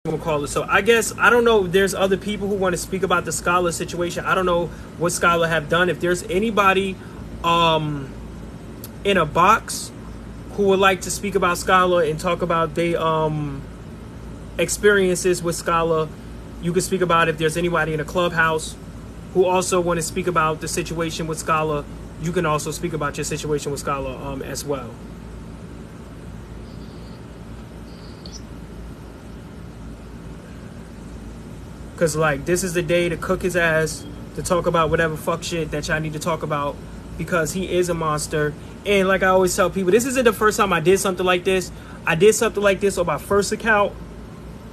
gonna call it. So I guess I don't know if there's other people who want to speak about the Scholar situation. I don't know what Scholar have done. If there's anybody um in a box who would like to speak about Scholar and talk about their experiences with Scholar, you can speak about it. If there's anybody in a clubhouse who also want to speak about the situation with Scholar, you can also speak about your situation with Scholar as well. Cause like this is the day to cook his ass, to talk about whatever fuck shit that y'all need to talk about, because he is a monster. And like I always tell people, this isn't the first time I did something like this. I did something like this on my first account.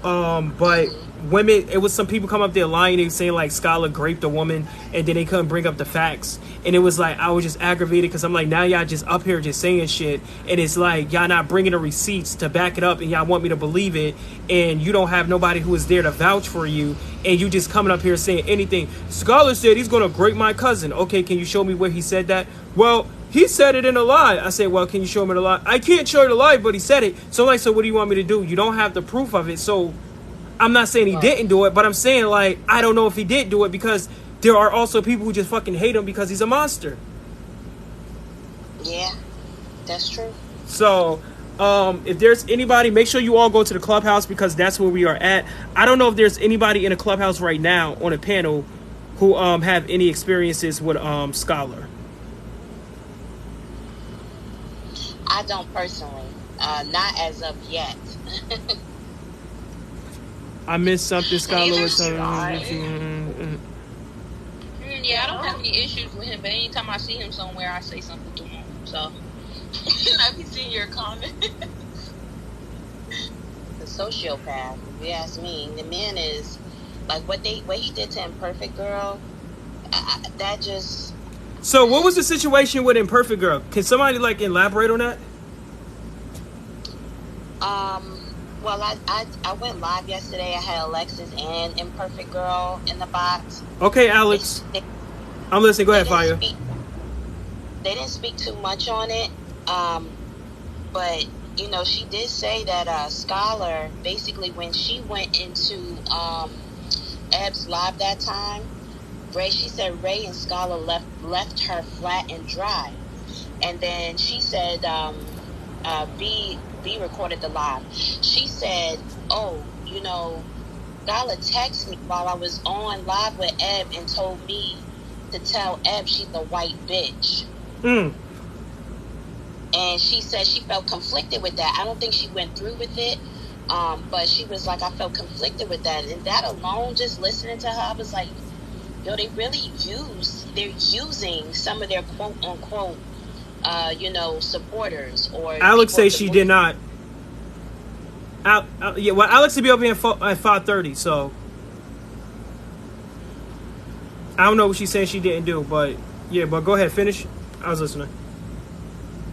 But women, it was some people come up there lying and saying like Skylar raped a woman, and then they couldn't bring up the facts. And it was like I was just aggravated because I'm like, now y'all just up here just saying shit, and it's like y'all not bringing the receipts to back it up, and y'all want me to believe it, and you don't have nobody who is there to vouch for you, and you just coming up here saying anything. Skylar said he's gonna grape my cousin. Okay, can you show me where he said that? Well, he said it in a lie. I said, well, can you show me the lie? I can't show you the lie, but he said it. So like, so what do you want me to do? You don't have the proof of it. So I'm not saying he didn't do it, but I'm saying like, I don't know if he did do it, because there are also people who just fucking hate him because he's a monster. Yeah, that's true. So if there's anybody, make sure you all go to the clubhouse, because that's where we are at. I don't know if there's anybody in a clubhouse right now on a panel who have any experiences with Scholar. I don't personally, not as of yet. I missed something, Scholar, with something. Yeah, I don't have any issues with him, but anytime I see him somewhere, I say something to him. So, I be seeing your comment. The sociopath, if you ask me. The man is like what he did to Imperfect Girl. That just. So, what was the situation with Imperfect Girl? Can somebody like elaborate on that? Well, I went live yesterday. I had Alexis and Imperfect Girl in the box. Okay, Alex. I'm listening. Go ahead, Fire. They didn't speak too much on it. But, you know, she did say that Scholar, basically when she went into Eb's live that time, she said Ray and Scholar left her flat and dry. And then she said B recorded the live. She said, oh, you know, Scholar texted me while I was on live with Eb and told me to tell Eb she's a white bitch. And she said she felt conflicted with that. I don't think she went through with it, but she was like, I felt conflicted with that. And that alone, just listening to her, I was like, yo, they're using some of their quote unquote supporters. Or Alex says she did not. Yeah, well, Alex will be up here at 5:30, so I don't know what she's saying she didn't do, but yeah, but go ahead, finish. I was listening.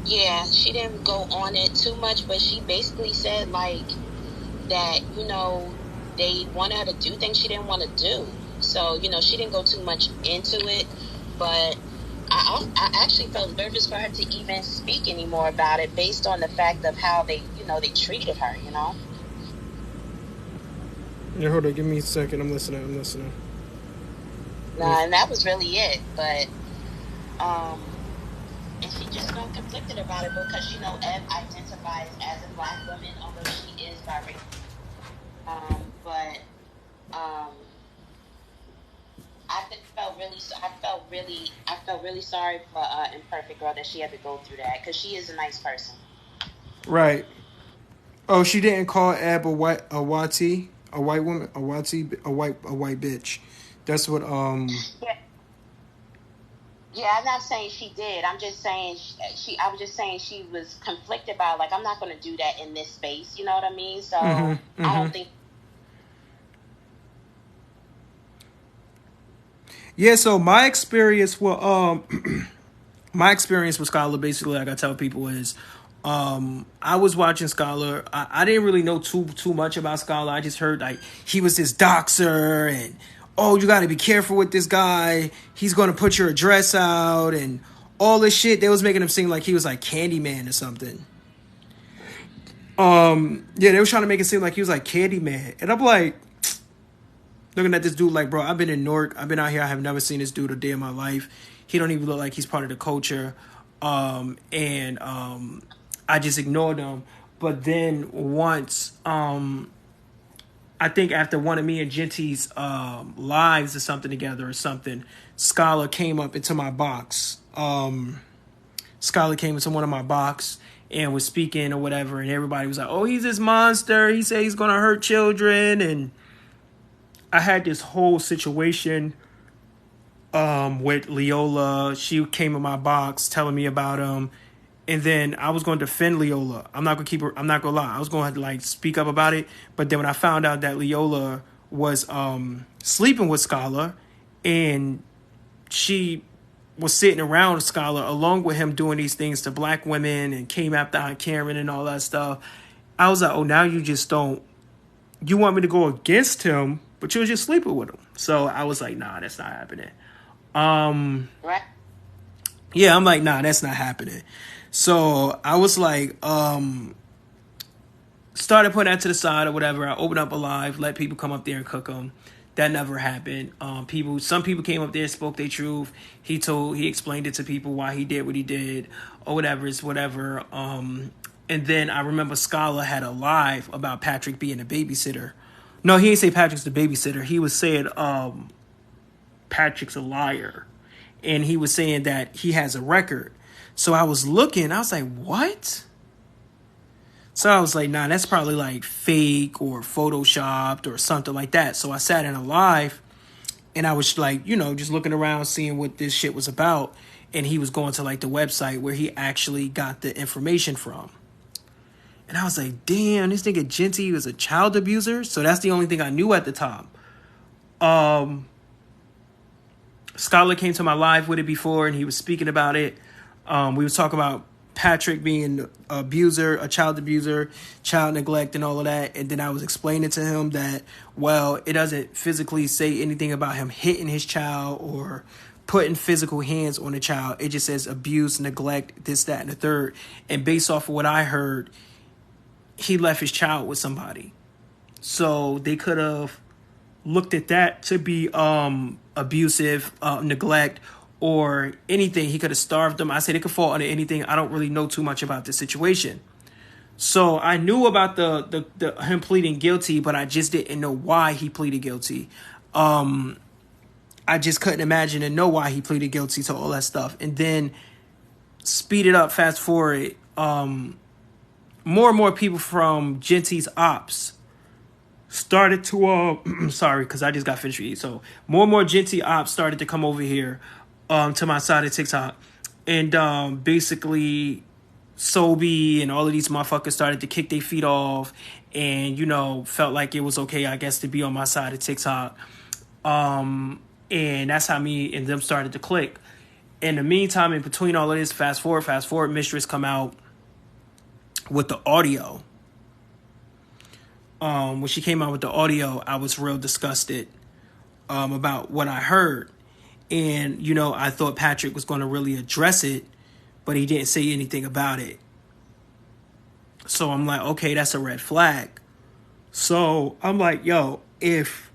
Yeah, she didn't go on it too much, but she basically said like that, you know, they wanted her to do things she didn't want to do. So, you know, she didn't go too much into it, but I actually felt nervous for her to even speak anymore about it based on the fact of how they treated her, you know? Yeah, hold on, give me a second. I'm listening. Nah, and that was really it, but, and she just felt conflicted about it because, you know, Ed identifies as a black woman, although she is biracial. I felt really sorry for Imperfect Girl that she had to go through that, because she is a nice person. Right. Oh, she didn't call Ab a white woman, a white bitch. That's what Yeah, I'm not saying she did. I'm just saying I was just saying she was conflicted about, like, I'm not going to do that in this space. You know what I mean? So I don't think. Yeah, so my experience with Scholar, basically, like I tell people, is I was watching Scholar. I didn't really know too much about Scholar. I just heard like he was this doxer, and oh, you got to be careful with this guy. He's going to put your address out and all this shit. They was making him seem like he was like Candyman or something. Yeah, they was trying to make it seem like he was like Candyman, and I'm like looking at this dude like, bro, I've been in Newark, I've been out here, I have never seen this dude a day in my life. He don't even look like he's part of the culture, and I just ignored him. But then once, I think after one of me and Genty's lives or something together or something, Scholar came up into my box. Scholar came into one of my box and was speaking or whatever, and everybody was like, "Oh, he's this monster. He said he's gonna hurt children." And I had this whole situation with Leola. She came in my box telling me about him, and then I was going to defend Leola. I'm not gonna keep her. I'm not gonna lie. I was going to like speak up about it. But then when I found out that Leola was sleeping with Scholar, and she was sitting around Scholar along with him doing these things to black women and came after Aunt Karen and all that stuff, I was like, oh, now you just don't. You want me to go against him, but you're just sleeping with him. So I was like, nah, that's not happening. Right. Yeah, I'm like, nah, that's not happening. So I was like, started putting that to the side or whatever. I opened up a live, let people come up there and cook them. That never happened. Some people came up there, spoke their truth. He explained it to people why he did what he did or whatever. It's whatever. And then I remember Scholar had a live about Patrick being a babysitter. No, he didn't say Patrick's the babysitter. He was saying Patrick's a liar. And he was saying that he has a record. So I was looking, I was like, what? So I was like, nah, that's probably like fake or photoshopped or something like that. So I sat in a live and I was like, just looking around, seeing what this shit was about. And he was going to like the website where he actually got the information from. And I was like, damn, this nigga Genty was a child abuser. So that's the only thing I knew at the time. Scholar came to my live with it before and he was speaking about it. We was talking about Patrick being an abuser, a child abuser, child neglect and all of that. And then I was explaining to him that, well, it doesn't physically say anything about him hitting his child or putting physical hands on the child. It just says abuse, neglect, this, that, and the third. And based off of what I heard, he left his child with somebody. So they could have looked at that to be abusive, neglect, or anything. He could have starved them. I said it could fall under anything. I don't really know too much about the situation. So I knew about the him pleading guilty, but I just didn't know why he pleaded guilty. I just couldn't imagine and know why he pleaded guilty to all that stuff. And then speed it up, fast forward, more and more people from Genty's ops started to sorry, because I just got finished eating. So more and more Genty ops started to come over here to my side of TikTok. And basically Sobe and all of these motherfuckers started to kick their feet off and, felt like it was okay, I guess, to be on my side of TikTok. And that's how me and them started to click. In the meantime, in between all of this, fast forward, Mistress come out with the audio. When she came out with the audio, I was real disgusted about what I heard. And, I thought Patrick was going to really address it, but he didn't say anything about it. So I'm like, okay, that's a red flag. So I'm like, yo, if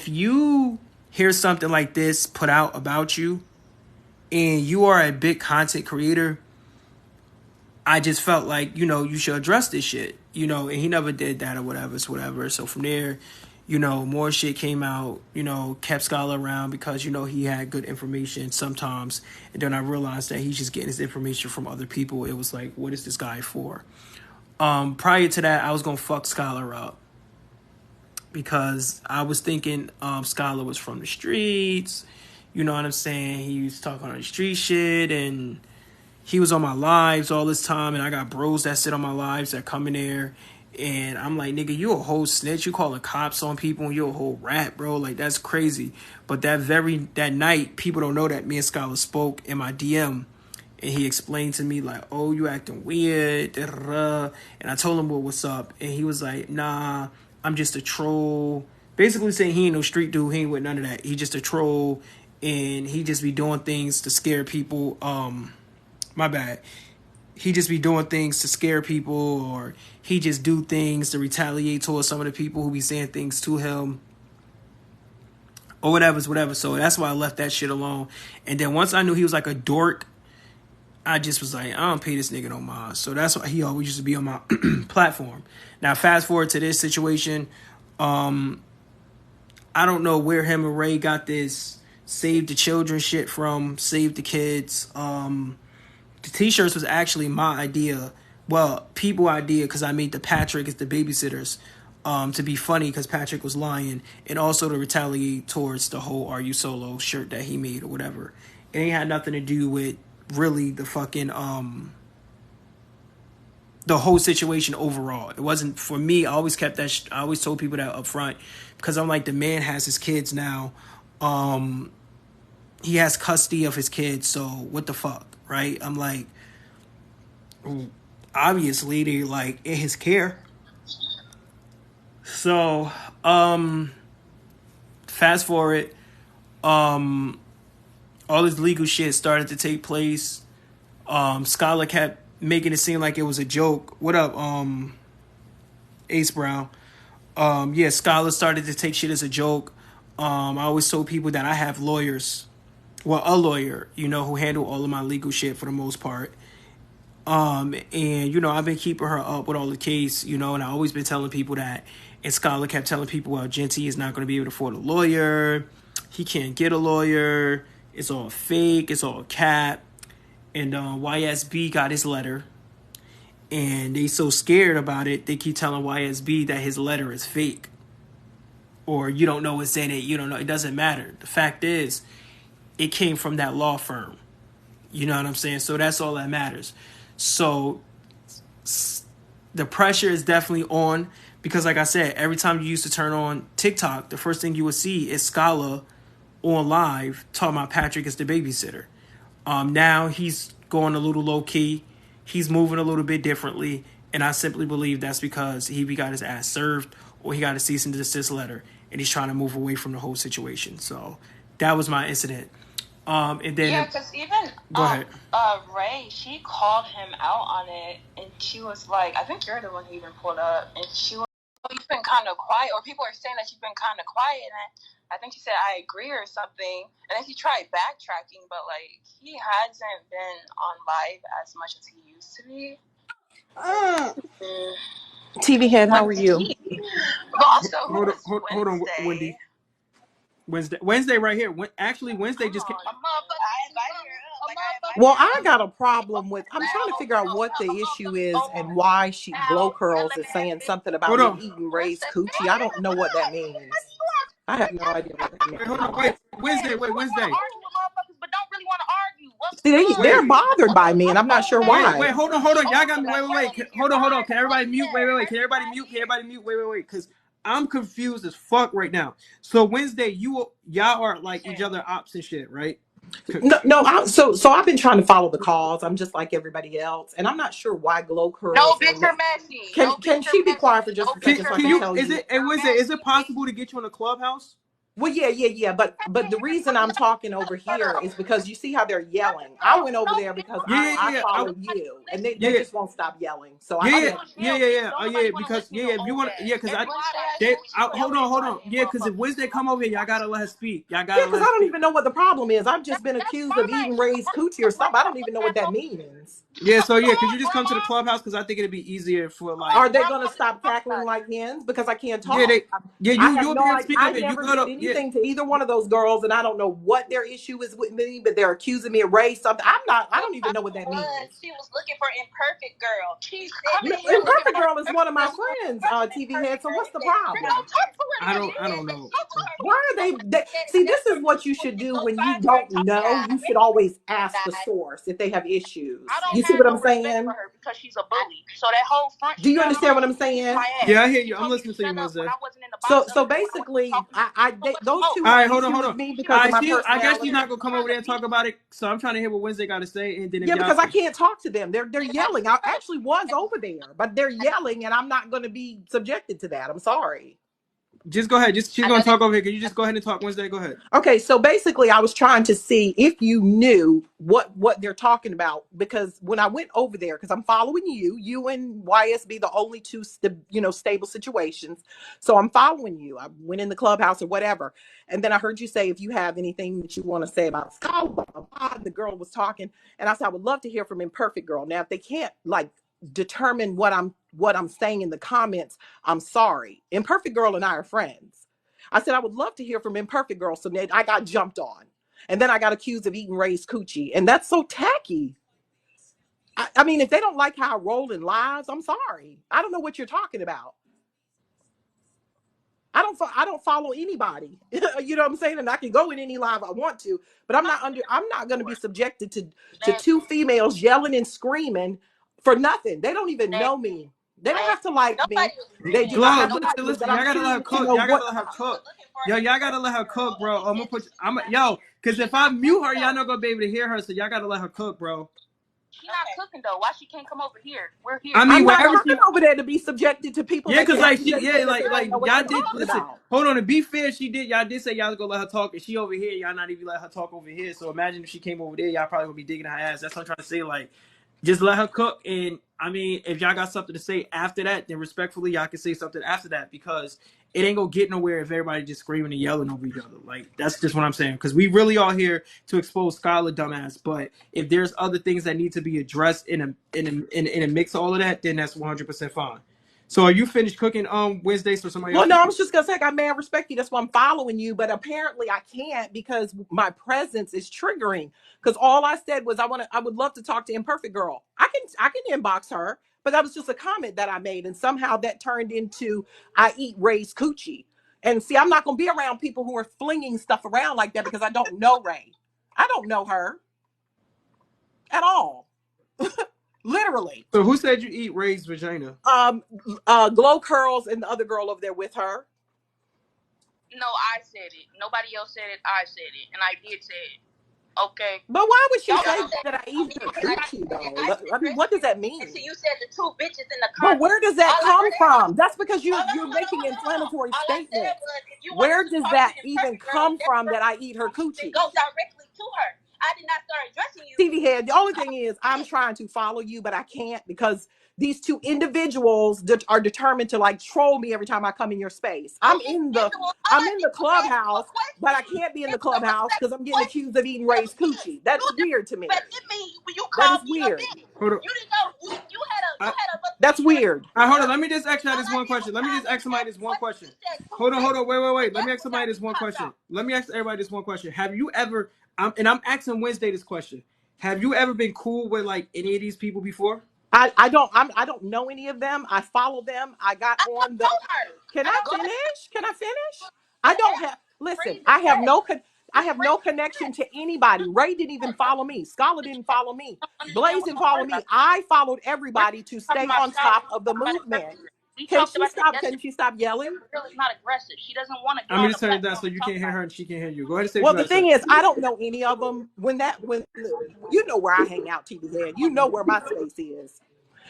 you hear something like this put out about you and you are a big content creator, I just felt like, you should address this shit, and he never did that or whatever. It's whatever. So from there, more shit came out, kept Scholar around because, he had good information sometimes. And then I realized that he's just getting his information from other people. It was like, what is this guy for? Prior to that, I was going to fuck Scholar up because I was thinking Scholar was from the streets. You know what I'm saying? He was talking on the street shit and he was on my lives all this time, and I got bros that sit on my lives that come in there, and I'm like, nigga, you a whole snitch. You calling cops on people, and you a whole rat, bro. Like, that's crazy. But that night, people don't know that me and Scholar spoke in my DM, and he explained to me, like, oh, you acting weird, da-da-da. And I told him, well, what's up? And he was like, nah, I'm just a troll. Basically saying he ain't no street dude. He ain't with none of that. He just a troll, and he just be doing things to scare people. My bad. he just be doing things to scare people, or he just do things to retaliate towards some of the people who be saying things to him, or whatever. So that's why I left that shit alone. And then once I knew he was like a dork, I just was like, I don't pay this nigga no mind. So that's why he always used to be on my platform. Now, fast forward to this situation. I don't know where him and Ray got this save the children shit from, save the kids. The t-shirts was actually my idea. Well, people idea, because I made the Patrick as the babysitters to be funny because Patrick was lying, and also to retaliate towards the whole "Are You Solo" shirt that he made or whatever. It ain't had nothing to do with really the fucking the whole situation overall. It wasn't for me. I always kept that. I always told people that up front, because I'm like, the man has his kids now. He has custody of his kids, so what the fuck, right? I'm like, obviously they like in his care. So, fast forward, all this legal shit started to take place. Skylar kept making it seem like it was a joke. What up, Ace Brown? Yeah, Skylar started to take shit as a joke. I always told people that I have lawyers. Well, a lawyer, who handle all of my legal shit for the most part. And, I've been keeping her up with all the case, and I always been telling people that. And Skylar kept telling people, well, Genty is not going to be able to afford a lawyer. He can't get a lawyer. It's all fake. It's all cap. And YSB got his letter. And they so scared about it, they keep telling YSB that his letter is fake. Or you don't know what's in it. You don't know. It doesn't matter. The fact is, it came from that law firm. You know what I'm saying? So that's all that matters. So the pressure is definitely on, because like I said, every time you used to turn on TikTok, the first thing you would see is Scala on live talking about Patrick as the babysitter. Now he's going a little low key. He's moving a little bit differently. And I simply believe that's because he got his ass served, or he got a cease and desist letter, and he's trying to move away from the whole situation. So that was my incident. And then because even go ahead. Ray, she called him out on it, and she was like, I think you're the one who even pulled up, and she was, oh, you've been kind of quiet, or people are saying that you've been kind of quiet, and I think she said, I agree or something, and then he tried backtracking, but like, he hasn't been on live as much as he used to be. TV head, how are you? But also, hold on, Wendy. Wednesday right here. Actually, Wednesday just came. Well, I got a problem with, I'm trying to figure out what the issue is and why Glow Curls is saying something about me eating Ray's coochie. I don't know what that means. I have no idea what that means. Wait, hold on, wait. Wednesday. But don't really want to argue. See, they're bothered by me, and I'm not sure why. Wait, hold on. Y'all got me. Wait. Hold on. Can everybody mute? Wait. Can everybody mute? Wait. Because I'm confused as fuck right now. So Wednesday, y'all are like each other ops and shit, right? No. So I've been trying to follow the calls. I'm just like everybody else, and I'm not sure why Glow Curls. No, bitch, you're messy. Can she be quiet for just a second? So I can tell you. Wednesday, is it possible to get you in a clubhouse? Well, yeah. But the reason I'm talking over here is because you see how they're yelling. I went over there because I follow you, and they just won't stop yelling. So because if you want, because hold on, because if Wednesday come over here, y'all gotta let her speak. Y'all gotta. Because I don't even know what the problem is. I've just been accused of eating Ray's coochie or something. I don't even know what that means. Yeah, so could you just come to the clubhouse, because I think it'd be easier for like. Are they gonna stop cackling like hens because I can't talk? You'll be able to speak of it. Anything to either one of those girls, and I don't know what their issue is with me, but they're accusing me of Ray something. I don't even know what that means. She was looking for Imperfect Girl. Imperfect Girl is one of my friends, TV head. So what's the problem? I don't know. Why are they see, this is what you should do when you don't know. You should always ask the source if they have issues. You see what I'm saying? For her because she's a bully. So that whole front. Do you understand what I'm saying? Yeah, I hear you. I'm listening to you, Wednesday. So basically, those two. All right, hold on. Me because of my I guess she's not gonna come over there and talk about it. So I'm trying to hear what Wednesday got to say, and then because I can't talk to them. They're yelling. I actually was over there, but they're yelling, and I'm not going to be subjected to that. I'm sorry. Just go ahead. She's gonna talk over here. Can you just go ahead and talk Wednesday? Go ahead. Okay, so basically I was trying to see if you knew what they're talking about, because when I went over there, because I'm following you and YSB, the only two stable situations. So I'm following you. I went in the clubhouse or whatever. And then I heard you say if you have anything that you want to say about Scholar, blah, blah, blah. The girl was talking, and I said I would love to hear from Imperfect Girl. Now, if they can't like determine what I'm saying in the comments, I'm sorry. Imperfect Girl and I are friends. I said I would love to hear from Imperfect Girl. So then I got jumped on. And then I got accused of eating Ray's coochie. And that's so tacky. I mean, if they don't like how I roll in lives, I'm sorry. I don't know what you're talking about. I don't follow anybody. You know what I'm saying? And I can go in any live I want to, but I'm not going to be subjected to two females yelling and screaming for nothing. They don't even know me. They don't have to like me. They do not Glow, have to like me, listen. but Y'all I'm gotta let her curious to cook. know Y'all gotta what. let her cook. Yo, y'all gotta let her cook, bro. I'm gonna put. Cause if I mute her, y'all not gonna be able to hear her. So y'all gotta let her cook, bro. She's not cooking though. Why she can't come over here? We're here. I mean, I'm not wherever coming she. over there to be subjected to people Yeah, that cause can't like that say that they don't like know what y'all they're did. talking Listen, about. hold on. To be fair, she did. Y'all did say y'all was gonna let her talk, and she over here. Y'all not even let her talk over here. So imagine if she came over there, y'all probably gonna be digging her ass. That's what I'm trying to say. Like, just let her cook. And I mean, if y'all got something to say after that, then respectfully, y'all can say something after that, because it ain't gonna get nowhere if everybody just screaming and yelling over each other. Like, that's just what I'm saying. Because we really are here to expose Skylar dumbass. But if there's other things that need to be addressed in a mix of all of that, then that's 100% fine. So are you finished cooking Wednesday so somebody Well, else no, can I cook? was just gonna say I got mad respect you. That's why I'm following you, but apparently I can't because my presence is triggering. Because all I said was I would love to talk to Imperfect Girl. I can inbox her, but that was just a comment that I made, and somehow that turned into I eat Ray's coochie. And see, I'm not gonna be around people who are flinging stuff around like that because I don't know Ray. I don't know her at all, literally. So who said you eat Ray's vagina? Glow Curls and the other girl over there with her. No, I said it. Nobody else said it. I said it, and I did say it. Okay. But why would she Y'all say said that I eat her because coochie though? I I mean, what does that mean? so you said the two bitches in the But comments. where does that All I come said, from? That's because hold you're on, hold on, making hold on, hold on. inflammatory All I said statements. was if you wanted Where to does talk to that the even perfect girl, come that's from her, that I eat her then coochie? go directly to her. I did not start addressing you. TV head. The only thing is, I'm trying to follow you, but I can't because these two individuals that are determined to like troll me every time I come in your space. Two I'm in the individuals. All I'm I in did the was ask you a clubhouse, but I question. can't be in the It was a clubhouse because respectful I'm getting question. accused of eating That Ray's was it. coochie. That You is weird to me. disrespected me when you That is called me a weird. bitch. Hold on. You didn't know. You had a I, That's weird. hold on. Let me just ask y'all all this I one did was question. Let me just comment ask and somebody ask this one question. questions. You said two Hold on. bitches, and Wait. Let me that's ask when somebody that this one popped question. out. Let me ask everybody this one question. Have you ever? I'm asking Wednesday this question. Have you ever been cool with like any of these people before? I don't know any of them. I follow them. I got I don't on the know her. Can I I don't go to finish? Can I finish? I don't whatever. have Listen, Raise the I have dead. I have no connection to anybody. Ray didn't even follow me. Scholar didn't follow me. I don't understand Blaze what's didn't so follow hard me. about that. I followed We're everybody to talking stay about on Scholar. top We of the talked about it movement. earlier. We talked about that Can yesterday. she stop yelling? Girl is not aggressive. She doesn't want to get I'm on gonna the just turn it down platform so and you talk can't hear about her it. and she can't hear you. Go ahead and say what Well, you the gotta say. thing is, I don't know any of them. When you know where I hang out, TV head. You know where my space is.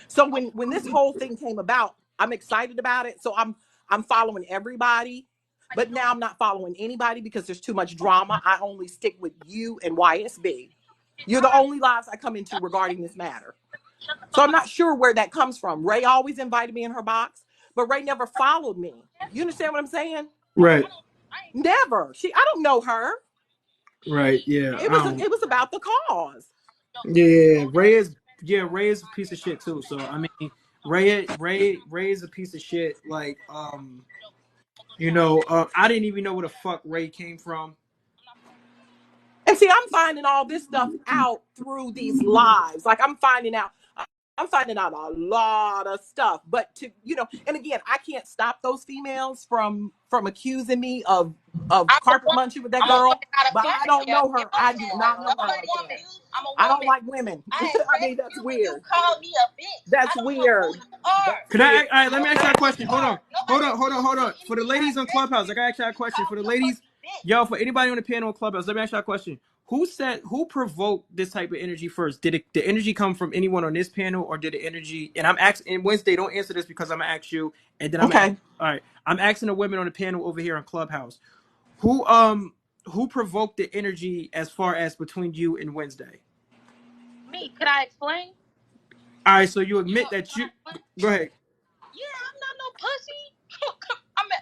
So when this whole thing came about, I'm excited about it. So I'm following everybody, but now I'm not following anybody because there's too much drama. I only stick with you and YSB. You're the only lives I come into regarding this matter. So I'm not sure where that comes from. Ray always invited me in her box, but Ray never followed me. You understand what I'm saying? Right. Never. I don't know her. Right. Yeah. It I was don't. it was about the cause. Yeah. Ray is a piece of shit too. So I mean, Ray is a piece of shit. Like I didn't even know where the fuck Ray came from. And see, I'm finding all this stuff out through these lives. Like I'm finding out a lot of stuff. But and again, I can't stop those females from accusing me of I'm a carpet woman. munching with that I'm a girl. woman, not a But I don't female. know You her. know I do that. not know her I'm a like woman. that. I'm a I don't woman. like women. I I mean, addressed that's you when you weird. called me a bitch. I That's don't know who weird. you are. That's Could I? weird. All right. Let me I ask don't you know a who you question. Hold are. on. Nobody accused me Hold of on. For the anything. I ladies on addressed Clubhouse, you I gotta ask you a when you question. For called the me a ladies, fucking bitch. yo, for anybody on the panel on Clubhouse, let me ask you a question. who provoked this type of energy first? Did the energy come from anyone on this panel, or did the energy? And I'm asking. And Wednesday, don't answer this because I'm gonna ask you, and then I'm gonna ask. Okay. All right, I'm asking the women on the panel over here on Clubhouse. Who provoked the energy as far as between you and Wednesday? Me, could I explain? All right, so you admit that you go ahead. Yeah, I'm not no pussy.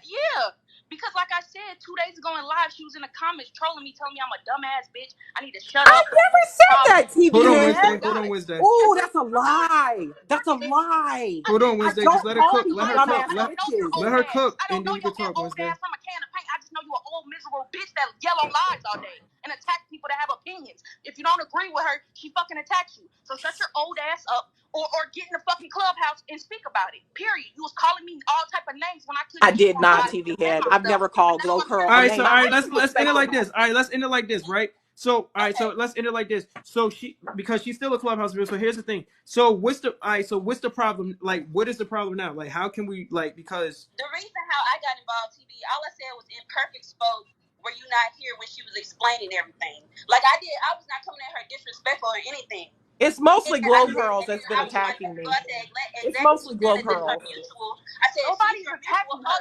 Yeah. Because like I said, 2 days ago in live, she was in the comments trolling me, telling me I'm a dumbass bitch. I need to shut I up. never said that, TV Hold on, head. Wednesday. Hold on, Wednesday. Oh, that's a lie. That's a lie. Hold on, I Wednesday. Just don't let her call cook. people Let her dumbass cook. I don't know your bitches. Let old her ass. cook, I and don't then know you can your talk, old Wednesday. ass from a can of paint. I just know you an old miserable bitch that yell on lives all day and attack people that have opinions. If you don't agree with her, she fucking attacks you. So shut your old ass up or get in the fucking clubhouse and speak about it. Period. You was calling me all type of names when I I couldn't did even not, defend TV head. I've myself. never But called now Glow I'm here Curl All a right, name. so I all right, actually let's end respect it her. like this. All right, let's end it like this, right? So all right, so Okay. let's end it like this. So she because she's still a clubhouse member. So here's the thing. So what's the problem? Like, what is the problem now? Like, how can we like because The reason how I got involved, TV, all I said was imperfect spoke. Were you not here when she was explaining everything? Like I did, I was not coming at her disrespectful or anything. It's mostly And I Glow said, Girls and that's then been I was like, attacking so me. I said, It's exactly. She mostly said Glow that this is her Girls. mutual. I said, Nobody's if she's her attacking mutual, her.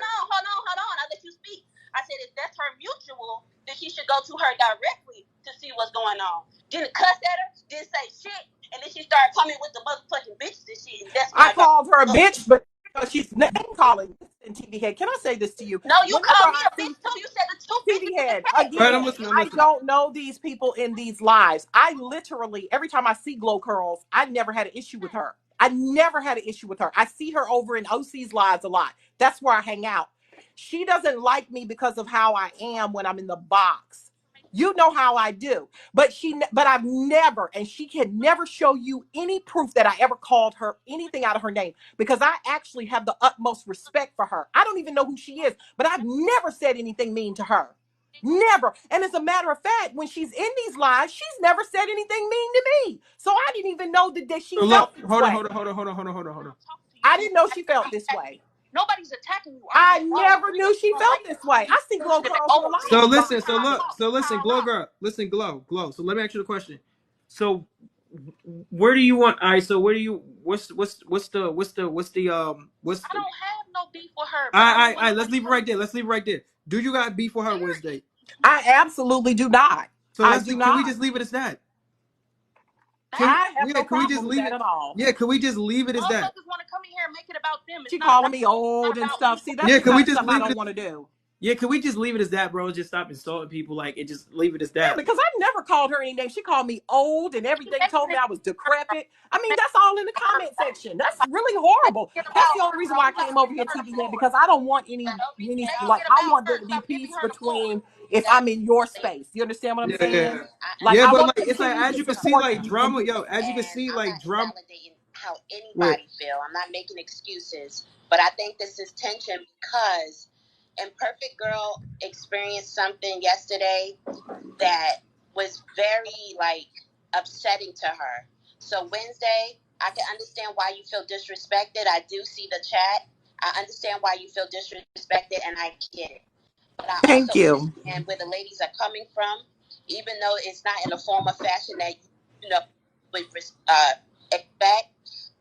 hold on. I'll let you speak. I said, if that's her mutual, then she should go to her directly to see what's going on. Didn't cuss at her, didn't say shit, and then she started coming with the motherfucking bitches and shit. And that's when I I got called her a up. bitch, but she's name calling in TV head. Can I say this to you? No, you Whenever called me I a see bitch too. You said the two TV bitches in the head, chat. all right, I'm again, listening, I don't know these people in these lives. I literally, every time I see Glow Curls, I never had an issue with her. I never had an issue with her. I see her over in OC's lives a lot. That's where I hang out. She doesn't like me because of how I am when I'm in the box. You know how I do. But I've never, and she can never show you any proof that I ever called her anything out of her name because I actually have the utmost respect for her. I don't even know who she is, but I've never said anything mean to her. Never. And as a matter of fact, when she's in these lives, she's never said anything mean to me. So I didn't even know that she so look, felt this hold on, way. hold on, hold on, hold on, hold on, hold on, hold on. I didn't know she felt this way. Nobody's attacking you. I'm I just never knew she you don't felt like this way. I see Glow Curls in a lot So of listen, comments. Glow girl, listen, Glow. So let me ask you the question. So where do you want? All right, so where do you? What's I don't have no beef with her, but I don't want I to. let's leave it right there. Let's leave it right there. Do you got beef with her Wednesday? I absolutely do not. So I let's do leave. Can we not. just leave it as that? I have no Can we just problem with leave that it? at all. Yeah, can we just leave it as that? Motherfuckers want to come in here and make it about them. It's She not calling about me me. It's not old and about me. stuff. See, that's Yeah, the can kind we of just stuff I leave it? don't want to do. Yeah, can we just leave it as that, bro? Just stop insulting people. Like it. Just leave it as Yeah, that. because I never called her any name. She called me old and You everything, making told me it I was decrepit. I mean, that's all in the comment section. That's really horrible. That's about the only her, reason bro. why I You gotta came over get here, her TV Land, the because I don't want any Make like it I about want there her. to be Stop giving peace her the floor. between if I'm in your space. You understand what I'm Yeah. saying? Like Yeah, I but want like to it's like continue as to you can see, support like you and drama, do yo, as you can And see, I'm like not drama. invalidating how Wait. anybody feel. I'm not making excuses, but I think this is tension because Imperfect Girl experienced something yesterday that was very like upsetting to her. So Wednesday, I can understand why you feel disrespected. I do see the chat. I understand why you feel disrespected, and I get it. But I also Thank you. understand where the ladies are coming from, even though it's not in a form of fashion that you know would expect.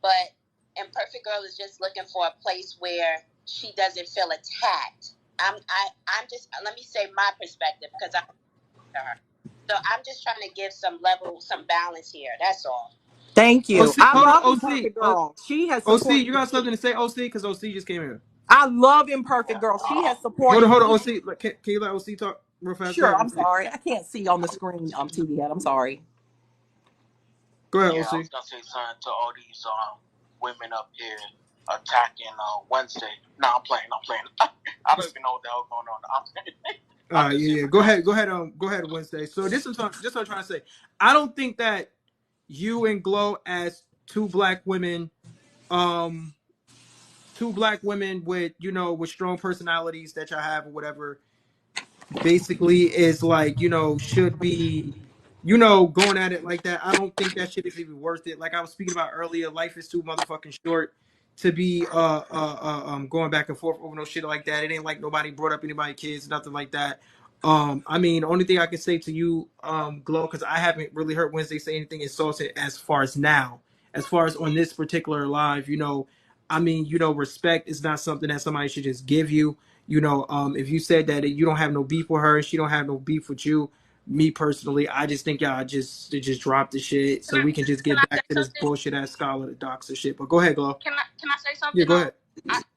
But Imperfect Girl is just looking for a place where she doesn't feel attacked. I'm just let me say my perspective because I'm her. So I'm just trying to give some level, some balance here. That's all. Thank you. OC, I hold on, love OC. Imperfect Girl. She has OC, supported you me. got something to say, OC? Because OC just came here. I love Imperfect Girl. She has supported Hold on, me. OC. Can you let OC talk real fast? Go Sure, ahead, I'm OC. sorry. I can't see on the screen TV yet. I'm sorry. Go ahead, Yeah, I OC. was gonna say something to all these women up here attacking Wednesday. No, I'm playing. I don't even know what the hell's going on. Yeah. Go ahead, Wednesday. So this what I'm trying to say. I don't think that you and Glow as um, two black women with with strong personalities that y'all have or whatever, basically is like should be going at it like that. I don't think that shit is even worth it. Like I was speaking about earlier, life is too motherfucking short to be going back and forth over no shit like that. It ain't like nobody brought up anybody kids, nothing like that. I mean, only thing I can say to you, Glow, because I haven't really heard Wednesday say anything insulting as far as now, as far as on this particular live, I mean, respect is not something that somebody should just give you. If you said that you don't have no beef with her and she don't have no beef with you, me personally, I just think y'all just drop the shit so we can just get back to this bullshit ass scholar docs and shit. But go ahead, Glow. Can I say something? Yeah, go ahead.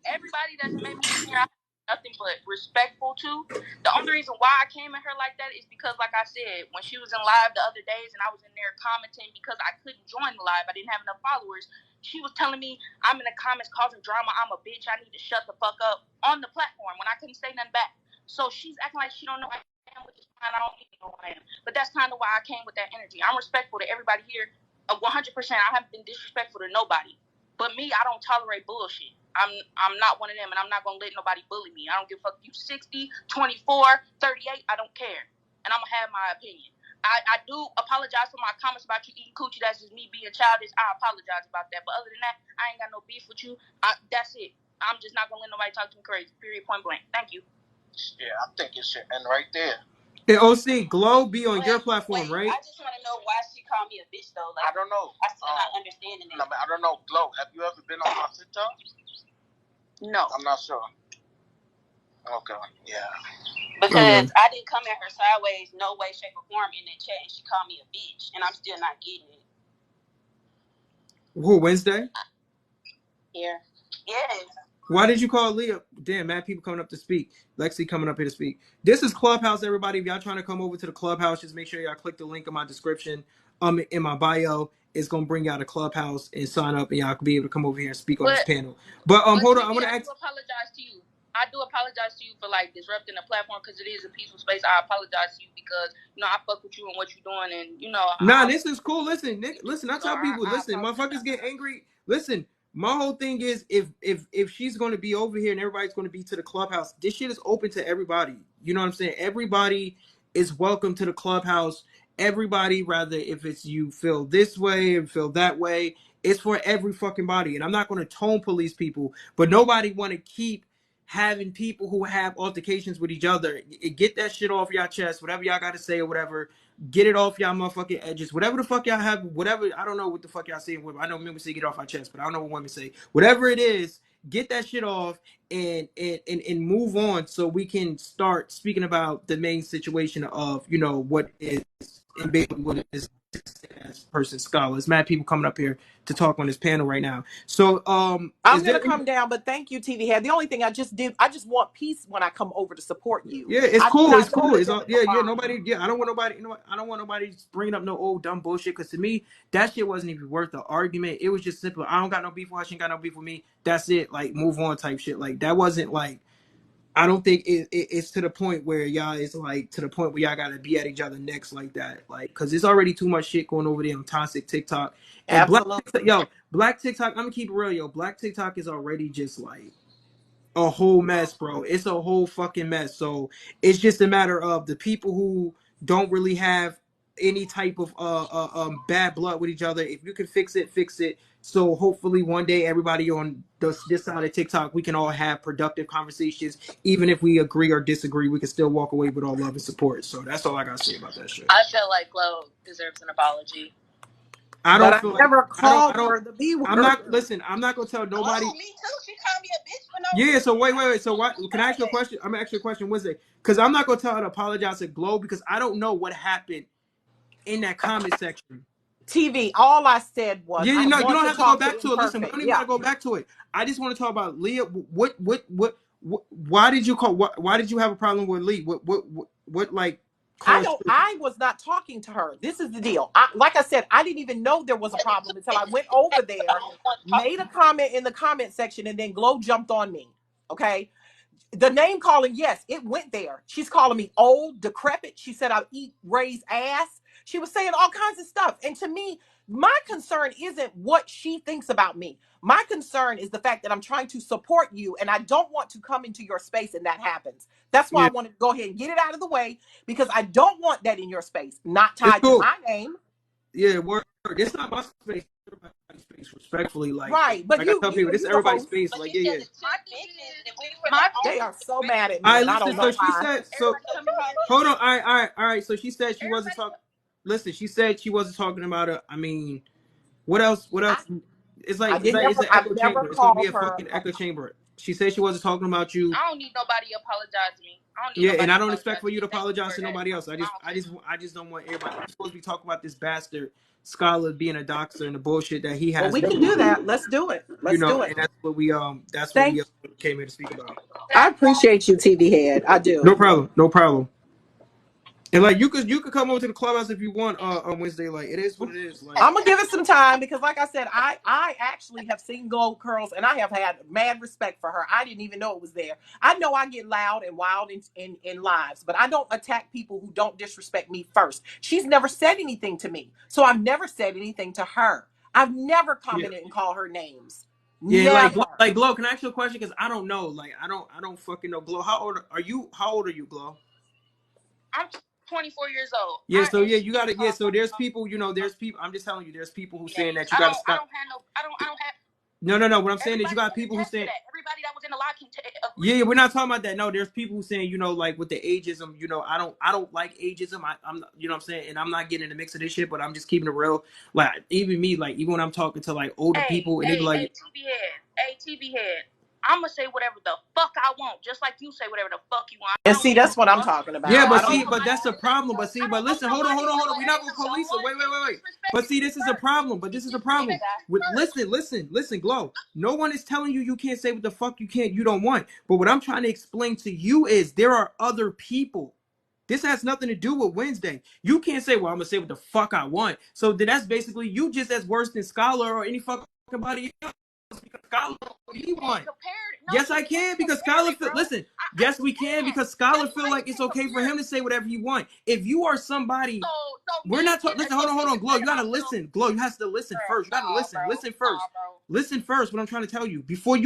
Everybody that's met me in here, I have nothing but respectful to. The only reason why I came at her like that is because, like I said, when she was in live the other days and I was in there commenting because I couldn't join the live, I didn't have enough followers. She was telling me I'm in the comments causing drama. I'm a bitch. I need to shut the fuck up on the platform when I couldn't say nothing back. So she's acting like she don't know I am, which is fine. I don't even know who I am. But that's kind of why I came with that energy. I'm respectful to everybody here. 100%. I haven't been disrespectful to nobody. But me, I don't tolerate bullshit. I'm not one of them, and I'm not going to let nobody bully me. I don't give a fuck if you 60, 24, 38. I don't care. And I'm going to have my opinion. I do apologize for my comments about you eating coochie. That's just me being childish. I apologize about that. But other than that, I ain't got no beef with you. That's it. I'm just not going to let nobody talk to me crazy. Period, point blank. Thank you. Yeah, I think it should end right there. Hey, OC, Glow be on your platform, right? I just want to know why she called me a bitch, though. Like, I don't know. I still not understanding it. I don't know. Glow, have you ever been on my TikTok? No. I'm not sure. Okay, yeah. Because I didn't come at her sideways, no way, shape, or form in that chat, and she called me a bitch, and I'm still not getting it. Who, Wednesday? Yeah. Yes. Why did you call Leah? Damn, mad people coming up to speak. Lexi coming up here to speak. This is Clubhouse, everybody. If y'all trying to come over to the Clubhouse, just make sure y'all click the link in my description. In my bio, it's gonna bring y'all to Clubhouse and sign up, and y'all can be able to come over here and speak on this panel. But hold on, I want to ask. I do apologize to you. I do apologize to you for like disrupting the platform because it is a peaceful space. I apologize to you because I fuck with you and what you're doing, and Nah, this is cool. Listen, Nick, listen. I tell people, listen, motherfuckers get angry. Listen, my whole thing is if she's going to be over here and everybody's going to be to the Clubhouse, this shit is open to everybody. You know what I'm saying? Everybody is welcome to the Clubhouse. Everybody, rather if it's you feel this way and feel that way, it's for every fucking body. And I'm not going to tone police people, but nobody want to keep having people who have altercations with each other. Get that shit off y'all chest, whatever y'all got to say or whatever. Get it off y'all motherfucking edges. Whatever the fuck y'all have, whatever, I don't know what the fuck y'all say. I know men say get off our chest, but I don't know what women say. Whatever it is, get that shit off and move on so we can start speaking about the main situation of, what is and basically what is person scholars. Mad people coming up here to talk on this panel right now. So I'm gonna come down, but thank you, tvhead. The only thing I just want peace when I come over to support you. Yeah, it's cool. It's cool. It's all, yeah. Nobody. Yeah, I don't want nobody. I don't want nobody bringing up no old dumb bullshit. Because to me, that shit wasn't even worth the argument. It was just simple. I don't got no beef with her. She ain't got no beef with me. That's it. Like move on type shit. Like that wasn't like. I don't think it's to the point where y'all is like to the point where y'all gotta be at each other necks like that. Like, because there's already too much shit going over there on toxic TikTok. And Absolutely. Black TikTok. I'm gonna keep it real, yo. Black TikTok is already just like a whole mess, bro. It's a whole fucking mess. So it's just a matter of the people who don't really have any type of bad blood with each other. If you can fix it, fix it. So hopefully one day everybody on this side of TikTok, we can all have productive conversations. Even if we agree or disagree, we can still walk away with all love and support. So that's all I gotta say about that shit. I feel like Glow deserves an apology. I don't feel never like called her the B word. I'm not gonna tell nobody. Oh, me too. She called me a bitch for no Yeah, so wait. So what? Can I ask you a question? I'm gonna ask you a question, Wednesday, because I'm not gonna tell her to apologize to Glow because I don't know what happened in that comment section. TV. All I said was, Yeah, you don't have to go back to it. Listen, we don't even gotta go back to it. I just want to talk about Leah. What? Why did you call? Why did you have a problem with Lee? What like? I was not talking to her. This is the deal. Like I said, I didn't even know there was a problem until I went over there, made a comment in the comment section, and then Glow jumped on me. Okay. The name calling, yes, it went there. She's calling me old, decrepit. She said I eat Ray's ass. She was saying all kinds of stuff. And to me, my concern isn't what she thinks about me. My concern is the fact that I'm trying to support you and I don't want to come into your space and that happens. That's why I wanted to go ahead and get it out of the way because I don't want that in your space, not tied to my name. Yeah, word. It's not my space. everybody's space respectfully. Right, but like I tell people, this is you the everybody's host. space. But Like, she yeah, said yeah. the two bitches, if we were They are so mad at All me, right, and I listen. don't So know she why. said. So hold on. All right. So she said she wasn't talking. Listen, she said she wasn't talking about it. I mean, what else? What I, else? It's an I've echo never chamber. It's gonna be called a her. fucking echo chamber. She said she wasn't talking about you. I don't need nobody to apologize to me. I don't need Yeah, nobody and to I don't expect apologize for to you me. to Thank you apologize for to that. nobody else. I don't care. I just don't want everybody. We're supposed to be talking about this bastard scholar being a doctor and the bullshit that he Well, has we been can do doing. that. Let's do it. You Let's know, do it. and that's what Thank. we came here to speak about. I appreciate you, TV head. I do. No problem. No problem. And like you could come over to the clubhouse if you want on Wednesday. Like it is what it is. Like I'm gonna give it some time because, like I said, I actually have seen Gold Curls, and I have had mad respect for her. I didn't even know it was there. I know I get loud and wild in lives, but I don't attack people who don't disrespect me first. She's never said anything to me, so I've never said anything to her. I've never yeah, commented and called her names. yeah. Never. Like Glow. Can I ask you a question? Because I don't know. Like I don't fucking know. Glow. How old are you? How old are you, Glow? I'm 24 years old. Yeah. So yeah, And she you got didn't to. Yeah. call So there's people. You know, there's people. I'm just telling you. There's people who me saying names. that you got to I stop. don't have no. I don't have. No. What I'm saying is you Everybody got can people who attest to saying. that. Everybody that was in the live can agree. Yeah, we're not talking about that. No, there's people who saying, you know, like with the ageism, you know, I don't like ageism. I'm, you know what I'm saying? And I'm not getting in the mix of this shit, but I'm just keeping it real. Like, even me, like, even when I'm talking to like older people and they be like, TV head. I'm gonna say whatever the fuck I want, just like you say whatever the fuck you want. I And don't see, give that's a what I'm fuck. talking yeah, about. I I but don't don't. see, owe but nobody that's the problem. But see, I but don't owe listen, nobody hold on. no We're not gonna ageism. police it. One, and Wait. he But disrespected see, me this is a first. problem. But He this is the problem. disrespected me With first. listen, Glow. No one is telling you can't say what the fuck you don't want. But what I'm trying to explain to you is there are other people. This has nothing to do with Wednesday. You can't say, well, I'm gonna say what the fuck I want. So then that's basically you just as worse than Scholar or any fucking body else because Scholar what he want. No, Yes, you I can't can because compare Scholar it, feel. bro. Listen, I yes, we can understand. because Scholar That's feel why you like it's can okay for compare him it. to say whatever you want. If you are somebody, So we're me not talking. getting Listen, so hold on, Glow. disrespect You gotta about listen, Glow. You have to listen first. You gotta listen. Listen first. Nah, bro. Listen first. What I'm trying to tell you before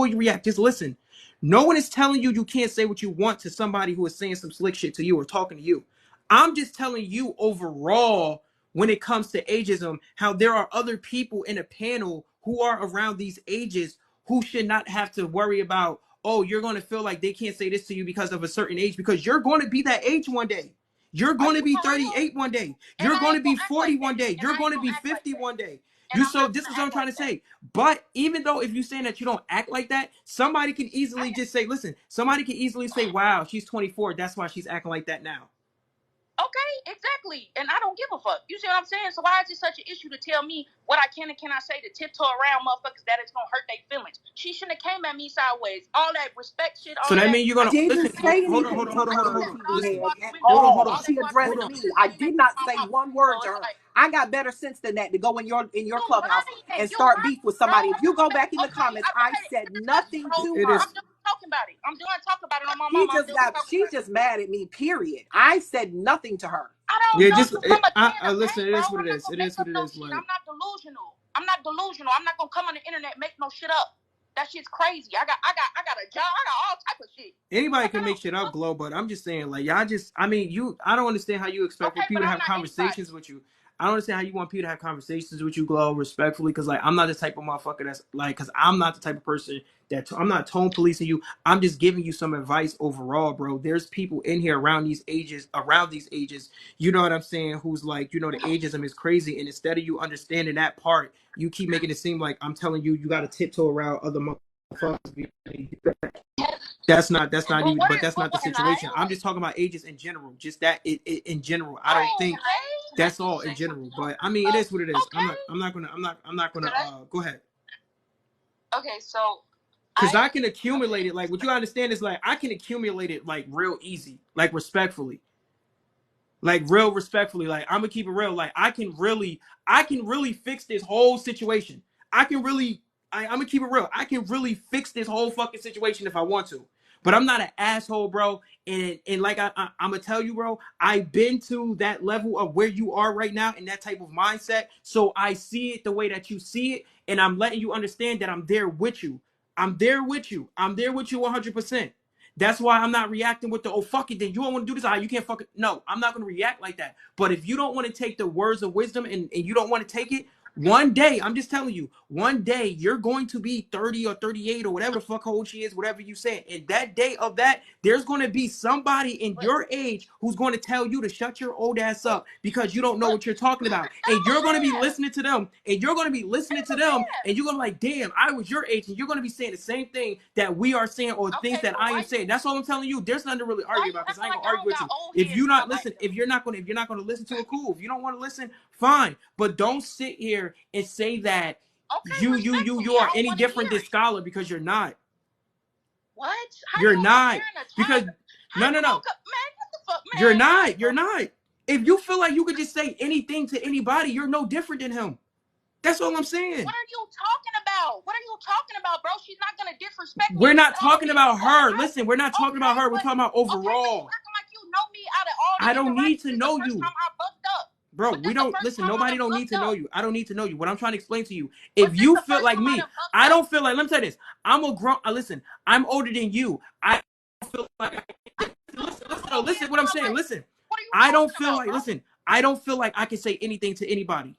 you react, just listen. No one is telling you can't say what you want to somebody who is saying some slick shit to you or talking to you. I'm just telling you overall when it comes to ageism, how there are other people in a panel who are around these ages who should not have to worry about, oh, you're going to feel like they can't say this to you because of a certain age, because you're going to be that age one day. You're Are going to you be for real? 38 one day. And You're I going to ain't be gonna act 40 like one that. day. And You're I going ain't to gonna be act like 50 that. one day. And I'm not This is gonna what I'm act trying like to that. say. But even though if you're saying that you don't act like that, somebody can easily just say, listen, somebody can easily say, wow, she's 24. That's why she's acting like that now. Okay, exactly. And I don't give a fuck. You see what I'm saying? So why is it such an issue to tell me what I can and cannot say to tiptoe around motherfuckers that it's gonna hurt their feelings? She shouldn't have came at me sideways. All that respect shit, So all that that. means you're I gonna didn't listen. say anything to her, TV Listen, head, at hold all. on. She Hold addressed on. me. I did not say one word to her. I got better sense than that to go in your clubhouse and You start beef lying, with bro. somebody. If you go back in the Okay, comments, I said nothing bro. to It her. is. I'm done talking about it. I'm done talking about it on my mama. I'm done talking She's about it. just mad at me, period. I said nothing to her. I don't Yeah, know just you from a can I of listen. paint, It bro. is what I'm it not is. gonna It make is what up it no is. shit. Like I'm not delusional. I'm not gonna come on the internet and make no shit up. That shit's crazy. I got a job. I got all type of shit. anybody Fuck, I can make don't shit give a up, Glow. But I'm just saying, like y'all just. I mean, you. I don't understand how you expect for okay, people but to I'm have not anybody. conversations with you. I don't understand how you want people to have conversations with you, Glow, respectfully. Because like I'm not the type of motherfucker that's like. Because I'm not the type of person that I'm not tone policing you. I'm just giving you some advice overall, bro. There's people in here around these ages. You know what I'm saying? Who's like, you know, the ageism is crazy, and instead of you understanding that part, you keep making it seem like I'm telling you, you got to tiptoe around other motherfuckers. That's not the situation. I'm just talking about ages in general. Just that in general. I don't think that's all in general. But I mean, it is what it is. I'm not gonna go ahead. Okay, so Cause I can accumulate it. Like what you understand is like I can accumulate it like real easy, like respectfully. Like real respectfully, like I'm gonna keep it real. Like I can really fix this whole situation. I'm gonna keep it real. I can really fix this whole fucking situation if I want to. But I'm not an asshole, bro. And like I'm gonna tell you, bro, I've been to that level of where you are right now in that type of mindset. So I see it the way that you see it, and I'm letting you understand that I'm there with you. I'm there with you. I'm there with you 100%. That's why I'm not reacting with the, oh, fuck it, then you don't want to do this. You can't fucking, no, I'm not going to react like that. But if you don't want to take the words of wisdom and you don't want to take it, One day, I'm just telling you, one day you're going to be 30 or 38 or whatever the fuck old she is, whatever you say. And that day of that, there's going to be somebody in your age who's going to tell you to shut your old ass up because you don't know what you're talking about. And you're going to be listening to them. And you're going to be listening to them. And you're going to be like, damn, I was your age. And you're going to be saying the same thing that we are saying or things that I am saying. That's all I'm telling you. There's nothing to really argue about because I ain't going to argue with you. If you're not listening, if you're not going to listen to it, cool. If you don't want to listen, fine. But don't sit here and say that you are any different than Scholar because you're not. What? How you're not. Because no. Man, what the fuck, man? You're not. You're not. If you feel like you could just say anything to anybody, you're no different than him. That's all I'm saying. What are you talking about? What are you talking about, bro? She's not gonna disrespect me. We're not talking about her. Listen, we're not talking about her. We're talking about overall. Okay, acting like you know me out of all. I don't need to know you. Time I bucked up. Bro, we don't listen. Nobody don't need to know you. I don't need to know you. What I'm trying to explain to you, if you feel like me, I don't feel like. Let me tell you this. I'm a grown. Listen, I'm older than you. I feel like. Listen. What I'm saying. Listen. I don't feel like. Listen. I don't feel like I can say anything to anybody.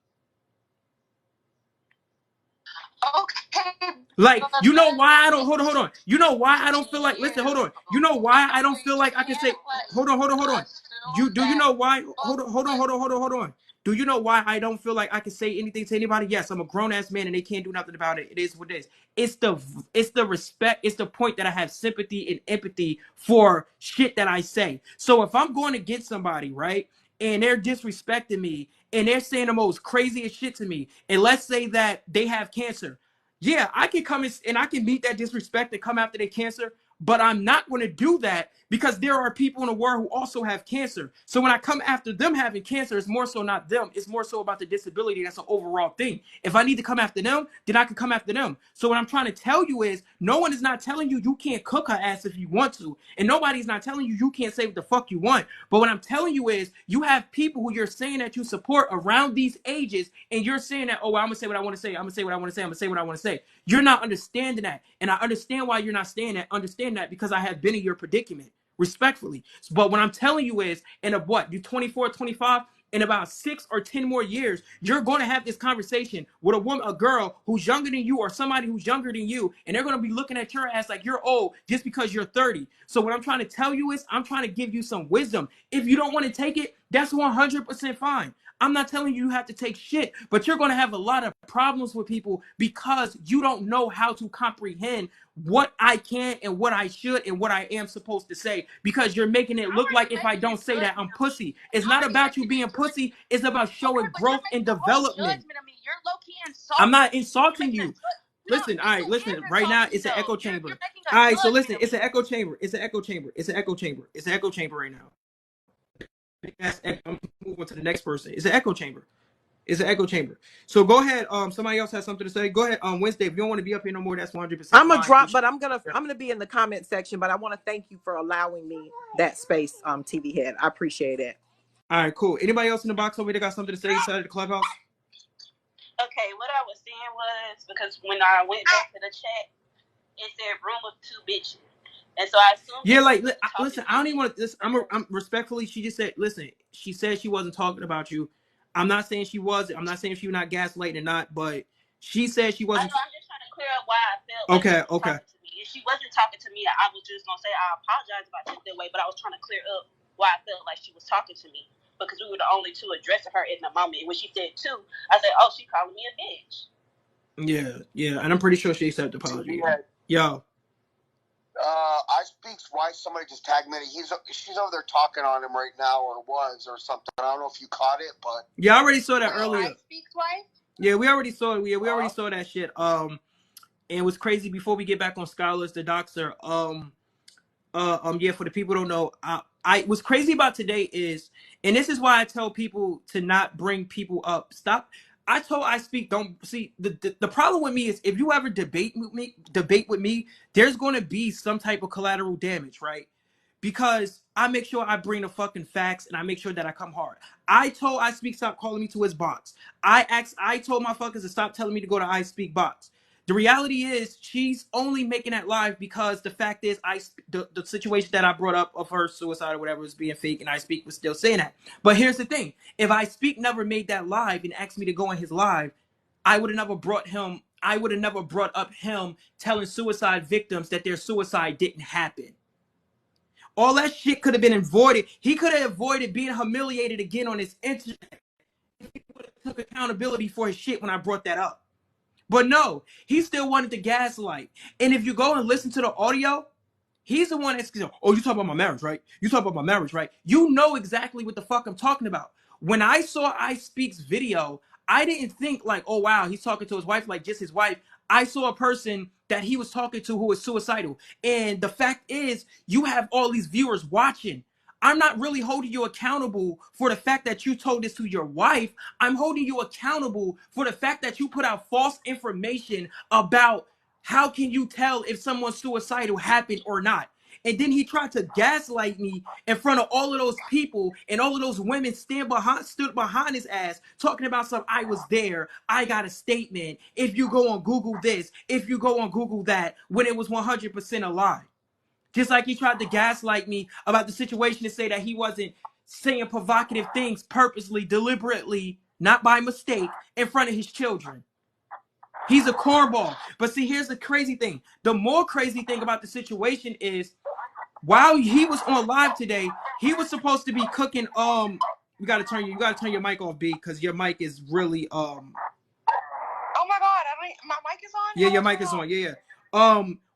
Okay. Like, you know why I don't hold on. You know why I don't feel like listen, hold on. You know why I don't feel like I can say hold on. You know why? Hold on. Do you know why I don't feel like I can say anything to anybody? Yes, I'm a grown ass man and they can't do nothing about it. It is what it is. It's the respect, it's the point that I have sympathy and empathy for shit that I say. So if I'm going to get somebody, right, and they're disrespecting me and they're saying the most craziest shit to me, and let's say that they have cancer. Yeah, I can come and I can meet that disrespect and come after their cancer, but I'm not going to do that because there are people in the world who also have cancer. So when I come after them having cancer, it's more so not them. It's more so about the disability. That's an overall thing. If I need to come after them, then I can come after them. So what I'm trying to tell you is no one is not telling you can't cook her ass if you want to. And nobody's not telling you can't say what the fuck you want. But what I'm telling you is you have people who you're saying that you support around these ages and you're saying that, oh, well, I'm going to say what I want to say. I'm going to say what I want to say. I'm going to say what I want to say. You're not understanding that. And I understand why you're not saying that. Understand that because I have been in your predicament. Respectfully. But what I'm telling you is, in you're 24, 25, in about 6 or 10 more years, you're going to have this conversation with a girl who's younger than you or somebody who's younger than you, and they're going to be looking at your ass like you're old just because you're 30. So what I'm trying to tell you is, I'm trying to give you some wisdom. If you don't want to take it, that's 100% fine. I'm not telling you have to take shit, but you're going to have a lot of problems with people because you don't know how to comprehend what I can and what I should and what I am supposed to say because you're making it look like if I don't say that, I'm pussy. It's not about you being pussy. It's about showing growth and development. I'm not insulting you. Listen, all right, listen. Right now, it's an echo chamber. All right, so listen, it's an echo chamber. It's an echo chamber. It's an echo chamber. It's an echo chamber right now. I'm moving to the next person. It's an echo chamber. It's an echo chamber. So go ahead. Somebody else has something to say. Go ahead. Wednesday, if you don't want to be up here no more, that's 100%. I'm gonna drop, but I'm gonna be in the comment section. But I want to thank you for allowing me that space, TV head. I appreciate it. All right, cool. Anybody else in the box over there got something to say inside of the clubhouse? Okay, what I was saying was because when I went back to the chat, it said room of 2 bitches. And so I assumed. Yeah, like listen, I don't even want to. I'm respectfully. She just said, listen. She said she wasn't talking about you. I'm not saying she was. I'm not saying she was not gaslighting or not, but she said she wasn't. I know, I'm just trying to clear up why I felt. Okay. If she wasn't talking to me, I was just gonna say I apologize about it that way. But I was trying to clear up why I felt like she was talking to me because we were the only two addressing her in the moment. When she said two, I said, "Oh, she calling me a bitch." Yeah, and I'm pretty sure she accepted the apology. Yo. I Speaks wife, somebody just tagged me. She's over there talking on him right now, or was, or something. I don't know if you caught it, but yeah, I already saw that earlier. I Speaks wife. Yeah, we already saw it. We already saw that shit. And it was crazy. Before we get back on Scholars, the doctor. Yeah, for the people who don't know, I what's crazy about today is, and this is why I tell people to not bring people up. Stop. I speak. Don't see the problem with me is if you ever debate with me, there's going to be some type of collateral damage, right? Because I make sure I bring the fucking facts and I make sure that I come hard. I Speak stop calling me to his box. I told my fuckers to stop telling me to go to I Speak box. The reality is she's only making that live because the fact is the situation that I brought up of her suicide or whatever was being fake and I Speak was still saying that. But here's the thing. If I Speak never made that live and asked me to go on his live, I would have never brought him. I would have never brought up him telling suicide victims that their suicide didn't happen. All that shit could have been avoided. He could have avoided being humiliated again on his internet. He would have took accountability for his shit when I brought that up. But no, he still wanted the gaslight. And if you go and listen to the audio, he's the one that's, oh, you talk about my marriage, right? You talk about my marriage, right? You know exactly what the fuck I'm talking about. When I saw I Speak's video, I didn't think like, oh wow, he's talking to his wife, like just his wife. I saw a person that he was talking to who was suicidal. And the fact is, you have all these viewers watching. I'm not really holding you accountable for the fact that you told this to your wife. I'm holding you accountable for the fact that you put out false information about how can you tell if someone's suicidal happened or not. And then he tried to gaslight me in front of all of those people, and all of those women stood behind his ass talking about some, I was there, I got a statement, if you go on Google this, if you go on Google that, when it was 100% a lie. Just like he tried to gaslight me about the situation to say that he wasn't saying provocative things purposely, deliberately, not by mistake, in front of his children. He's a cornball. But see, here's the crazy thing. The more crazy thing about the situation is, while he was on live today, he was supposed to be cooking. You gotta turn your mic off, B, because your mic is really Oh my God! My mic is on. Yeah, your mic is on. Yeah.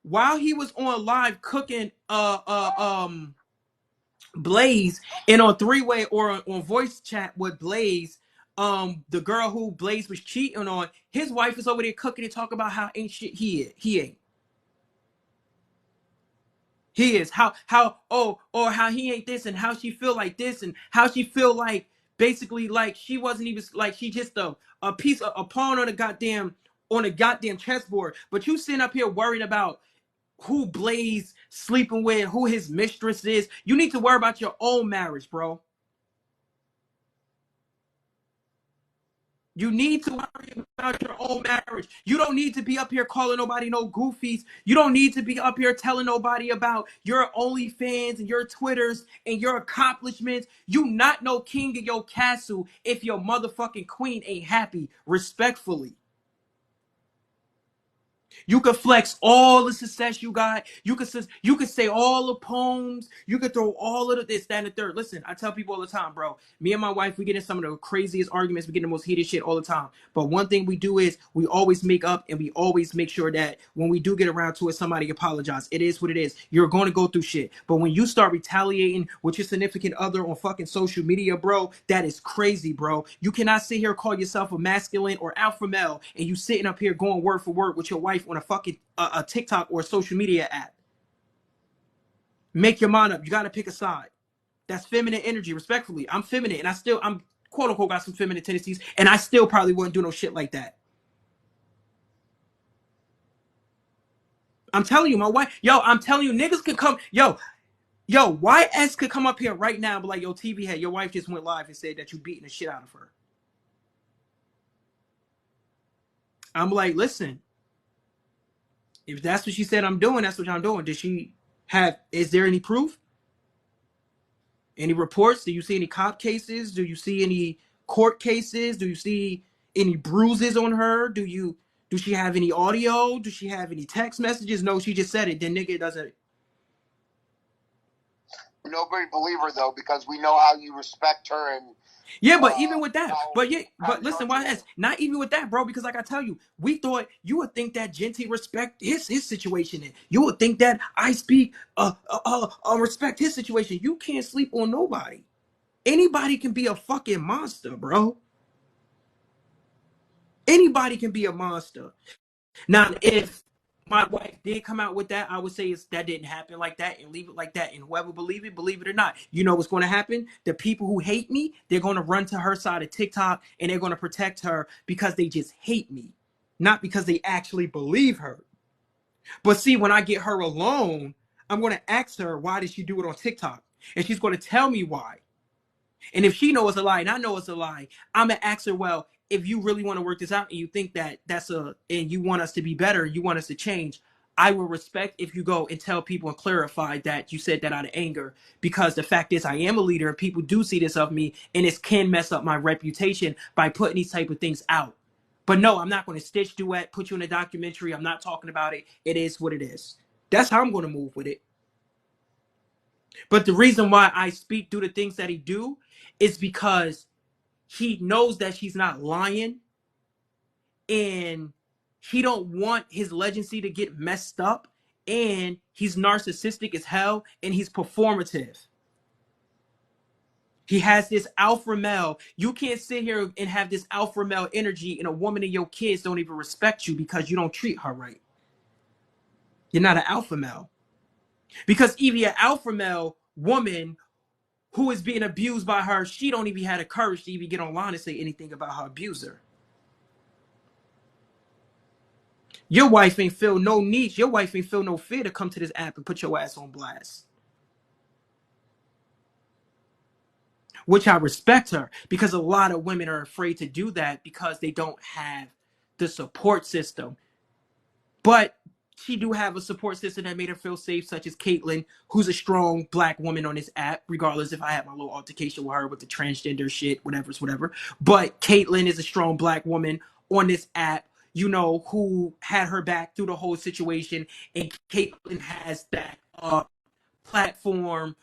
While he was on live cooking, Blaze, and on three-way or on voice chat with Blaze, the girl who Blaze was cheating on, his wife is over there cooking and talking about how ain't shit he ain't. He is how or how he ain't this, and how she feel like this, and how she feel like basically like she wasn't even like she just a piece of a pawn on a goddamn chessboard. But you sitting up here worried about who Blaze sleeping with, who his mistress is. You need to worry about your own marriage, bro. You need to worry about your own marriage. You don't need to be up here calling nobody no goofies. You don't need to be up here telling nobody about your OnlyFans and your Twitters and your accomplishments. You not no king of your castle if your motherfucking queen ain't happy, respectfully. You could flex all the success you got. You could say all the poems. You could throw all of this, that, and the third. Listen, I tell people all the time, bro. Me and my wife, we get in some of the craziest arguments. We get in the most heated shit all the time. But one thing we do is we always make up, and we always make sure that when we do get around to it, somebody apologize. It is what it is. You're going to go through shit. But when you start retaliating with your significant other on fucking social media, bro, that is crazy, bro. You cannot sit here call yourself a masculine or alpha male, and you sitting up here going word for word with your wife on a fucking a TikTok or a social media app. Make your mind up. You got to pick a side. That's feminine energy, respectfully. I'm feminine, and I'm quote unquote got some feminine tendencies, and I still probably wouldn't do no shit like that. I'm telling you, my wife, I'm telling you, niggas could come, YS could come up here right now and be like, yo, TV head, your wife just went live and said that you beating the shit out of her. I'm like, listen, if that's what she said I'm doing, that's what I'm doing. Is there any proof? Any reports? Do you see any cop cases? Do you see any court cases? Do you see any bruises on her? Do she have any audio? Does she have any text messages? No, she just said it. Then nigga doesn't. Nobody believe her though, because we know how you respect her and. Yeah, but even with that, but listen, why that's not even with that, bro? Because like I tell you, we thought you would think that Genty respect his situation, and you would think that I Speak respect his situation. You can't sleep on nobody. Anybody can be a fucking monster, bro. Anybody can be a monster. Now, if my wife did come out with that, I would say that didn't happen like that, and leave it like that. And whoever believe it or not. You know what's going to happen? The people who hate me, they're going to run to her side of TikTok, and they're going to protect her because they just hate me, not because they actually believe her. But see, when I get her alone, I'm going to ask her, why did she do it on TikTok? And she's going to tell me why. And if she knows it's a lie and I know it's a lie, I'm going to ask her, well, if you really want to work this out and you think that and you want us to be better, you want us to change, I will respect if you go and tell people and clarify that you said that out of anger, because the fact is I am a leader and people do see this of me, and it can mess up my reputation by putting these type of things out. But no, I'm not going to stitch duet, put you in a documentary. I'm not talking about it. It is what it is. That's how I'm going to move with it. But the reason why I speak do the things that he do is because he knows that she's not lying, and he don't want his legacy to get messed up, and he's narcissistic as hell, and he's performative. He has this alpha male. You can't sit here and have this alpha male energy, and a woman and your kids don't even respect you because you don't treat her right. You're not an alpha male. Because even an alpha male woman who is being abused by her, she don't even have the courage to even get online and say anything about her abuser. Your wife ain't feel no need. Your wife ain't feel no fear to come to this app and put your ass on blast. Which I respect her, because a lot of women are afraid to do that because they don't have the support system. But she do have a support system that made her feel safe, such as Caitlyn, who's a strong black woman on this app, regardless if I had my little altercation with her with the transgender shit, whatever's whatever. But Caitlyn is a strong black woman on this app, you know, who had her back through the whole situation. And Caitlyn has that platform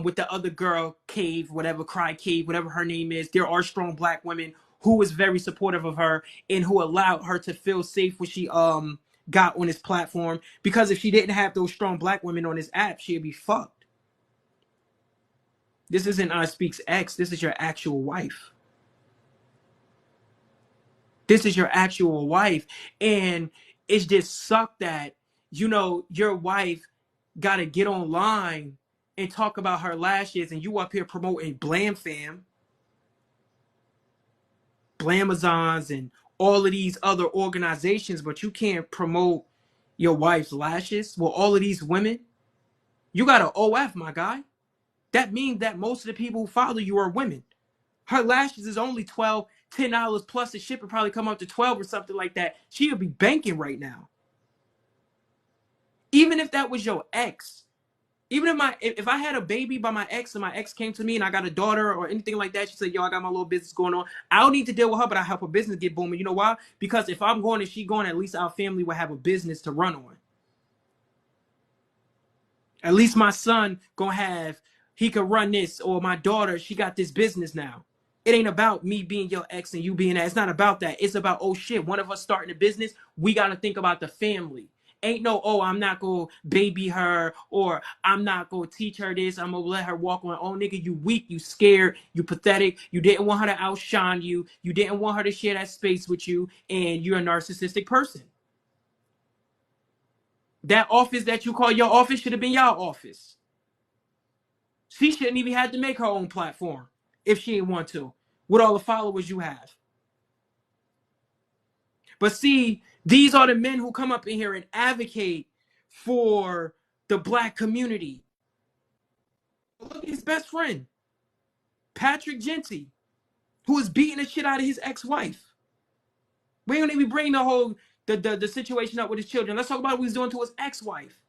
with the other girl, Cave, whatever, Cry Cave, whatever her name is. There are strong black women who was very supportive of her and who allowed her to feel safe when she got on this platform. Because if she didn't have those strong black women on this app, she'd be fucked. This isn't I Speaks X. This is your actual wife. This is your actual wife. And it's just sucked that, you know, your wife got to get online and talk about her lashes, and you up here promoting Blam Fam, Blamazons, and all of these other organizations, but you can't promote your wife's lashes. Well, all of these women, you got an OF, my guy. That means that most of the people who follow you are women. Her lashes is only $12, $10 plus the ship would probably come up to 12 or something like that. She would be banking right now. Even if that was your ex, even if I had a baby by my ex and my ex came to me and I got a daughter or anything like that, she said, yo, I got my little business going on. I don't need to deal with her, but I help her business get booming. You know why? Because if I'm going and she going, at least our family will have a business to run on. At least my son gonna have, he could run this, or my daughter, she got this business now. It ain't about me being your ex and you being that. It's not about that. It's about, oh shit, one of us starting a business. We got to think about the family. Ain't no, oh, I'm not going to baby her, or I'm not going to teach her this. I'm going to let her walk on. Oh, nigga, you weak, you scared, you pathetic. You didn't want her to outshine you. You didn't want her to share that space with you, and you're a narcissistic person. That office that you call your office should have been your office. She shouldn't even have to make her own platform if she didn't want to, with all the followers you have. But see, these are the men who come up in here and advocate for the black community. Look at his best friend, Patrick Genty, who is beating the shit out of his ex-wife. We ain't gonna even bring the whole the situation up with his children. Let's talk about what he's doing to his ex-wife.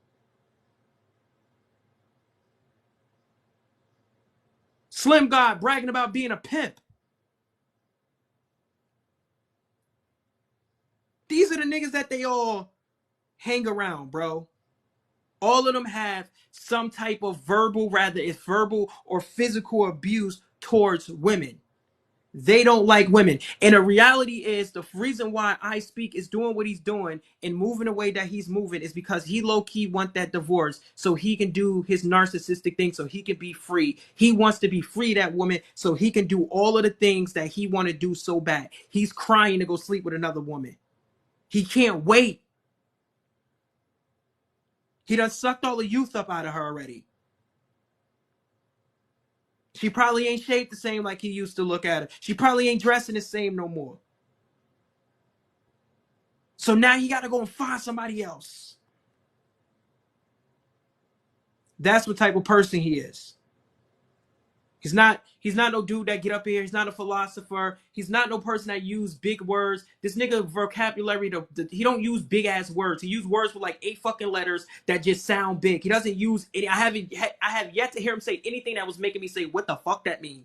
Slim God bragging about being a pimp. These are the niggas that they all hang around, bro. All of them have some type of verbal, rather it's verbal or physical abuse towards women. They don't like women. And the reality is, the reason why I Speak is doing what he's doing and moving the way that he's moving is because he low-key want that divorce so he can do his narcissistic thing, so he can be free. He wants to be free, that woman, so he can do all of the things that he want to do so bad. He's crying to go sleep with another woman. He can't wait. He done sucked all the youth up out of her already. She probably ain't shaped the same like he used to look at her. She probably ain't dressing the same no more. So now he got to go and find somebody else. That's what type of person he is. He's not no dude that get up here. He's not a philosopher. He's not no person that use big words. This nigga vocabulary, he don't use big ass words. He use words with like 8 fucking letters that just sound big. He doesn't use any. I have yet to hear him say anything that was making me say, what the fuck that mean?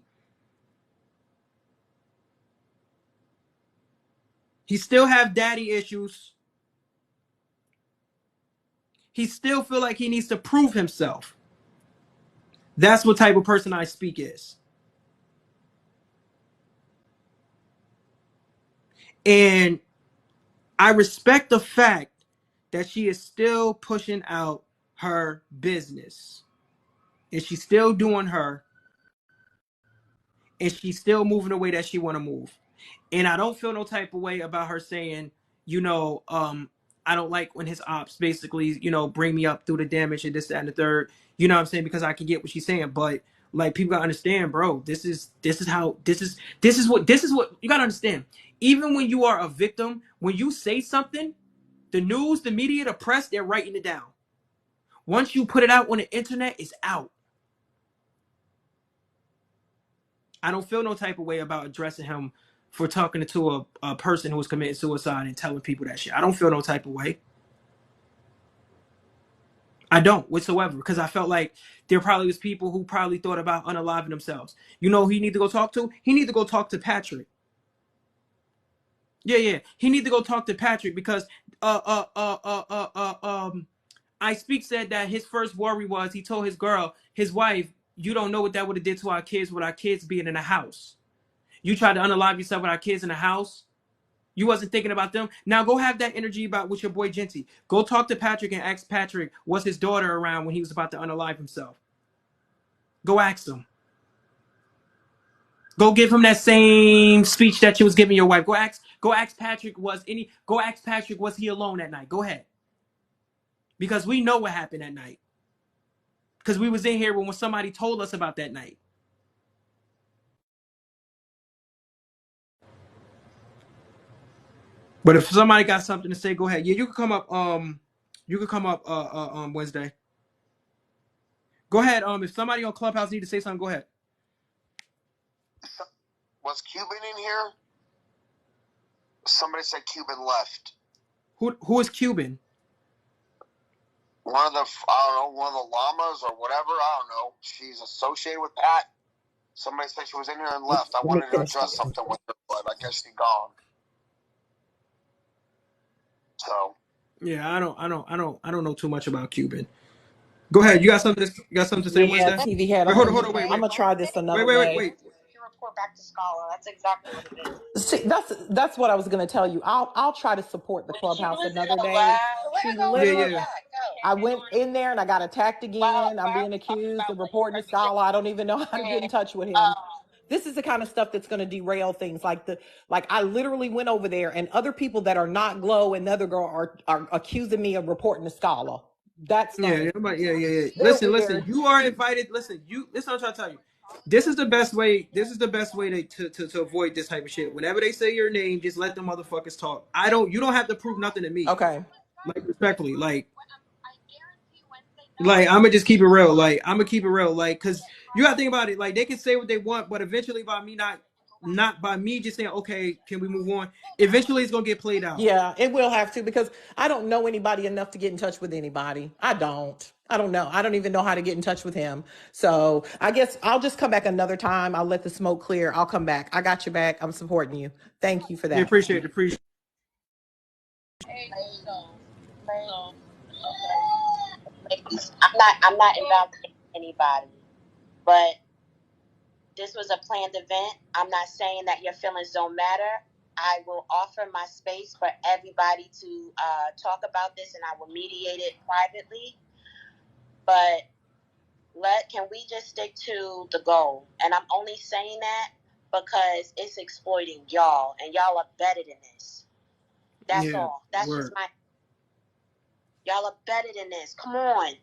He still have daddy issues. He still feel like he needs to prove himself. That's what type of person I speak is. And I respect the fact that she is still pushing out her business. And she's still doing her. And she's still moving the way that she want to move. And I don't feel no type of way about her saying, you know, I don't like when his ops basically, you know, bring me up through the damage and this, that, and the third. You know what I'm saying? Because I can get what she's saying. But like people gotta understand, bro, this is what you gotta understand. Even when you are a victim, when you say something, the news, the media, the press, they're writing it down. Once you put it out on the internet, it's out. I don't feel no type of way about addressing him for talking to a person who was committing suicide and telling people that shit. I don't feel no type of way. I don't whatsoever, because I felt like there probably was people who probably thought about unaliving themselves. You know who he need to go talk to? He need to go talk to Patrick. Yeah. He need to go talk to Patrick because I Speak said that his first worry was he told his girl, his wife, you don't know what that would have did to our kids with our kids being in the house. You tried to unalive yourself with our kids in the house. You wasn't thinking about them. Now go have that energy about with your boy Genty. Go talk to Patrick and ask Patrick, was his daughter around when he was about to unalive himself? Go ask him. Go give him that same speech that you was giving your wife. Go ask Patrick, was he alone that night? Go ahead. Because we know what happened that night. Because we was in here when somebody told us about that night. But if somebody got something to say, go ahead. Yeah, you can come up. You can come up. Wednesday. Go ahead. If somebody on Clubhouse need to say something, go ahead. Was Cuban in here? Somebody said Cuban left. Who is Cuban? One of the llamas or whatever. I don't know. She's associated with Pat. Somebody said she was in here and left. I wanted to address something with her, but I guess she's gone. So. Yeah, I don't know too much about Cuban. Go ahead. You got something to say, Yeah, Wednesday? tvhead. Wait, hold on, wait. I'm gonna try this another Wait. way. You report back to Scala. That's exactly what it is. See, that's what I was going to tell you. I'll try to support the clubhouse another day. She literally, Yeah. I went in there and I got attacked again. I'm being accused of reporting to Scala. I don't even know how to get in touch with him. This is the kind of stuff that's going to derail things. Like I literally went over there, and other people that are not Glow and the other girl are accusing me of reporting to Scala. That's not Yeah. it. Listen. You are invited. Listen. This is what I'm trying to tell you. This is the best way. This is the best way to avoid this type of shit. Whenever they say your name, just let them motherfuckers talk. You don't have to prove nothing to me. Okay. Like respectfully, like I'm gonna just keep it real. Like, cause you gotta think about it. Like, they can say what they want, but eventually, by me not by me just saying, okay, can we move on? Eventually, it's gonna get played out. Yeah, it will have to, because I don't know anybody enough to get in touch with anybody. I don't know. I don't even know how to get in touch with him. So I guess I'll just come back another time. I'll let the smoke clear. I'll come back. I got your back. I'm supporting you. Thank you for Yeah, that. appreciate it. I'm not invalidating anybody, but this was a planned event. I'm not saying that your feelings don't matter. I will offer my space for everybody to talk about this, and I will mediate it privately. But can we just stick to the goal? And I'm only saying that because it's exploiting y'all, and y'all are better than this. That's all. That's word. Just my. Y'all are better than this. Come on.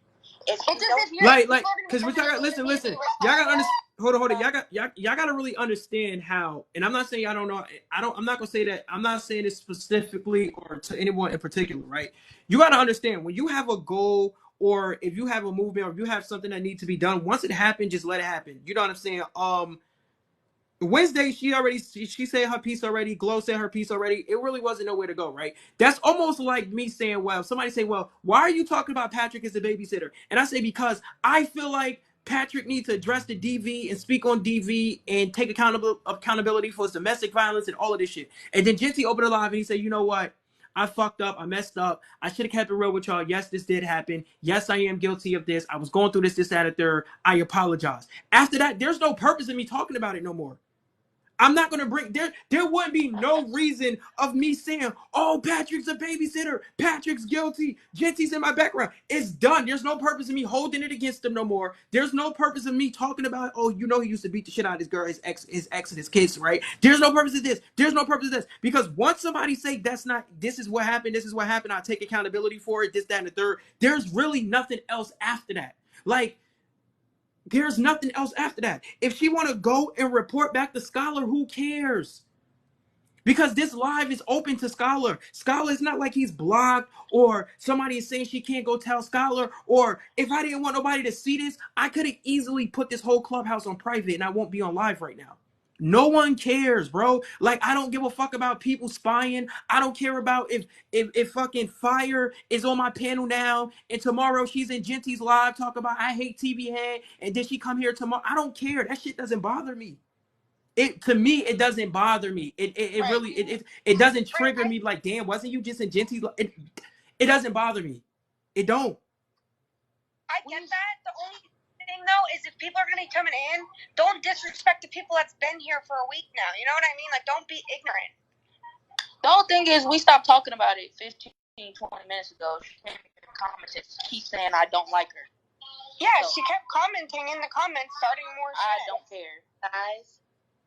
If Because we gotta listen. Y'all gotta understand. Hold on. Y'all gotta really understand how. And I'm not saying I don't know. I'm not gonna say that. I'm not saying this specifically or to anyone in particular, right? You gotta understand when you have a goal, or if you have a movement, or if you have something that needs to be done. Once it happens, just let it happen. You know what I'm saying? Wednesday, she said her piece already. Glow said her piece already. It really wasn't nowhere to go, right? That's almost like me saying, well, somebody say, well, why are you talking about Patrick as a babysitter? And I say, because I feel like Patrick needs to address the DV and speak on DV and take accountability for his domestic violence and all of this shit. And then Jinty opened a live and he said, you know what? I fucked up. I messed up. I should have kept it real with y'all. Yes, this did happen. Yes, I am guilty of this. I was going through this, that, and third. I apologize. After that, there's no purpose in me talking about it no more. I'm not gonna bring there wouldn't be no reason of me saying, oh, Patrick's a babysitter, Patrick's guilty, Jinty's in my background. It's done. There's no purpose in me holding it against him no more. There's no purpose in me talking about, oh, you know he used to beat the shit out of this girl, his ex and his kids, right? There's no purpose of this. There's no purpose of this. Because once somebody say this is what happened, I take accountability for it, this, that, and the third, there's really nothing else after that. Like, there's nothing else after that. If she want to go and report back to Scholar, who cares? Because this live is open to Scholar. Scholar is not like he's blocked or somebody is saying she can't go tell Scholar. Or if I didn't want nobody to see this, I could have easily put this whole clubhouse on private and I won't be on live right now. No one cares, bro. Like, I don't give a fuck about people spying. I don't care about if fucking Fire is on my panel now and tomorrow she's in Jinty's live talk about I hate tvhead and then she come here tomorrow. I don't care. That shit doesn't bother me. It doesn't bother me. It right. Really it doesn't trigger me like, damn, wasn't you just in Jinty's live? It doesn't bother me. It don't. I get that. The only thing though is if people are gonna be coming in, don't disrespect the people that's been here for a week now. You know what I mean? Like, don't be ignorant. The whole thing is we stopped talking about it 15, 20 minutes ago. She came in the comments and keep saying I don't like her. Yeah, so, she kept commenting in the comments, starting more shit. I don't care. Guys,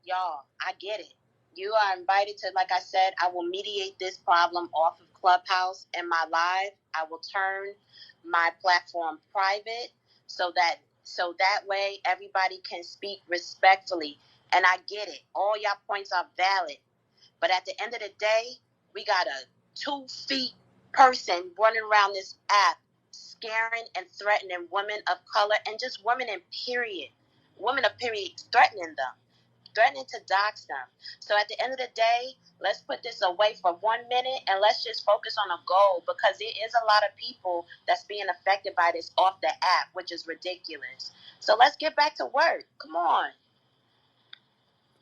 y'all, I get it. You are invited to, like I said, I will mediate this problem off of Clubhouse and my live. I will turn my platform private so that way everybody can speak respectfully. And I get it. All y'all points are valid. But at the end of the day, we got a 2 feet person running around this app scaring and threatening women of color and just women in period. Women of period, threatening to dox them. So at the end of the day, let's put this away for 1 minute and let's just focus on a goal, because there is a lot of people that's being affected by this off the app, which is ridiculous. So let's get back to work. Come on.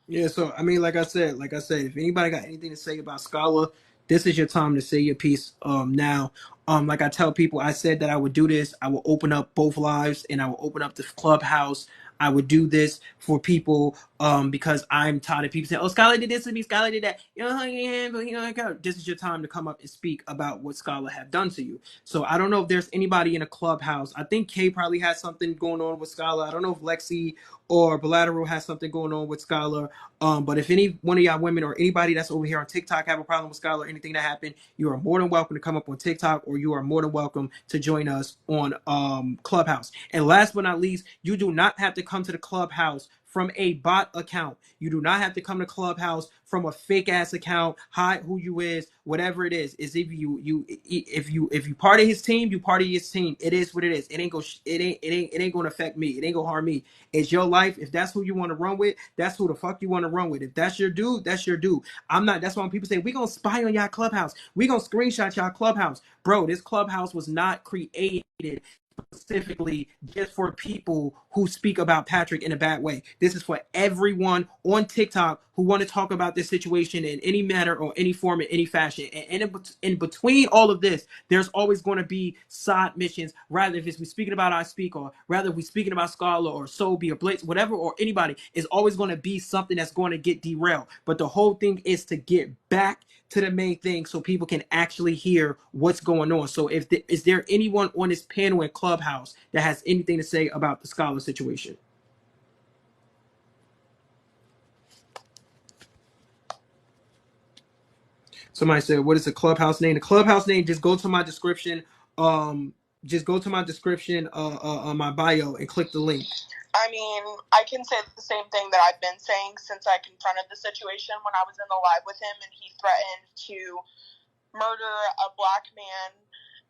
Yeah, so I mean, like I said, if anybody got anything to say about Scholar, this is your time to say your piece. Now, like I tell people, I said that I would do this. I will open up both lives and I will open up the Clubhouse. I would do this for people, because I'm tired of people saying, "Oh, Scholar did this to me, Scholar did that." You know, yeah, but you know, this is your time to come up and speak about what Scholar have done to you. So I don't know if there's anybody in a Clubhouse. I think Kay probably has something going on with Scholar. I don't know if Lexi or Bilateral has something going on with Scholar. But if any one of y'all women or anybody that's over here on TikTok have a problem with Scholar or anything that happened, you are more than welcome to come up on TikTok, or you are more than welcome to join us on Clubhouse. And last but not least, you do not have to come to the Clubhouse from a bot account. You do not have to come to Clubhouse from a fake ass account. Hide who you is, whatever it is. Is if you part of his team, you part of his team. It is what it is. It ain't gonna affect me. It ain't gonna harm me. It's your life. If that's who you want to run with, that's who the fuck you want to run with. If that's your dude, that's your dude. I'm not. That's why when people say we gonna spy on y'all Clubhouse, we gonna screenshot y'all Clubhouse, bro. This Clubhouse was not created specifically just for people who speak about Patrick in a bad way. This is for everyone on TikTok who want to talk about this situation in any manner or any form, in any fashion. And in between all of this, there's always going to be side missions, rather if it's we speaking about I Speak, or rather if we speaking about Scholar or Sobe or Blitz, whatever, or anybody, is always going to be something that's going to get derailed. But the whole thing is to get back to the main thing so people can actually hear what's going on. So is there anyone on this panel in Clubhouse that has anything to say about the Scholar situation? Somebody said, what is the Clubhouse name? The Clubhouse name, just go to my description. Just go to my description on my bio and click the link. I mean, I can say the same thing that I've been saying since I confronted the situation when I was in the live with him and he threatened to murder a black man,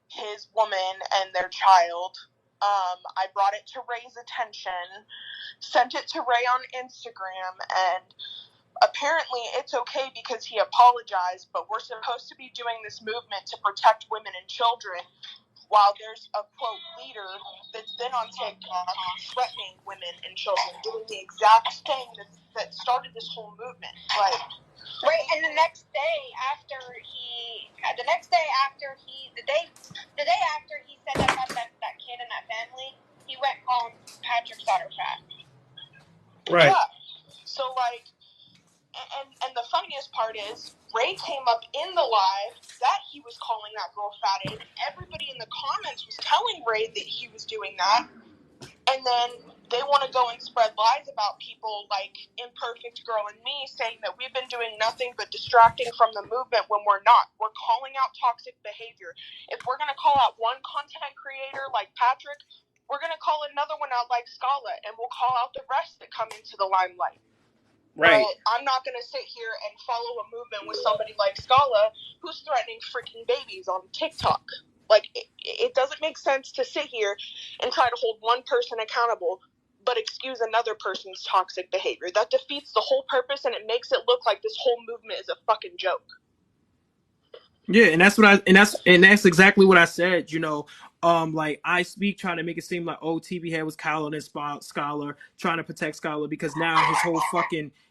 his woman, and their child. I brought it to Ray's attention, sent it to Ray on Instagram, and apparently it's okay because he apologized, but we're supposed to be doing this movement to protect women and children. while there's a quote leader that's been on TikTok threatening women and children, doing the exact thing that started this whole movement. Like, right, and the next day after the day after he said that about that kid and that family, he went calling Patrick's daughter fat. Right. Yeah. So like, and the funniest part is Ray came up in the live that he was calling that girl fatted. Everybody in the comments was telling Ray that he was doing that. And then they want to go and spread lies about people like Imperfect Girl and me, saying that we've been doing nothing but distracting from the movement when we're not. We're calling out toxic behavior. If we're going to call out one content creator like Patrick, we're going to call another one out like Scala, and we'll call out the rest that come into the limelight. Right. But I'm not going to sit here and follow a movement with somebody like Scala who's threatening freaking babies on TikTok. Like, it doesn't make sense to sit here and try to hold one person accountable but excuse another person's toxic behavior. That defeats the whole purpose, and it makes it look like this whole movement is a fucking joke. Yeah, and that's exactly what I said. You know, like I speak trying to make it seem like TVhead was Kyle and Scholar trying to protect Scholar because now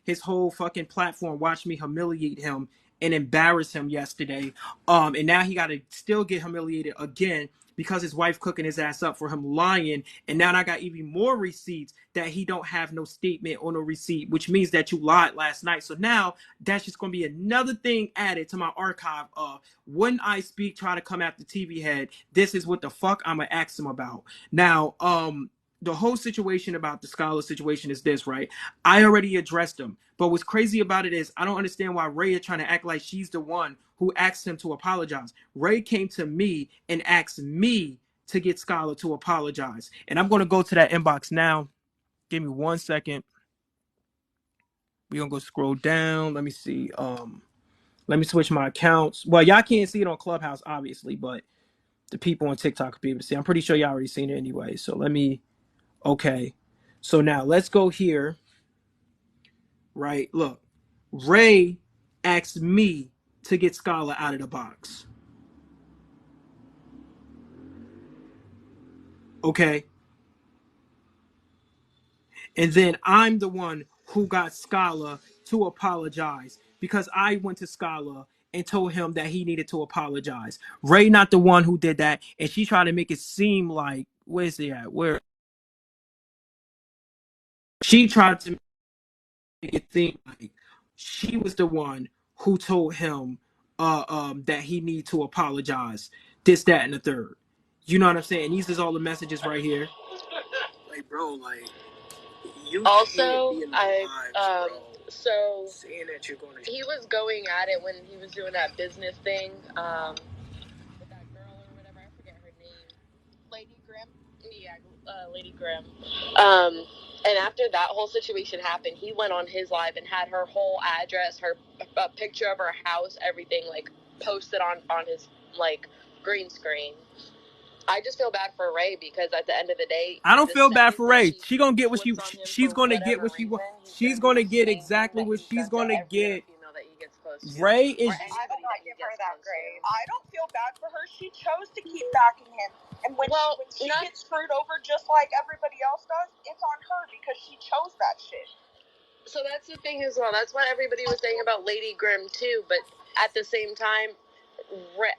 his whole fucking platform watched me humiliate him and embarrass him yesterday. And now he got to still get humiliated again because his wife cooking his ass up for him lying. And now I got even more receipts that he don't have no statement or no receipt, which means that you lied last night. So now that's just going to be another thing added to my archive of when I speak, try to come after TV head. This is what the fuck I'm going to ask him about. Now, the whole situation about the Scholar situation is this, right? I already addressed him. But what's crazy about it is I don't understand why Ray is trying to act like she's the one who asked him to apologize. Ray came to me and asked me to get Scholar to apologize. And I'm going to go to that inbox now. Give me 1 second. We're going to go scroll down. Let me see. Let me switch my accounts. Well, y'all can't see it on Clubhouse, obviously, but the people on TikTok will be able to see. I'm pretty sure y'all already seen it anyway. So let me, okay. So now let's go here. Right, look. Ray asked me to get Scholar out of the box. Okay. And then I'm the one who got Scholar to apologize because I went to Scholar and told him that he needed to apologize. Ray not the one who did that, and she tried to make it seem like where's he at? Where she tried to make it seem like she was the one who told him that he need to apologize. This, that, and the third. You know what I'm saying? These is all the messages right here. Like, bro, like you also, can't be in the lives, bro. So saying that you're gonna. He was going at it when he was doing that business thing with that girl or whatever. I forget her name. Lady Grimm. Yeah, Lady Grimm. And after that whole situation happened, he went on his live and had her whole address, a picture of her house, everything like posted on his like green screen. I just feel bad for Ray because at the end of the day, I don't feel bad for Ray. She gonna get what she's gonna get what she she's gonna get exactly what she's gonna get. Ray is. I will not give her that grade. I don't feel bad for her. She chose to keep backing him, and when she gets screwed over just like everybody else does, it's on her because she chose that shit. So that's the thing as well. That's what everybody was saying about Lady Grimm too. But at the same time,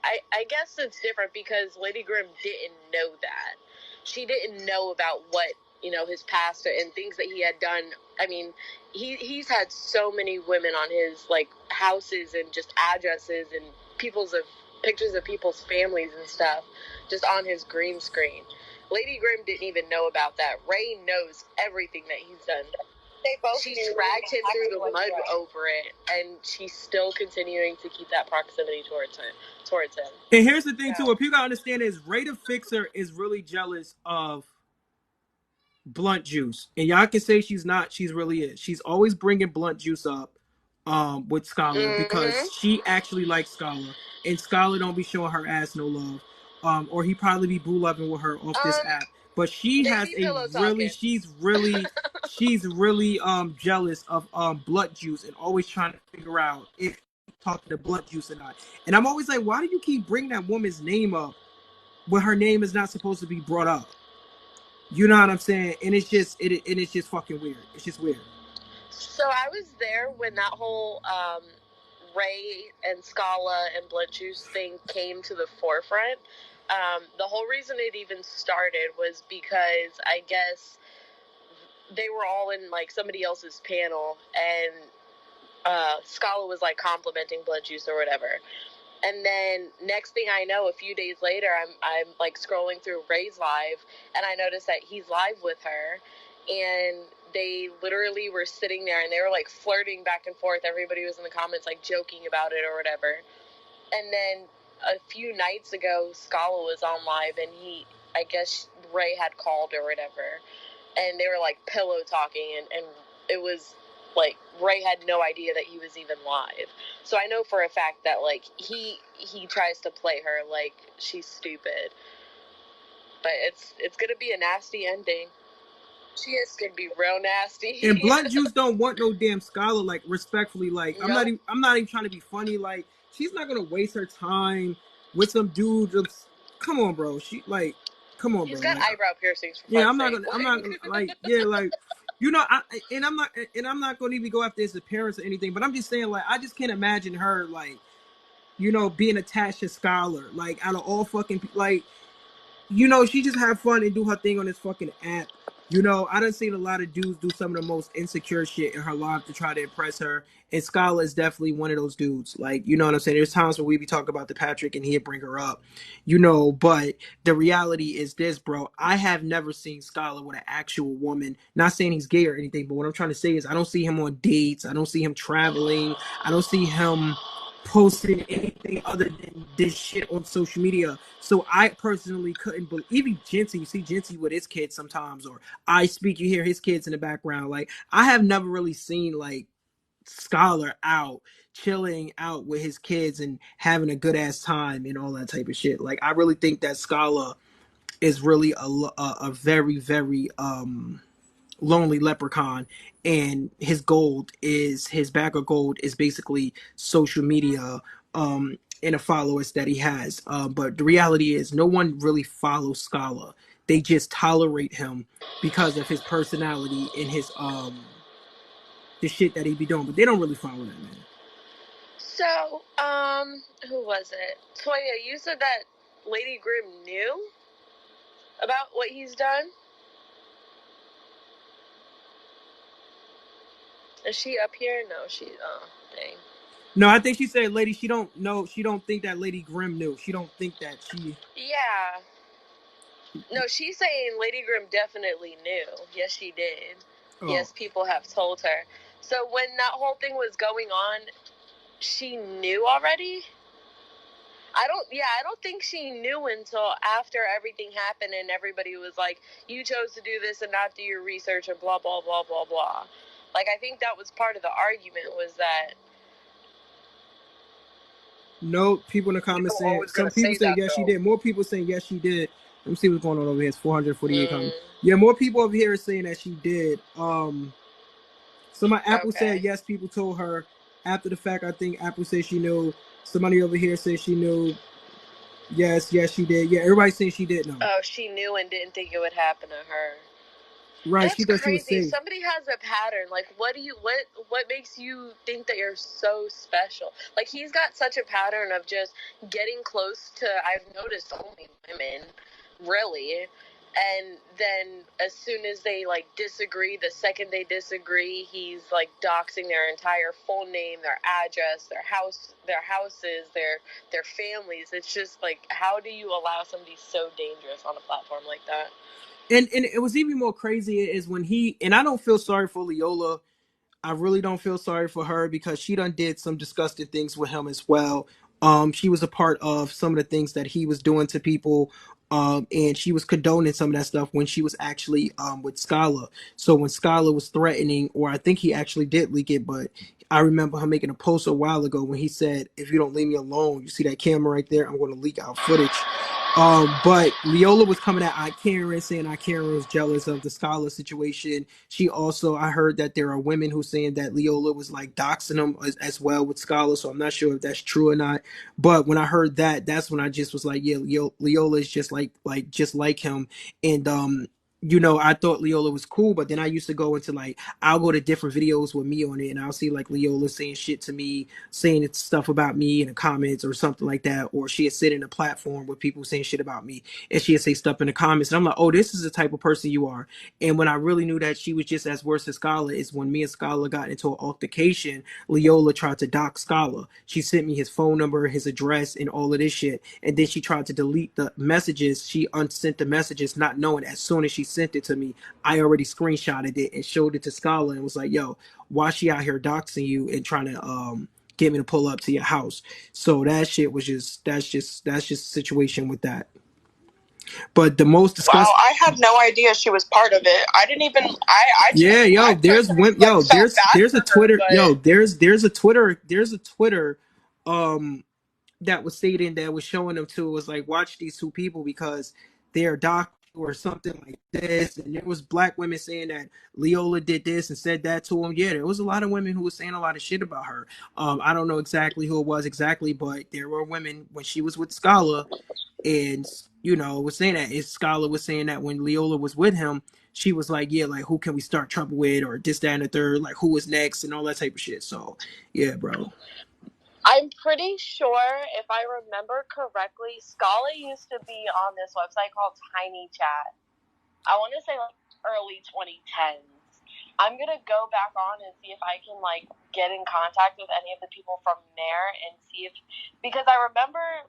I guess it's different because Lady Grimm didn't know that. She didn't know about what, his past and things that he had done. I mean, he's had so many women on his like houses and just addresses and pictures of people's families and stuff just on his green screen. Lady Grimm didn't even know about that. Ray knows everything that he's done. She dragged him through the mud over it, and she's still continuing to keep that proximity towards him. And here's the thing too: what people gotta understand is Ray the Fixer is really jealous of Blunt Juice, and y'all can say she's not. She's really is. She's always bringing Blunt Juice up, with Scholar because she actually likes Scholar, and Scholar don't be showing her ass no love, or he probably be boo loving with her off this app. But she has she's really jealous of Blunt Juice and always trying to figure out if talking to Blunt Juice or not. And I'm always like, why do you keep bringing that woman's name up but her name is not supposed to be brought up. You know what I'm saying? And it's just it's just fucking weird. It's just weird. So I was there when that whole Ray and Scala and Blood Juice thing came to the forefront. The whole reason it even started was because I guess they were all in like somebody else's panel, and Scala was like complimenting Blood Juice or whatever. And then next thing I know, a few days later, I'm like scrolling through Ray's live, and I noticed that he's live with her, and they literally were sitting there and they were like flirting back and forth. Everybody was in the comments like joking about it or whatever. And then a few nights ago, Scala was on live, and I guess Ray had called or whatever, and they were like pillow talking, and it was like Ray had no idea that he was even live. So I know for a fact that like he tries to play her like she's stupid. But it's gonna be a nasty ending. She is gonna be real nasty. And Blunt Juice don't want no damn Scholar. Like respectfully, like I'm not even trying to be funny. Like she's not gonna waste her time with some dude. Come on, bro. Come on, He's bro. got eyebrow piercings. Yeah, I'm not gonna like yeah, like you know, I'm not gonna even go after his appearance or anything, but I'm just saying, like, I just can't imagine her like, you know, being attached to Scholar. Like out of all fucking like, you know, she just have fun and do her thing on this fucking app. You know, I done seen a lot of dudes do some of the most insecure shit in her life to try to impress her. And Skylar is definitely one of those dudes. Like, you know what I'm saying? There's times where we be talking about the Patrick and he'd bring her up, you know, but the reality is this, bro. I have never seen Skylar with an actual woman. Not saying he's gay or anything, but what I'm trying to say is I don't see him on dates. I don't see him traveling. I don't see him posting anything other than this shit on social media. So I personally couldn't believe, even Jinty, you see Jinty with his kids sometimes, or I Speak, you hear his kids in the background. Like I have never really seen like Scholar out chilling out with his kids and having a good ass time and all that type of shit. Like I really think that Scholar is really a very very lonely leprechaun, and his bag of gold is basically social media and the followers that he has. But the reality is no one really follows Scala. They just tolerate him because of his personality and his the shit that he be doing, but they don't really follow that man. So, who was it? Toya, you said that Lady Grimm knew about what he's done? Is she up here? No, dang. No, I think she said, "Lady, she don't know. She don't think that Lady Grimm knew. She don't think that she." Yeah. No, she's saying Lady Grimm definitely knew. Yes, she did. Oh. Yes, people have told her. So when that whole thing was going on, she knew already? I don't think she knew until after everything happened and everybody was like, you chose to do this and not do your research and blah, blah, blah, blah, blah. Like, I think that was part of the argument was that. No, people in the comments saying, some people say yes, she did. More people saying yes, she did. Let me see what's going on over here. It's 448 comments. Yeah, more people over here are saying that she did. Somebody Apple said yes, people told her. After the fact, I think Apple said she knew. Somebody over here said she knew. Yes, she did. Yeah, everybody's saying she did know. Oh, she knew and didn't think it would happen to her. Right, that's she thought crazy. She was safe. Somebody has a pattern. Like, what makes you think that you're so special? Like, he's got such a pattern of just getting close to, I've noticed, only women, really. And then as soon as they, like, disagree, the second they disagree, he's, like, doxing their entire full name, their address, their houses, their families. It's just, like, how do you allow somebody so dangerous on a platform like that? And it was even more crazy is when and I don't feel sorry for Leola. I really don't feel sorry for her because she done did some disgusting things with him as well. She was a part of some of the things that he was doing to people. And she was condoning some of that stuff when she was actually with Scala. So when Scala was threatening, or I think he actually did leak it, but I remember him making a post a while ago when he said, if you don't leave me alone, you see that camera right there, I'm going to leak out footage. But Leola was coming at Aunt Karen, saying Aunt Karen was jealous of the scholar situation. She also, I heard that there are women who saying that Leola was like doxing them as well with Scholar. So I'm not sure if that's true or not. But when I heard that, that's when I just was like, yeah, Leola is just just like him. And I thought Leola was cool, but then I used to go into I'll go to different videos with me on it, and I'll see like Leola saying shit to me, saying stuff about me in the comments or something like that, or she had sit in a platform with people saying shit about me, and she had say stuff in the comments, and I'm like, oh, this is the type of person you are. And when I really knew that she was just as worse as Scholar is when me and Scholar got into an altercation. Leola tried to dox Scholar. She sent me his phone number, his address, and all of this shit, and then she tried to delete the messages. She unsent the messages, not knowing as soon as she sent it to me, I already screenshotted it and showed it to Scholar and was like, yo, why she out here doxing you and trying to get me to pull up to your house. So that shit was that's just a situation with that. But the most Wow, disgusting. I had no idea she was part of it. I didn't even. I Yeah, just. yo, I there's personally women. Yo, felt bad there's a for her, Twitter. Yo, but there's a Twitter. Um, that was stating that was showing them to was like watch these two people because they're doc or something like this, and there was black women saying that Leola did this and said that to him. Yeah, there was a lot of women who was saying a lot of shit about her. I don't know exactly who it was exactly, but there were women when she was with Scala and was saying that. If Scala was saying that when Leola was with him, she was like, yeah, like who can we start trouble with or this, that, and the third, like who is next and all that type of shit. So yeah, bro. I'm pretty sure, if I remember correctly, Scala used to be on this website called Tiny Chat. I want to say like early 2010s. I'm gonna go back on and see if I can like get in contact with any of the people from there and see if, because I remember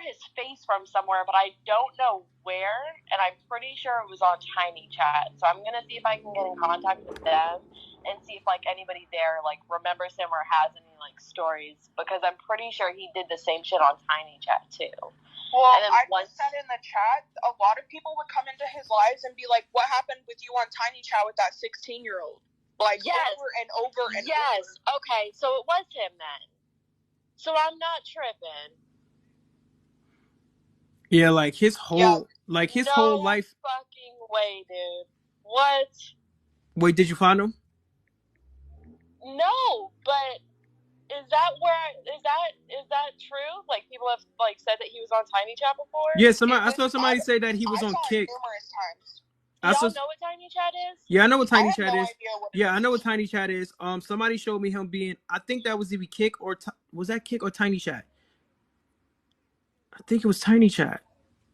his face from somewhere, but I don't know where, and I'm pretty sure it was on Tiny Chat. So I'm gonna see if I can get in contact with them and see if like anybody there like remembers him or has any like stories, because I'm pretty sure he did the same shit on Tiny Chat too. well, I just said in the chat, a lot of people would come into his lives and be like, "What happened with you on Tiny Chat with that 16-year-old?" Like yes. Over and over and yes. over. Okay, so it was him then. So I'm not tripping. Yeah, like his whole whole life. Fucking way, dude. What? Wait, did you find him? No, but is that true? Like people have like said that he was on Tiny Chat before? Yeah, I saw somebody say that he was on Kick. Numerous times. Y'all know what Tiny Chat is? Yeah, I know what Tiny Chat is. Yeah, I know what Tiny Chat is. Somebody showed me him being. I think that was either Kick or was that Kick or Tiny Chat? I think it was Tiny Chat.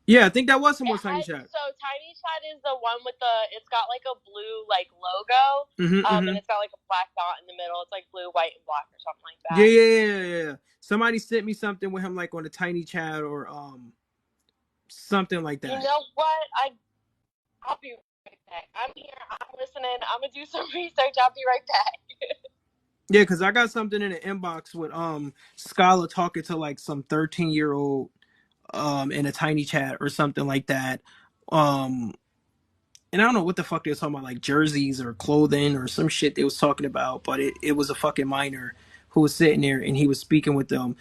Yeah, I think that was someone's Tiny Chat. So Tiny Chat is the one with it's got like a blue like logo, and it's got like a black dot in the middle. It's like blue, white, and black or something like that. Yeah. Somebody sent me something with him like on the Tiny Chat or something like that. You know what? I'll be right back. I'm here. I'm listening. I'm gonna do some research. I'll be right back. Yeah, because I got something in the inbox with Skylar talking to like some 13-year-old in a Tiny Chat or something like that. And I don't know what the fuck they was talking about, like jerseys or clothing or some shit they was talking about, but it was a fucking minor who was sitting there and he was speaking with them.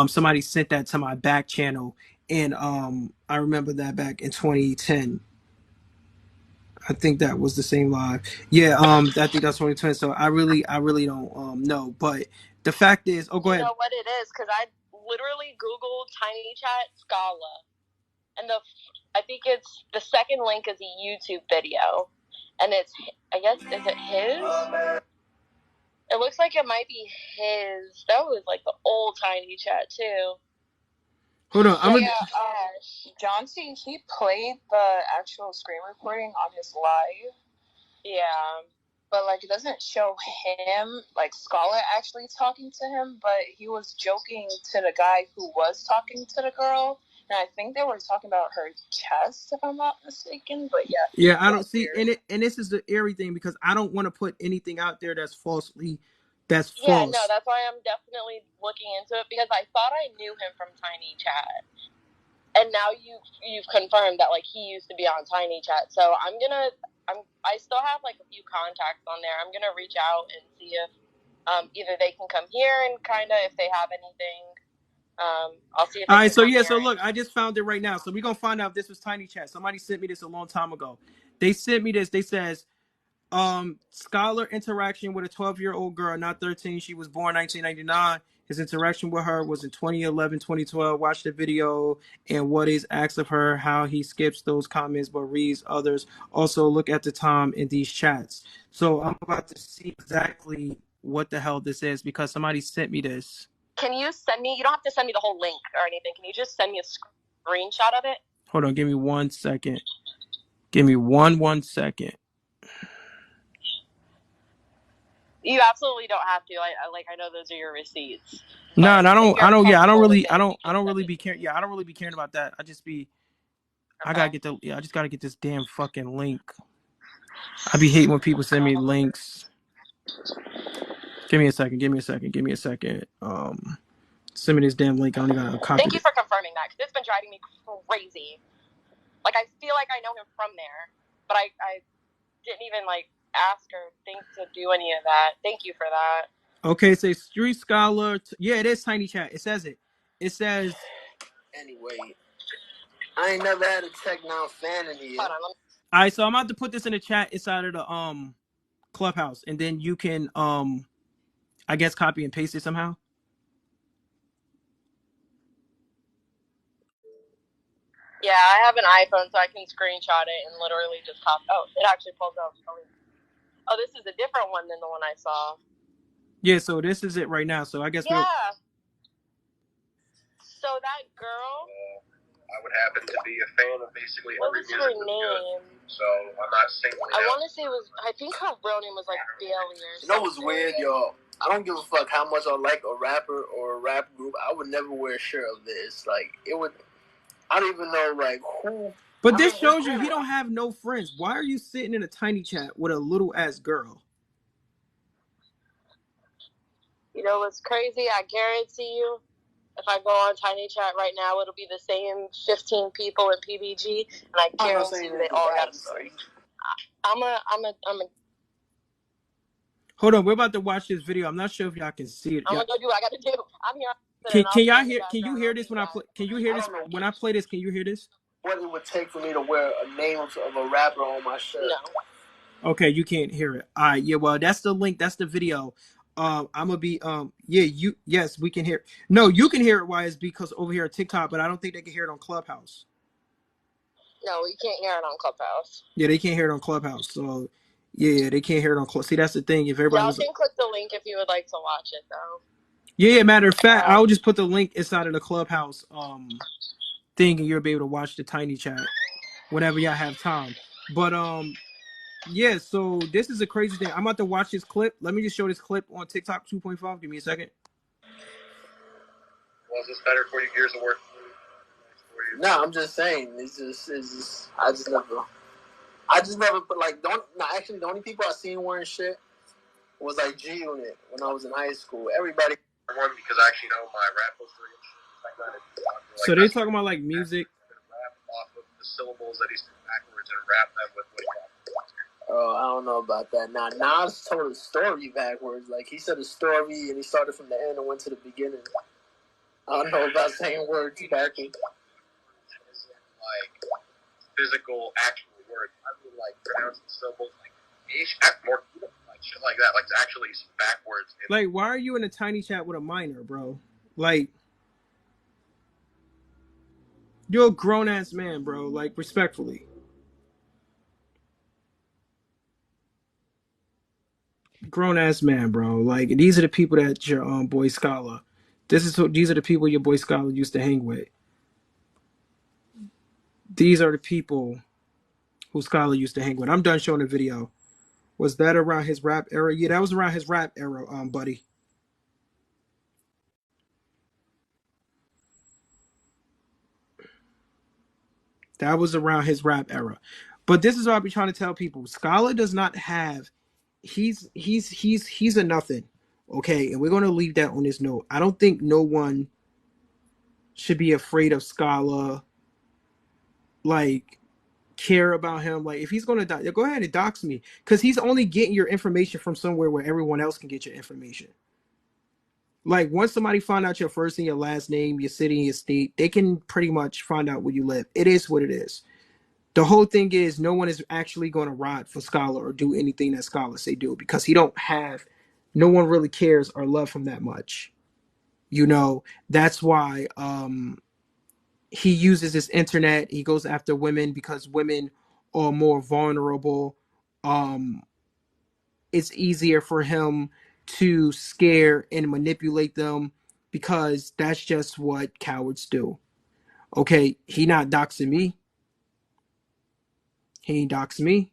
Somebody sent that to my back channel, and I remember that back in 2010. I think that was the same live. Yeah, I think that's 2020. So I really don't know. But the fact is, go ahead. You know what it is? Because I literally Googled Tiny Chat Scala, and I think it's the second link is a YouTube video, and it's, I guess, is it his? It looks like it might be his. That was like the old Tiny Chat too. Hold on, John C. He played the actual screen recording on his live. Yeah. But like it doesn't show him, like Scala actually talking to him, but he was joking to the guy who was talking to the girl. And I think they were talking about her chest, if I'm not mistaken. But yeah. Yeah, I don't see and this is the eerie thing because I don't want to put anything out there that's false. Yeah, no, that's why I'm definitely looking into it, because I thought I knew him from Tiny Chat, and now you've confirmed that like he used to be on Tiny Chat. So I still have like a few contacts on there. I'm gonna reach out and see if either they can come here and kind of if they have anything I'll see if All it right, can so come yeah, here. so look, I just found it right now. So we're gonna find out if this was Tiny Chat. Somebody sent me this a long time ago. They sent me this. They says, scholar interaction with a 12-year-old girl, not 13. She was born 1999. His interaction with her was in 2011, 2012. Watch the video and what is asked of her, how he skips those comments but reads others. Also, look at the time in these chats. So I'm about to see exactly what the hell this is because somebody sent me this. Can you send me? You don't have to send me the whole link or anything. Can you just send me a screenshot of it? Hold on, give me 1 second. Give me one second. You absolutely don't have to. I know those are your receipts. No, and I don't Just really be caring. Yeah, I don't really be caring about that. I just be I gotta get I just gotta get this damn fucking link. I be hating when people send me links. Give me a second. Send me this damn link. I don't even copy Thank you it. for confirming that because it's been driving me crazy. Like I feel like I know him from there, but I didn't even like ask or think to do any of that. Thank you for that. Okay, it says Street Scholar. Yeah, it is Tiny Chat. It says it. It says. Anyway, I ain't never had a Tech Now fan in here. Hold on, All right, so I'm about to put this in the chat inside of the Clubhouse, and then you can I guess copy and paste it somehow. Yeah, I have an iPhone, so I can screenshot it and literally just copy. Oh, it actually pulls out. Oh, this is a different one than the one I saw. Yeah, so this is it right now. So I guess yeah. So that girl. I would happen to be a fan of basically What every was music her name? so I'm not singling I out. want to say it was. I think her real name was like Bailey or something. You know what's weird, y'all? I don't give a fuck how much I like a rapper or a rap group. I would never wear a shirt of this. Like, it would. I don't even know, like, who. But this shows you he don't have no friends. Why are you sitting in a Tiny Chat with a little ass girl? You know what's crazy? I guarantee you, if I go on Tiny Chat right now, it'll be the same 15 people in PBG, and I guarantee you they all got a story. I'm a. Hold on, we're about to watch this video. I'm not sure if y'all can see it. I'm gonna go do what I gotta do. I'm here. Can y'all hear? Can you hear this when I play? Can you hear this when I play this? Can you hear this? What it would take for me to wear a name of a rapper on my shirt? No. Okay, you can't hear it. All right, yeah. Well, that's the link. That's the video. I'm gonna be yeah. Yes, we can hear. No, you can hear it. Why? Is because over here at TikTok, but I don't think they can hear it on Clubhouse. No, we can't hear it on Clubhouse. Yeah, they can't hear it on Clubhouse. So yeah, they can't hear it on Club. See, that's the thing. If everybody Y'all can click the link if you would like to watch it, though. Yeah, matter of fact, I'll just put the link inside of the Clubhouse thing, and you'll be able to watch the Tiny Chat whenever y'all have time. But yeah. So this is a crazy thing. I'm about to watch this clip. Let me just show this clip on TikTok 2.5. Give me a second. Was this better for you? Years of work. No, I'm just saying. It's just. I just never put like. Actually, the only people I seen wearing shit was like G Unit when I was in high school. Everybody. One because I actually know my rap history and shit like that. So they're talking about like music. Rap off of the syllables that he's backwards and rap them with what he got. Oh, I don't know about that. Now, Nas told a story backwards. Like, he said a story, and he started from the end and went to the beginning. I don't know about saying words backwards. Like, physical, actual words. I mean, like, pronouncing syllables, like, more, like, shit like that. Like, actually backwards. Like, why are you in a Tiny Chat with a minor, bro? Like, you're a grown-ass man, bro. Like, respectfully. Grown ass man, bro. Like these are the people that your boy Scholar. These are the people your boy Scholar used to hang with. These are the people who Scholar used to hang with. I'm done showing the video. Was that around his rap era? Yeah, that was around his rap era, buddy. That was around his rap era. But this is what I be trying to tell people. Scholar does not have. He's a nothing. Okay, and we're gonna leave that on this note. I don't think no one should be afraid of Scholar. Like care about him. Like if he's gonna die, go ahead and dox me, because he's only getting your information from somewhere where everyone else can get your information. Like once somebody find out your first and your last name, your city and your state, they can pretty much find out where you live. It is what it is. The whole thing is no one is actually going to ride for Scholar or do anything that Scholar say do because he don't have, no one really cares or love him that much. You know, that's why he uses his internet. He goes after women because women are more vulnerable. Um, it's easier for him to scare and manipulate them because that's just what cowards do. Okay, he not doxing me. He ain't doxing me.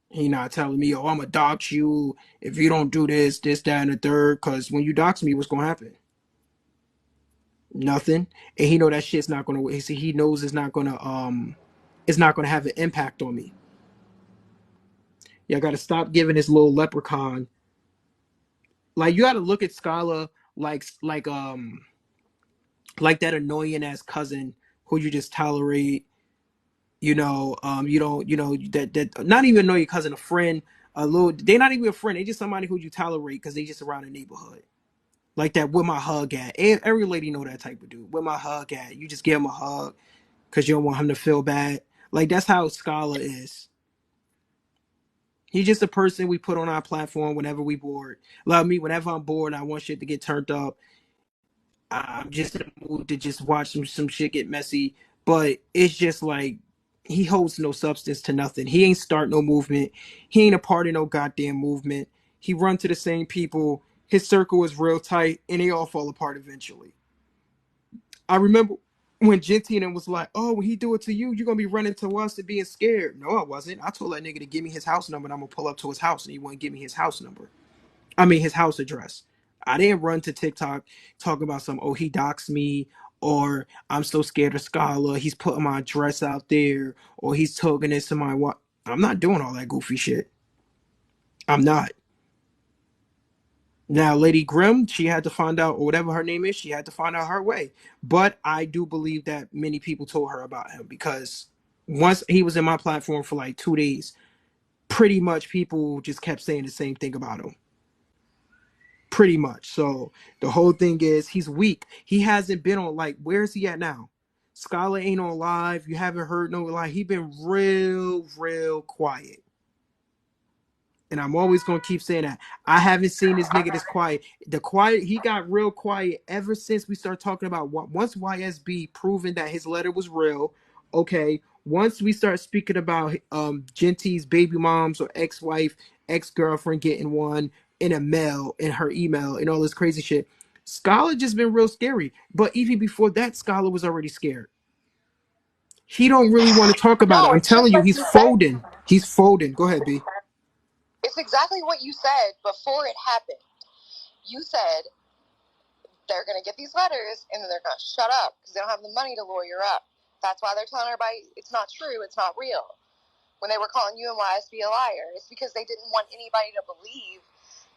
He not telling me, oh, I'm gonna dox you if you don't do this, this, that, and the third. Cause when you dox me, what's gonna happen? Nothing. And he know that shit's not gonna. He knows it's not gonna have an impact on me. Y'all gotta stop giving this little leprechaun. Like you gotta look at Scala like that annoying ass cousin who you just tolerate. You don't, that not even know your cousin, a friend, a little. They're not even a friend. They just somebody who you tolerate because they just around the neighborhood. Like that, where my hug at? Every lady know that type of dude. Where my hug at? You just give him a hug because you don't want him to feel bad. Like that's how Scala is. He's just a person we put on our platform whenever we bored. Love me, whenever I'm bored, I want shit to get turned up. I'm just in the mood to just watch some shit get messy. But it's just like he holds no substance to nothing. He ain't start no movement. He ain't a part of no goddamn movement. He run to the same people. His circle is real tight, and they all fall apart eventually. I remember when Gentina was like, "Oh, when he do it to you, you're gonna be running to us and being scared." No, I wasn't. I told that nigga to give me his house number, and I'm gonna pull up to his house, and he wouldn't give me his house number. I mean, his house address. I didn't run to TikTok talking about some, oh, he doxed me, or I'm so scared of Scholar. He's putting my address out there, or he's talking this to my what. I'm not doing all that goofy shit. I'm not. Now, Lady Grimm, she had to find out, or whatever her name is, she had to find out her way. But I do believe that many people told her about him because once he was in my platform for like 2 days, pretty much people just kept saying the same thing about him. Pretty much. So the whole thing is he's weak. He hasn't been on, like, where's he at now? Scholar ain't on live. You haven't heard no, like, he been real quiet. And I'm always gonna keep saying that. I haven't seen this nigga this quiet. The quiet, he got real quiet ever since we started talking about what once YSB proving that his letter was real. Okay, once we start speaking about Genty's baby moms or ex-wife, ex-girlfriend getting one in a mail in her email and all this crazy shit. Scholar just been real scary. But even before that, Scholar was already scared. He don't really want to talk about it. No, I'm it's just telling you, like he's you said. folding. He's folding. Go ahead, B. It's exactly what you said before it happened. You said they're going to get these letters and then they're going to shut up because they don't have the money to lawyer up. That's why they're telling everybody it's not true, it's not real. When they were calling you and YSB a liar, it's because they didn't want anybody to believe,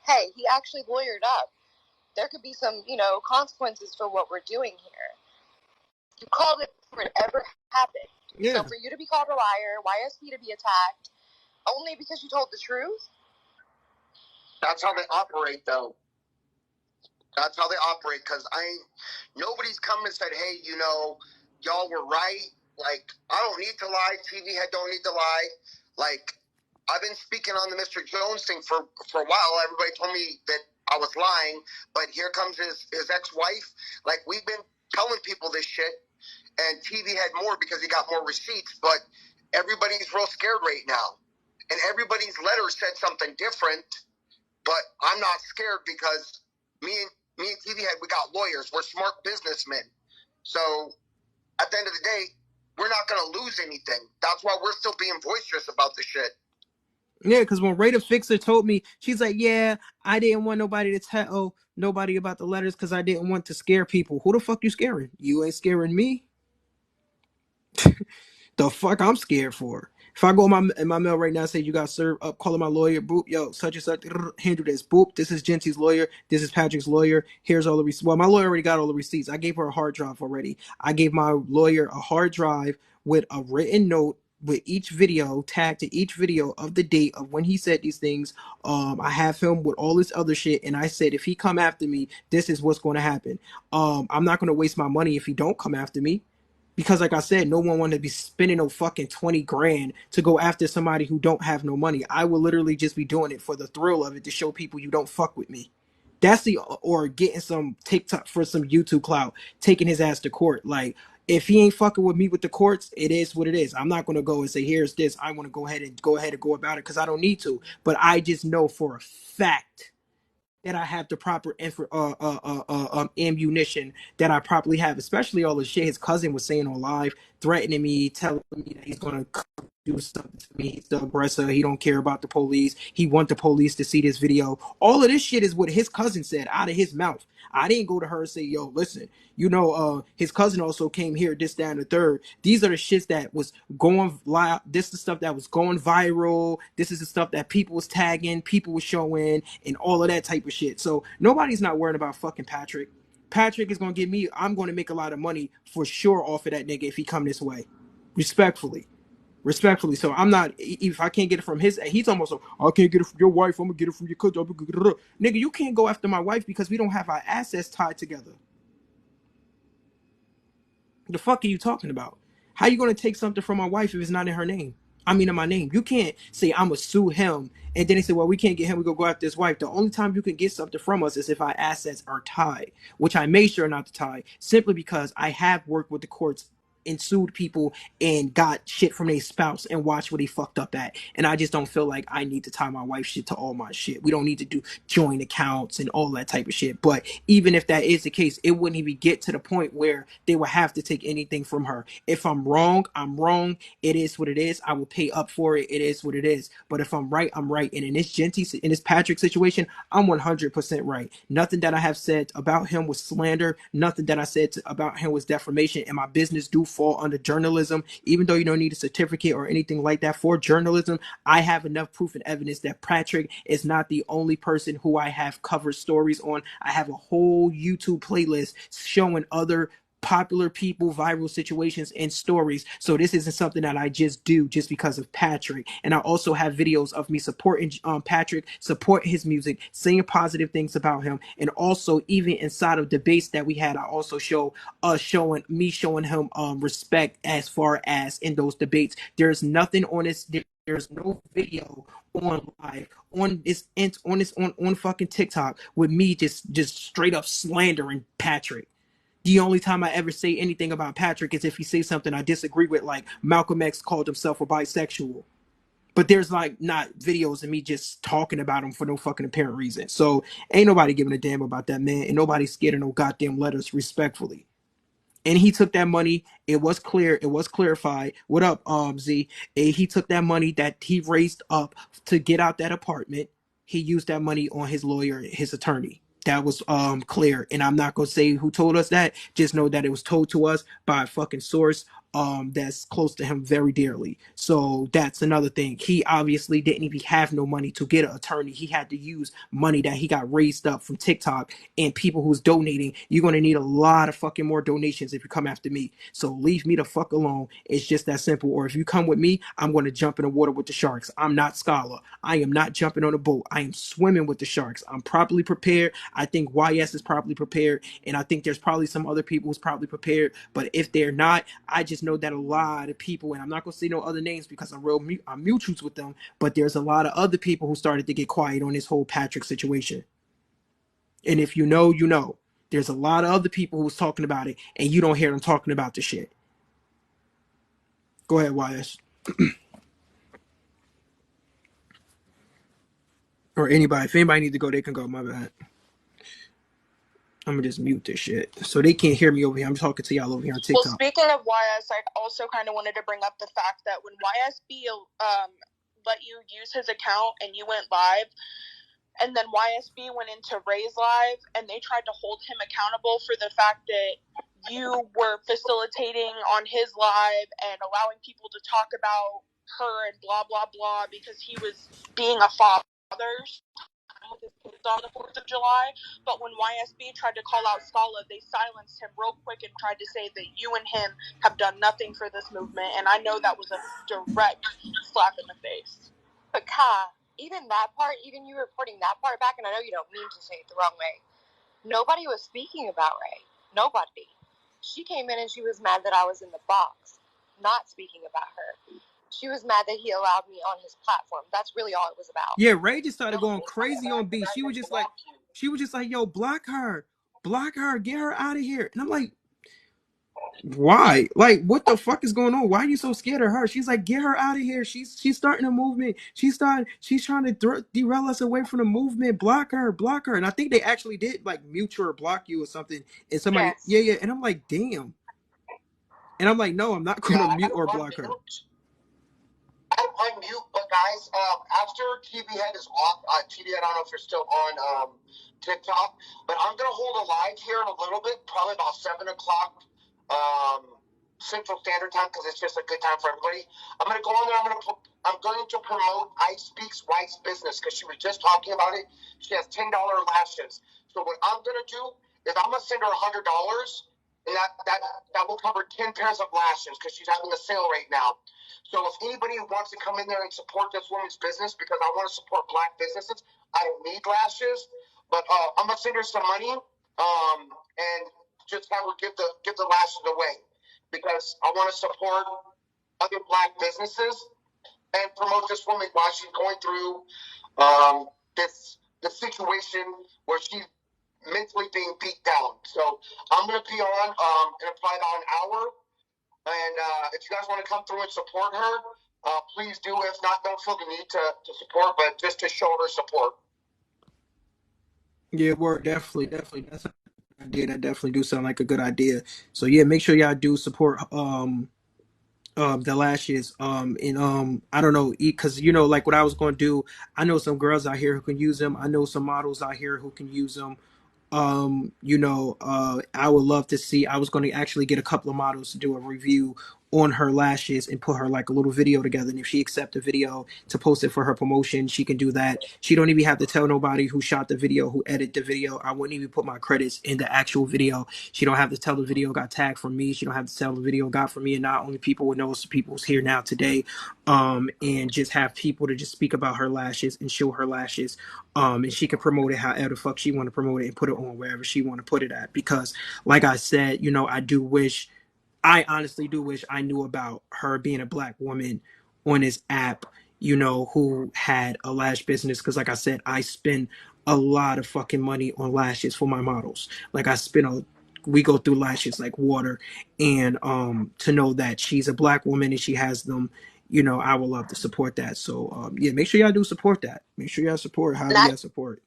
hey, he actually lawyered up. There could be some, consequences for what we're doing here. You called it before it ever happened. Yeah. So for you to be called a liar, YSB to be attacked, only because you told the truth? That's how they operate, though. That's how they operate, because nobody's come and said, hey, y'all were right. Like, I don't need to lie. TV head don't need to lie. Like, I've been speaking on the Mr. Jones thing for a while. Everybody told me that I was lying, but here comes his ex-wife. Like, we've been telling people this shit, and TV had more because he got more receipts, but everybody's real scared right now. And everybody's letter said something different, but I'm not scared because me and TV Head, we got lawyers. We're smart businessmen. So at the end of the day, we're not going to lose anything. That's why we're still being boisterous about this shit. Yeah, because when Rita Fixer told me, she's like, yeah, I didn't want nobody to tell nobody about the letters because I didn't want to scare people. Who the fuck you scaring? You ain't scaring me. The fuck I'm scared for? If I go in my mail right now and say you got served up, calling my lawyer, boop, yo, such and such, handle this, boop. This is Genty's lawyer. This is Patrick's lawyer. Here's all the receipts. Well, my lawyer already got all the receipts. I gave her a hard drive already. I gave my lawyer a hard drive with a written note with each video, tagged to each video of the date of when he said these things. I have him with all this other shit, and I said if he come after me, this is what's going to happen. I'm not going to waste my money if he don't come after me. Because like I said, no one wanted to be spending no fucking 20 grand to go after somebody who don't have no money. I will literally just be doing it for the thrill of it, to show people you don't fuck with me. That's the, or getting some TikTok for some YouTube clout, taking his ass to court. Like, if he ain't fucking with me with the courts, it is what it is. I'm not gonna go and say, here's this. I want to go ahead and go about it, because I don't need to. But I just know for a fact that I have the proper ammunition that I probably have, especially all the shit his cousin was saying on live, threatening me, telling me that he's gonna do something to me. He's the aggressor. He don't care about the police. He want the police to see this video. All of this shit is what his cousin said out of his mouth. I didn't go to her and say, yo, listen, his cousin also came here, this, that, and the third. These are the shits that was going live. This is the stuff that was going viral. This is the stuff that people was tagging, people was showing, and all of that type of shit. So nobody's not worried about fucking Patrick. Patrick is gonna give me, I'm gonna make a lot of money for sure off of that nigga if he come this way. Respectfully. So I'm not, if I can't get it from he's almost like, I can't get it from your wife, I'm gonna get it from your cousin. Nigga, you can't go after my wife because we don't have our assets tied together. The fuck are you talking about? How you gonna take something from my wife if it's not in her name? I mean, in my name. You can't say I'm gonna sue him and then they say, well, we can't get him. We go after his wife. The only time you can get something from us is if our assets are tied, which I made sure not to tie, simply because I have worked with the courts and sued people and got shit from their spouse and watched what he fucked up at. And I just don't feel like I need to tie my wife's shit to all my shit. We don't need to do joint accounts and all that type of shit. But even if that is the case, it wouldn't even get to the point where they would have to take anything from her. If I'm wrong, I'm wrong. It is what it is. I will pay up for it. It is what it is. But if I'm right, I'm right. And in this Patrick situation, I'm 100% right. Nothing that I have said about him was slander. Nothing that I said about him was defamation. And my business do fall under journalism. Even though you don't need a certificate or anything like that for journalism, I have enough proof and evidence that Patrick is not the only person who I have covered stories on. I have a whole YouTube playlist showing other popular people, viral situations, and stories. So this isn't something that I just do just because of Patrick. And I also have videos of me supporting Patrick, supporting his music, saying positive things about him, and also even inside of debates that we had, I also showing him respect as far as in those debates. There's nothing on this. There's no video on live on fucking TikTok with me just straight up slandering Patrick. The only time I ever say anything about Patrick is if he says something I disagree with, like Malcolm X called himself a bisexual. But there's like not videos of me just talking about him for no fucking apparent reason. So ain't nobody giving a damn about that man, and nobody's scared of no goddamn letters, respectfully. And he took that money. It was clear. It was clarified. What up, Z? He took that money that he raised up to get out that apartment. He used that money on his lawyer, his attorney. That was clear. And I'm not gonna say who told us that. Just know that it was told to us by a fucking source that's close to him very dearly. So that's another thing. He obviously didn't even have no money to get an attorney. He had to use money that he got raised up from TikTok and people who's donating. You're gonna need a lot of fucking more donations if you come after me. So leave me the fuck alone. It's just that simple. Or if you come with me, I'm gonna jump in the water with the sharks. I'm not Scholar. I am not jumping on a boat. I am swimming with the sharks. I'm properly prepared. I think YS is properly prepared, and I think there's probably some other people who's probably prepared. But if they're not, I just know that a lot of people, and I'm not gonna say no other names because I'm mutuals with them. But there's a lot of other people who started to get quiet on this whole Patrick situation. And if you know, you know. There's a lot of other people who's talking about it, and you don't hear them talking about the shit. Go ahead, YS. Or anybody. If anybody needs to go, they can go. My bad. I'm gonna just mute this shit so they can't hear me over here. I'm talking to y'all over here on TikTok. Well, speaking of YS, I also kind of wanted to bring up the fact that when YSB let you use his account and you went live, and then YSB went into Ray's live, and they tried to hold him accountable for the fact that you were facilitating on his live and allowing people to talk about her and blah, blah, blah, because he was being a father with his kids on the 4th of July, but when YSB tried to call out Scala, they silenced him real quick and tried to say that you and him have done nothing for this movement, and I know that was a direct slap in the face. But Ka, even that part, even you reporting that part back, and I know you don't mean to say it the wrong way, nobody was speaking about Ray. Nobody. She came in and she was mad that I was in the box, not speaking about her. She was mad that he allowed me on his platform. That's really all it was about. Yeah, Ray just started going crazy on B. She was just like, yo, block her, get her out of here. And I'm like, why? Like, what the fuck is going on? Why are you so scared of her? She's like, get her out of here. She's starting a movement. She's trying to derail us away from the movement. Block her. And I think they actually did like mute you or block you or something. And somebody, Yes. yeah. And I'm like, damn. And I'm like, no, I'm not going to mute or block her. Unmute, but guys, after tvhead is off, TV, I don't know if you're still on TikTok, but I'm gonna hold a live here in a little bit, probably about 7 o'clock Central Standard Time, because it's just a good time for everybody. I'm gonna go on there. I'm going to promote I Speaks Wife's business because she was just talking about it. She has $10 lashes. So what I'm gonna do is I'm gonna send her $100, and that will cover 10 pairs of lashes because she's having a sale right now. So if anybody wants to come in there and support this woman's business, because I want to support Black businesses, I don't need lashes, but I'm gonna send her some money, and just have her give the lashes away, because I want to support other Black businesses and promote this woman while she's going through the situation where she's mentally being beat down. So I'm gonna be on in probably about an hour. And if you guys want to come through and support her, please do. If not, don't feel the need to support, but just to show her support. Yeah, word, definitely. That's a good idea. That definitely do sound like a good idea. So yeah, make sure y'all do support the lashes and I don't know, because like what I was going to do, I know some girls out here who can use them. I know some models out here who can use them. I would love to see. I was going to actually get a couple of models to do a review on her lashes and put her like a little video together, and if she accept the video to post it for her promotion, she can do that. She don't even have to tell nobody who shot the video, who edited the video. I wouldn't even put my credits in the actual video. She don't have to tell the video got tagged from me. She don't have to tell the video got from me, and not only people would know, so people's here now today, and just have people to just speak about her lashes and show her lashes, and she can promote it however the fuck she want to promote it and put it on wherever she want to put it at. Because like I said, I honestly do wish I knew about her being a Black woman on this app, who had a lash business. Because like I said, I spend a lot of fucking money on lashes for my models. Like we go through lashes like water, and to know that she's a Black woman and she has them, I would love to support that. So yeah, make sure y'all do support that. Make sure y'all support. How do y'all support?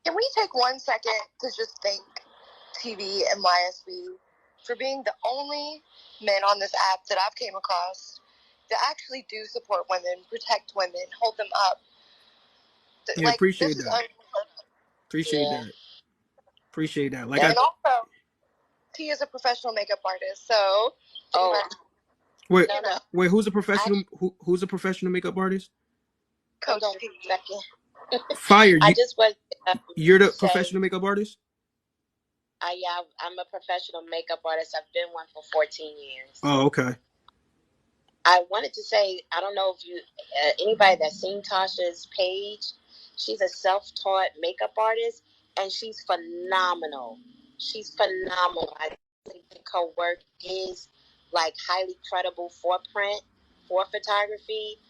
Can we take 1 second to just thank TV and YSB for being the only men on this app that I've came across that actually do support women, protect women, hold them up. Yeah, appreciate that. Appreciate that. Like, and also, he is a professional makeup artist, so. Wait, who's a professional? Who's a professional makeup artist? Coach P. Fire. I just was. You're the professional makeup artist? Yeah, I'm a professional makeup artist. I've been one for 14 years. Oh, okay. I wanted to say, I don't know if you, anybody that's seen Tasha's page, she's a self-taught makeup artist, and she's phenomenal. I think her work is like highly credible for print, for photography.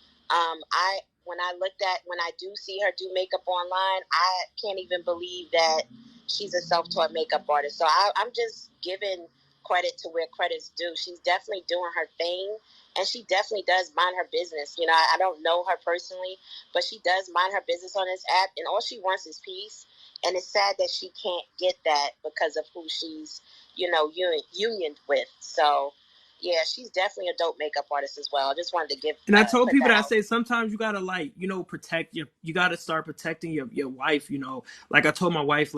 When I do see her do makeup online, I can't even believe that she's a self-taught makeup artist. So I'm just giving credit to where credit's due. She's definitely doing her thing, and she definitely does mind her business. I don't know her personally, but she does mind her business on this app, and all she wants is peace. And it's sad that she can't get that because of who she's, unioned with. So, yeah, she's definitely a dope makeup artist as well. I just wanted to give. And I told people that I say sometimes you gotta you gotta start protecting your wife. Like I told my wife,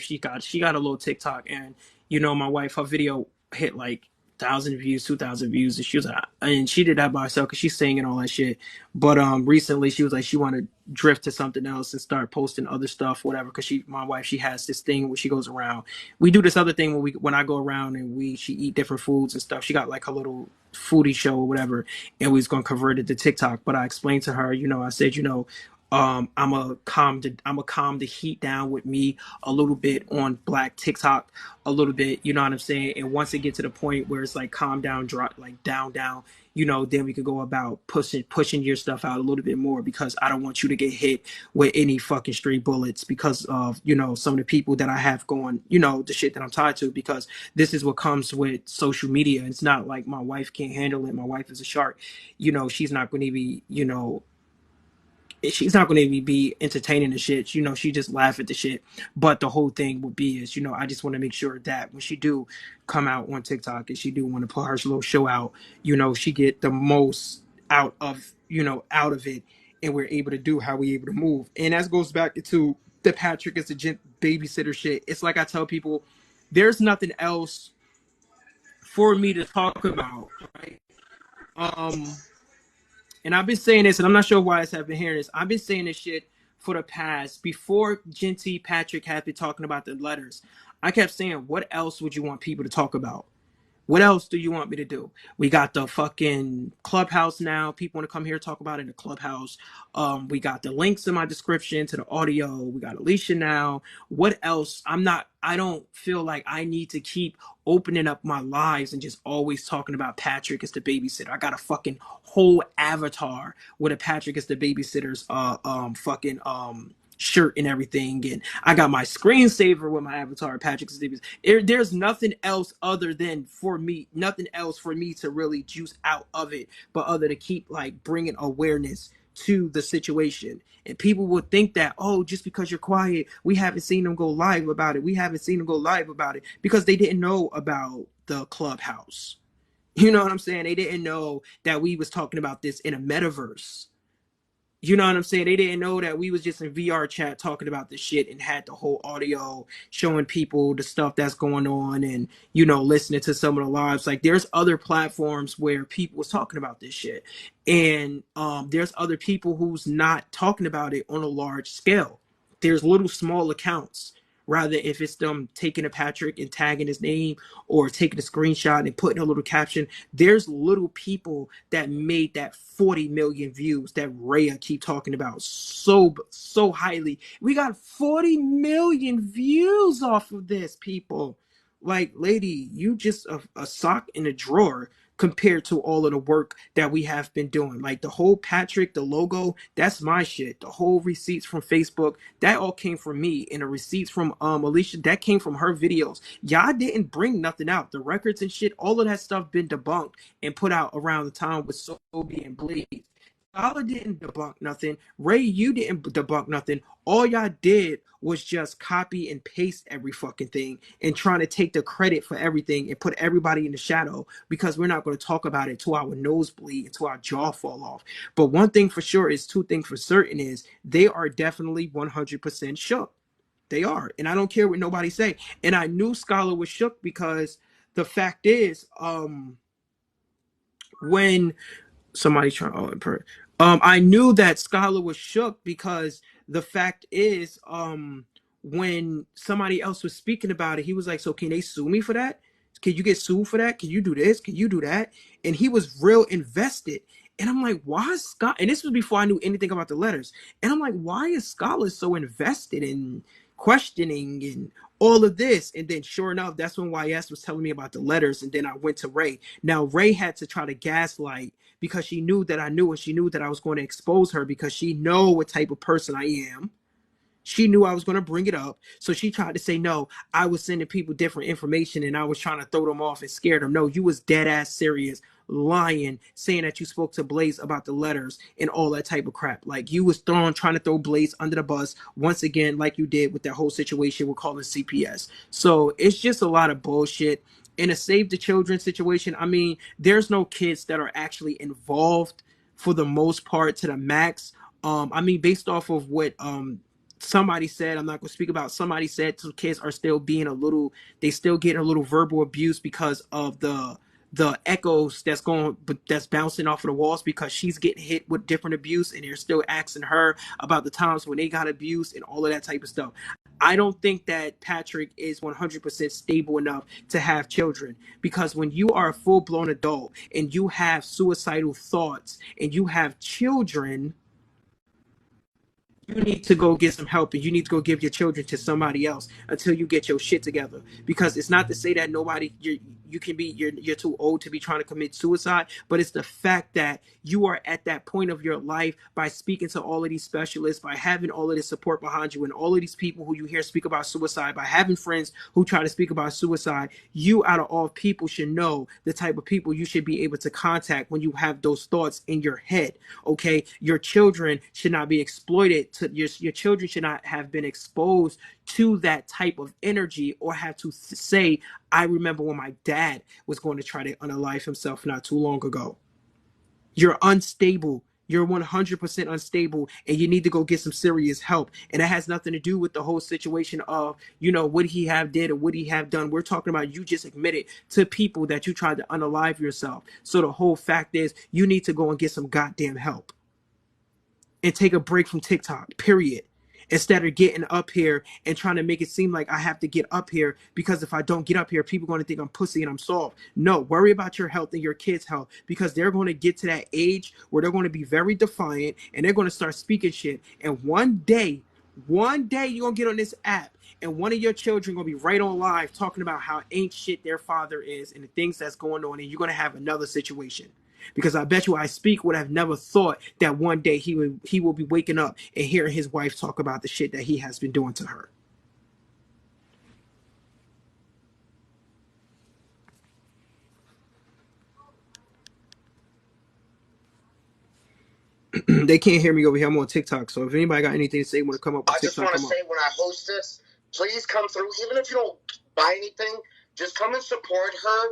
she got a little TikTok, and my wife, her video hit like 1,000 views, 2,000 views, and she was like, and she did that by herself because she's singing all that shit. But recently she was like she wanted to drift to something else and start posting other stuff, whatever. Because my wife, she has this thing where she goes around. We do this other thing when I go around and she eat different foods and stuff. She got like a little foodie show or whatever, and we was gonna convert it to TikTok. But I explained to her, I said, I'm a calm the heat down with me a little bit on Black TikTok, a little bit, you know what I'm saying? And once it get to the point where it's like calm down, drop, like down, then we could go about pushing your stuff out a little bit more, because I don't want you to get hit with any fucking stray bullets because of, some of the people that I have going, the shit that I'm tied to, because this is what comes with social media. It's not like my wife can't handle it. My wife is a shark. She's not going to be, she's not going to be entertaining the shit. She just laugh at the shit. But the whole thing would be is, I just want to make sure that when she do come out on TikTok and she do want to put her little show out, she get the most out of, out of it. And we're able to do how we able to move. And that goes back to the Patrick is the babysitter shit. It's like I tell people, there's nothing else for me to talk about, right? And I've been saying this, and I'm not sure why I've been hearing this. I've been saying this shit for the past, before Genty Patrick had been talking about the letters. I kept saying, what else would you want people to talk about? What else do you want me to do? We got the fucking clubhouse now. People want to come here talk about it in the clubhouse. We got the links in my description to the audio. We got Alicia now. What else? I don't feel like I need to keep opening up my lives and just always talking about Patrick as the babysitter. I got a fucking whole avatar with a Patrick as the babysitter's fucking shirt and everything, and I got my screensaver with my avatar Patrick Stevens. There's nothing else nothing else for me to really juice out of it, but other to keep like bringing awareness to the situation. And people would think that, oh, just because you're quiet, we haven't seen them go live about it. We haven't seen them go live about it because they didn't know about the clubhouse. You know what I'm saying? They didn't know that we was talking about this in a metaverse. You know what I'm saying? They didn't know that we was just in VR chat talking about this shit and had the whole audio showing people the stuff that's going on and, listening to some of the lives. Like there's other platforms where people was talking about this shit. And there's other people who's not talking about it on a large scale. There's little small accounts. Rather, if it's them taking a Patrick and tagging his name or taking a screenshot and putting a little caption, there's little people that made that 40 million views that Rhea keep talking about so highly. We got 40 million views off of this, people. Like, lady, you just a sock in a drawer compared to all of the work that we have been doing. Like the whole Patrick, the logo, that's my shit. The whole receipts from Facebook, that all came from me. And the receipts from Alicia, that came from her videos. Y'all didn't bring nothing out. The records and shit, all of that stuff been debunked and put out around the time with Sobe and Blaze. Scholar didn't debunk nothing. Ray, you didn't debunk nothing. All y'all did was just copy and paste every fucking thing and trying to take the credit for everything and put everybody in the shadow because we're not going to talk about it till our nose bleed, until our jaw fall off. But one thing for sure is, two things for certain is, they are definitely 100% shook. They are. And I don't care what nobody say. And I knew Scholar was shook because the fact is, when somebody trying I knew that Scholar was shook because the fact is, when somebody else was speaking about it, he was like, so can they sue me for that? Can you get sued for that? Can you do this? Can you do that? And he was real invested. And I'm like, why is Scott? And this was before I knew anything about the letters. And I'm like, why is Scholar so invested in questioning and all of this? And then sure enough, that's when YS was telling me about the letters. And then I went to Ray. Now Ray had to try to gaslight because she knew that I knew, and she knew that I was going to expose her because she know what type of person I am. She knew I was going to bring it up. So she tried to say, no, I was sending people different information and I was trying to throw them off and scare them. No, you was dead ass serious, lying, saying that you spoke to Blaze about the letters and all that type of crap. Like you was trying to throw Blaze under the bus once again, like you did with that whole situation we're calling CPS. So it's just a lot of bullshit. In a Save the Children situation, I mean, there's no kids that are actually involved for the most part to the max. I mean, based off of what somebody said, I'm not going to speak about, somebody said some kids are still being they still getting a little verbal abuse because of the the echoes that's bouncing off of the walls because she's getting hit with different abuse and they're still asking her about the times when they got abused and all of that type of stuff. I don't think that Patrick is 100% stable enough to have children because when you are a full-blown adult and you have suicidal thoughts and you have children, you need to go get some help and you need to go give your children to somebody else until you get your shit together, because it's not to say that nobody you're too old to be trying to commit suicide, but it's the fact that you are at that point of your life by speaking to all of these specialists, by having all of this support behind you and all of these people who you hear speak about suicide, by having friends who try to speak about suicide. You out of all people should know the type of people you should be able to contact when you have those thoughts in your head. Okay, your children should not be exploited to your children should not have been exposed to that type of energy or have to say, I remember when my dad was going to try to unalive himself not too long ago. You're unstable. You're 100% unstable and you need to go get some serious help. And that has nothing to do with the whole situation of, what he have did or what he have done. We're talking about you just admitted to people that you tried to unalive yourself. So the whole fact is you need to go and get some goddamn help and take a break from TikTok, period. Instead of getting up here and trying to make it seem like I have to get up here because if I don't get up here, people are going to think I'm pussy and I'm soft. No, worry about your health and your kids' health because they're going to get to that age where they're going to be very defiant and they're going to start speaking shit. And one day you're going to get on this app and one of your children going to be right on live talking about how ain't shit their father is and the things that's going on, and you're going to have another situation. Because I bet you I speak would have never thought that one day he will be waking up and hearing his wife talk about the shit that he has been doing to her. They can't hear me over here. I'm on TikTok. So if anybody got anything to say, want to come up with I just TikTok, want to say when I host this, please come through. Even if you don't buy anything, just come and support her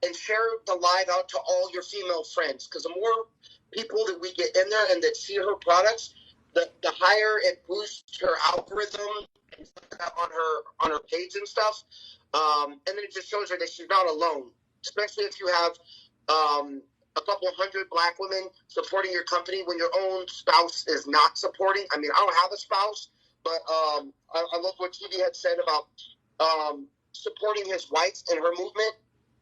and share the live out to all your female friends. Because the more people that we get in there and that see her products, the higher it boosts her algorithm on her page and stuff. And then it just shows her that she's not alone, especially if you have a couple hundred black women supporting your company when your own spouse is not supporting. I mean, I don't have a spouse, but I love what tvhead said about supporting his wife and her movement.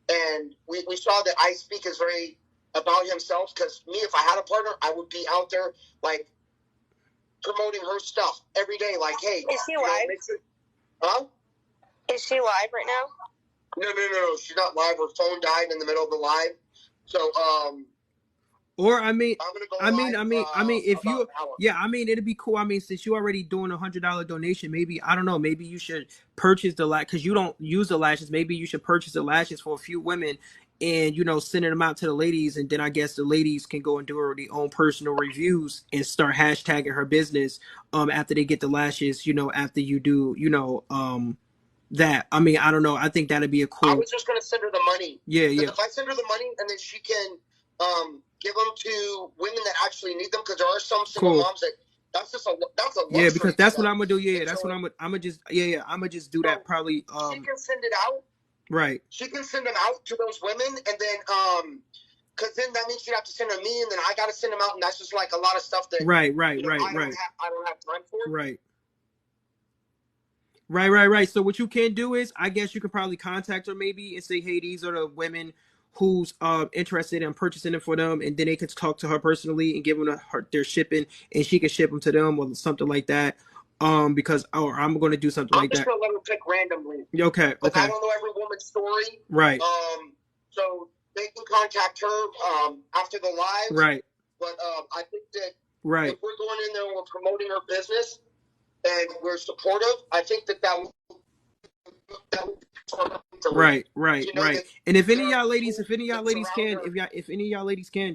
And we saw that I Speak is very about himself, because me, if I had a partner, I would be out there like promoting her stuff every day. Like, hey, is she live? Huh? Is she live right now? No. She's not live. Her phone died in the middle of the live. So, or I mean, if you, it'd be cool. I mean, since you already doing $100 donation, maybe, I don't know, maybe you should purchase the lash, because you don't use the lashes. Maybe you should purchase the lashes for a few women and, sending them out to the ladies. And then I guess the ladies can go and do her own personal reviews and start hashtagging her business after they get the lashes, after you do, that. I mean, I don't know. I think that'd be a cool. I was just gonna send her the money. Yeah. If I send her the money and then she can give them to women that actually need them, because there are some single moms that that's a luxury. Because that's what I'm gonna do. Yeah, that's what I'm gonna just I'm gonna just do that probably. She can send it out. Right. She can send them out to those women, and then because then that means you have to send them me, and then I got to send them out, and that's just like a lot of stuff that right. I don't have time for. Right. So what you can do is, I guess you could probably contact her maybe and say, hey, these are the women who's interested in purchasing it for them, and then they could talk to her personally and give them their shipping, and she could ship them to them or something like that. Because I'm going to do something like that. I'm just going to let her pick randomly. Okay. I don't know every woman's story. Right. So they can contact her after the live. Right. But I think that if we're going in there and we're promoting her business and we're supportive, I think that would right. And if any of y'all ladies can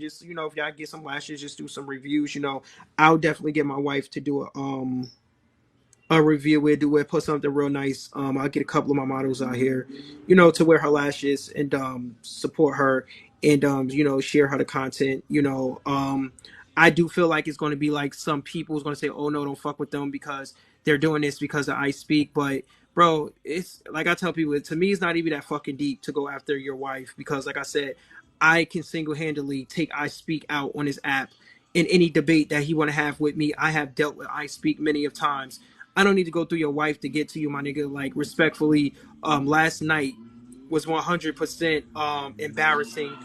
just, if y'all get some lashes, just do some reviews, I'll definitely get my wife to do a review. We'll put something real nice. I'll get a couple of my models out here, to wear her lashes and support her and share her the content. I do feel like it's going to be like some people's going to say, "Oh no, don't fuck with them because they're doing this because of I speak." But bro, it's like I tell people, to me, it's not even that fucking deep to go after your wife because, like I said, I can single handedly take I speak out on his app in any debate that he want to have with me. I have dealt with I speak many of times. I don't need to go through your wife to get to you, my nigga. Like respectfully, last night was 100% embarrassing.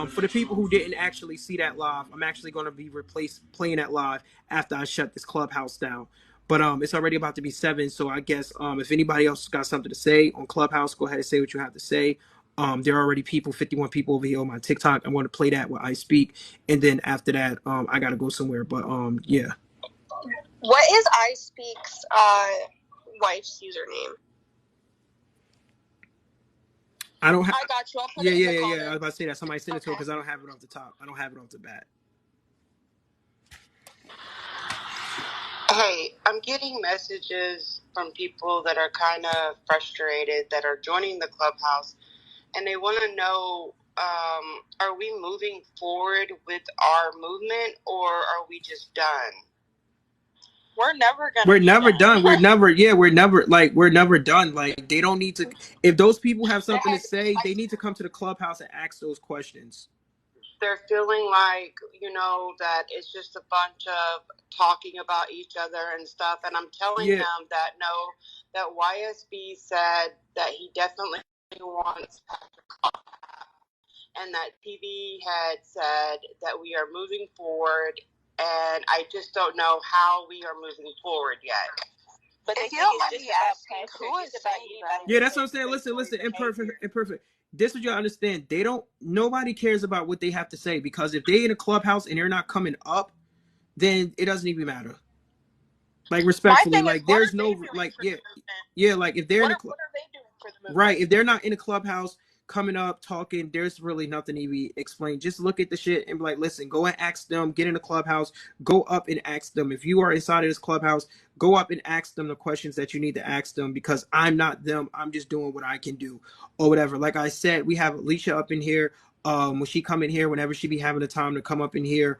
For the people who didn't actually see that live, I'm actually going to be playing that live after I shut this clubhouse down. But it's already about to be 7, so I guess if anybody else got something to say on Clubhouse, go ahead and say what you have to say. There are already 51 people over here on my TikTok. I'm going to play that when I speak, and then after that, I got to go somewhere. But yeah. What is I Speak's wife's username? I don't have. I got you. I'll put Yeah, it in yeah, the yeah, comments. yeah. I was about to say that somebody send it to her because I don't have it off the top. I don't have it off the bat. Hey, I'm getting messages from people that are kind of frustrated that are joining the clubhouse, and they want to know, are we moving forward with our movement, or are we just done? We're never gonna. We're never done. We're never. Yeah, we're never done. Like they don't need to. If those people have something to say, they need to come to the clubhouse and ask those questions. They're feeling like, that it's just a bunch of talking about each other and stuff. And I'm telling them that no, that YSB said that he definitely wants and that tvhead said that we are moving forward. And I just don't know how we are moving forward yet. But if you don't mind me asking, who is saying that? Yeah, that's what I'm saying. Listen, imperfect. This is what you understand. Nobody cares about what they have to say because if they in a clubhouse and they're not coming up, then it doesn't even matter. Like respectfully, like there's no like like if they're in what are they doing for the movement? Right, if they're not in a clubhouse coming up talking, there's really nothing to be explained. Just look at the shit and be like, listen, go and ask them, get in the clubhouse, go up and ask them. If you are inside of this clubhouse, go up and ask them the questions that you need to ask them because I'm not them. I'm just doing what I can do or whatever. Like I said, we have Alicia up in here. When she come in here, whenever she be having the time to come up in here,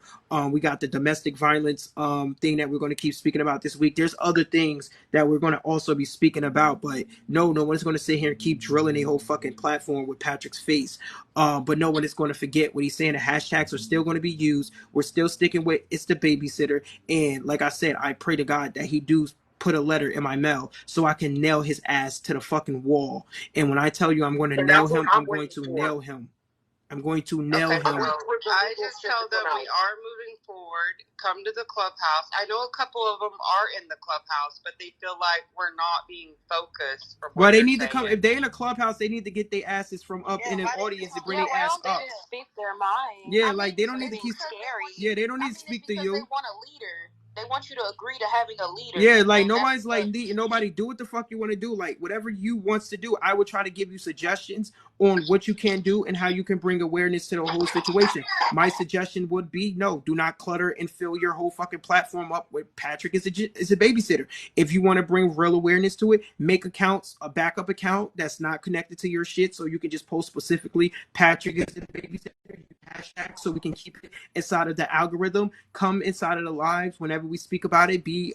we got the domestic violence thing that we're going to keep speaking about this week. There's other things that we're going to also be speaking about, but no one is going to sit here and keep drilling a whole fucking platform with Patrick's face. But no one is going to forget what he's saying. The hashtags are still going to be used. We're still sticking with it's the babysitter. And like I said, I pray to God that he do put a letter in my mail so I can nail his ass to the fucking wall. And when I tell you I'm going to nail him, I'm going to nail him. I'm going to nail him. I just tell them we are moving forward. Come to the clubhouse. I know a couple of them are in the clubhouse, but they feel like we're not being focused. Well, they need to come. If they're in a clubhouse, they need to get their asses from up in the audience and bring their ass up. Speak their mind. Yeah, like they don't need to keep. Scary. Yeah, they don't need to speak to you. They want a leader. They want you to agree to having a leader. Yeah, like nobody's like nobody do what the fuck you want to do. Like whatever you wants to do, I would try to give you suggestions on what you can do and how you can bring awareness to the whole situation. My suggestion would be no, do not clutter and fill your whole fucking platform up with Patrick is a babysitter. If you want to bring real awareness to it, make accounts, a backup account that's not connected to your shit, so you can just post specifically Patrick is a babysitter. Hashtag so we can keep it inside of the algorithm. Come inside of the lives whenever we speak about it. Be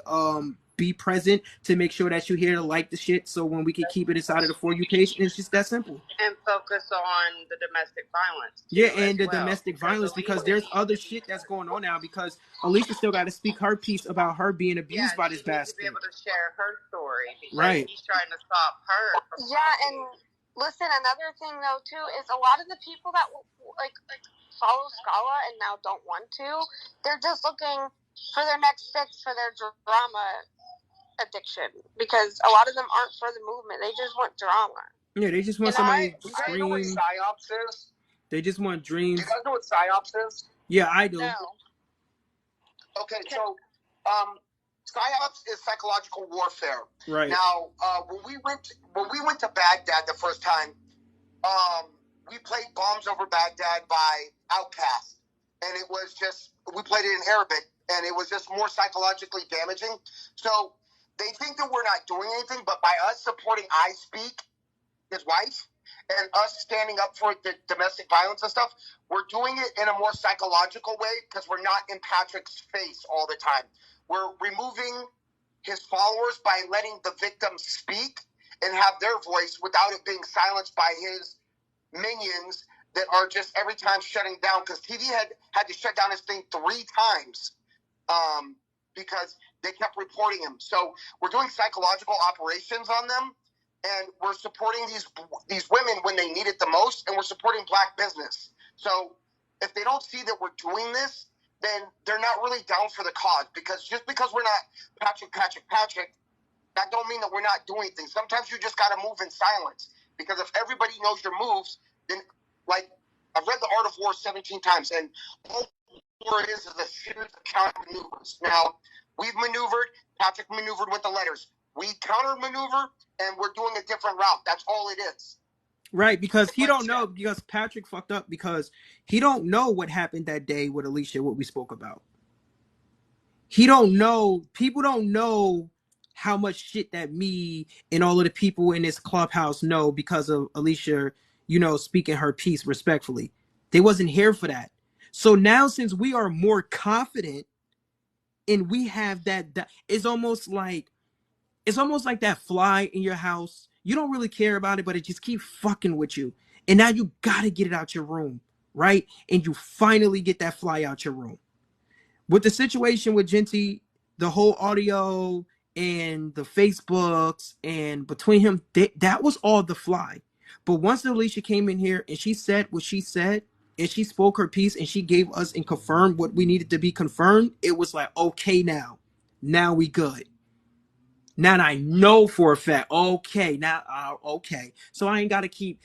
present to make sure that you hear to like the shit so when we can keep it inside of the For You page. And it's just that simple. And focus on the domestic violence. Yeah, and the domestic violence because there's other shit that's going on now because Alicia still got to speak her piece about her being abused by this bastard. To be able to share her story because right. He's trying to stop her. And listen, another thing though too is a lot of the people that like follow Scala and now don't want to, they're just looking for their next fix for their drama addiction because a lot of them aren't for the movement. They just want drama. Yeah, they just want somebody to scream. Do you guys know what psyops is? They just want dreams. Do you guys know what psyops is? Yeah, I do. No. Okay, so psyops is psychological warfare. Right. Now, when we went to Baghdad the first time, we played Bombs Over Baghdad by Outkast, and it was just we played it in Arabic, and it was just more psychologically damaging. So they think that we're not doing anything, but by us supporting I Speak, his wife, and us standing up for the domestic violence and stuff, we're doing it in a more psychological way because we're not in Patrick's face all the time. We're removing his followers by letting the victims speak and have their voice without it being silenced by his minions that are just every time shutting down, because TV had to shut down his thing 3 times because they kept reporting him. So we're doing psychological operations on them, and we're supporting these women when they need it the most, and we're supporting black business. So if they don't see that we're doing this, then they're not really down for the cause, because just because we're not Patrick, that don't mean that we're not doing things. Sometimes you just got to move in silence, because if everybody knows your moves, then, like, I've read The Art of War 17 times, and all war is a series of counter maneuvers. Now, we've maneuvered, Patrick maneuvered with the letters. We counter maneuver, and we're doing a different route. That's all it is. Right, because he don't know, because Patrick fucked up, because he don't know what happened that day with Alicia, what we spoke about. He don't know, people don't know how much shit that me and all of the people in this clubhouse know because of Alicia, speaking her piece respectfully. They wasn't here for that. So now, since we are more confident and we have that it's almost like that fly in your house. You don't really care about it, but it just keeps fucking with you. And now you gotta get it out your room, right? And you finally get that fly out your room. With the situation with Genty, the whole audio and the Facebooks and between him, that was all the fly. But once Alicia came in here and she said what she said, and she spoke her piece and she gave us and confirmed what we needed to be confirmed, it was like, okay, now we good. Now I know for a fact, okay, okay. So I ain't got to keep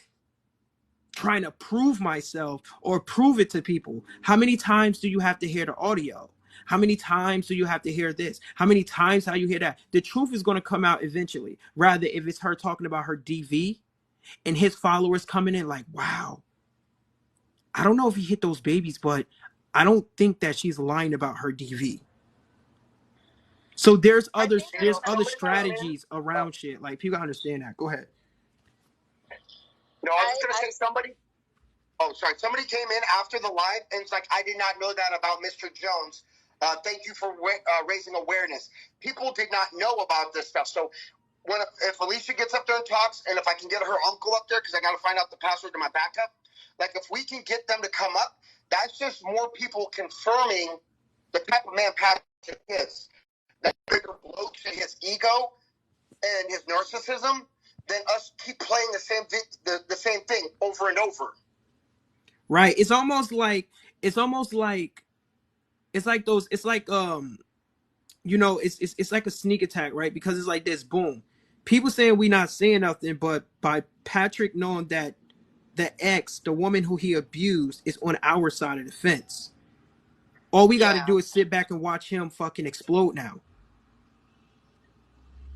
trying to prove myself or prove it to people. How many times do you have to hear the audio? How many times do you have to hear this? How many times how you hear that? The truth is going to come out eventually. Rather, if it's her talking about her DV and his followers coming in like, wow, I don't know if he hit those babies, but I don't think that she's lying about her DV. So there's other strategies around shit. Like, people understand that. Go ahead. No, I was going to say somebody. Oh, sorry. Somebody came in after the live and it's like, I did not know that about Mr. Jones. Thank you for raising awareness. People did not know about this stuff. So if Alicia gets up there and talks, and if I can get her uncle up there, because I got to find out the password to my backup, like, if we can get them to come up, that's just more people confirming the type of man Patrick is. That bigger blow to his ego and his narcissism than us keep playing the same thing over and over. Right. It's like a sneak attack, right? Because it's like this, boom. People saying we not saying nothing, but by Patrick knowing that the woman who he abused, is on our side of the fence. All we got to do is sit back and watch him fucking explode now.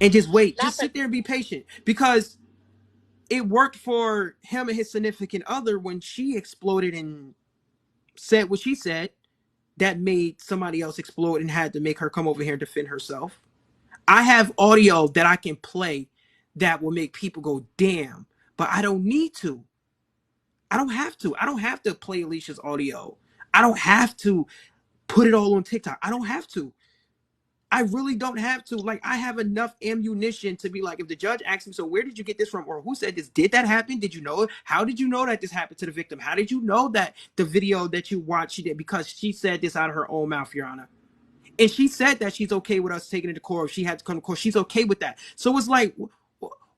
And just wait. Just sit there and be patient. Because it worked for him and his significant other when she exploded and said what she said. That made somebody else explode and had to make her come over here and defend herself. I have audio that I can play that will make people go, damn, but I don't need to. I don't have to. I don't have to play Alicia's audio. I don't have to put it all on TikTok. I don't have to. I really don't have to. Like, I have enough ammunition to be like, if the judge asks me, so where did you get this from? Or who said this? Did that happen? Did you know it? How did you know that this happened to the victim? How did you know that the video that you watched, she did? Because she said this out of her own mouth, Your Honor. And she said that she's okay with us taking it to court. If she had to come to court, she's okay with that. So it's like,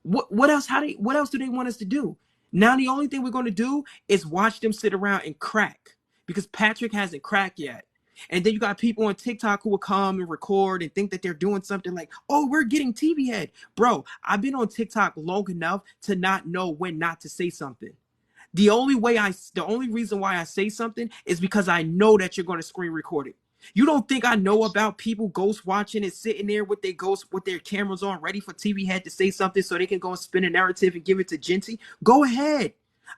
what else? What else do they want us to do? Now the only thing we're going to do is watch them sit around and crack, because Patrick hasn't cracked yet. And then you got people on TikTok who will come and record and think that they're doing something like, oh, we're getting TV head. Bro, I've been on TikTok long enough to not know when not to say something. The only reason why I say something is because I know that you're going to screen record it. You don't think I know about people ghost watching and sitting there with their cameras on, ready for TV head to say something so they can go and spin a narrative and give it to Genty? Go ahead.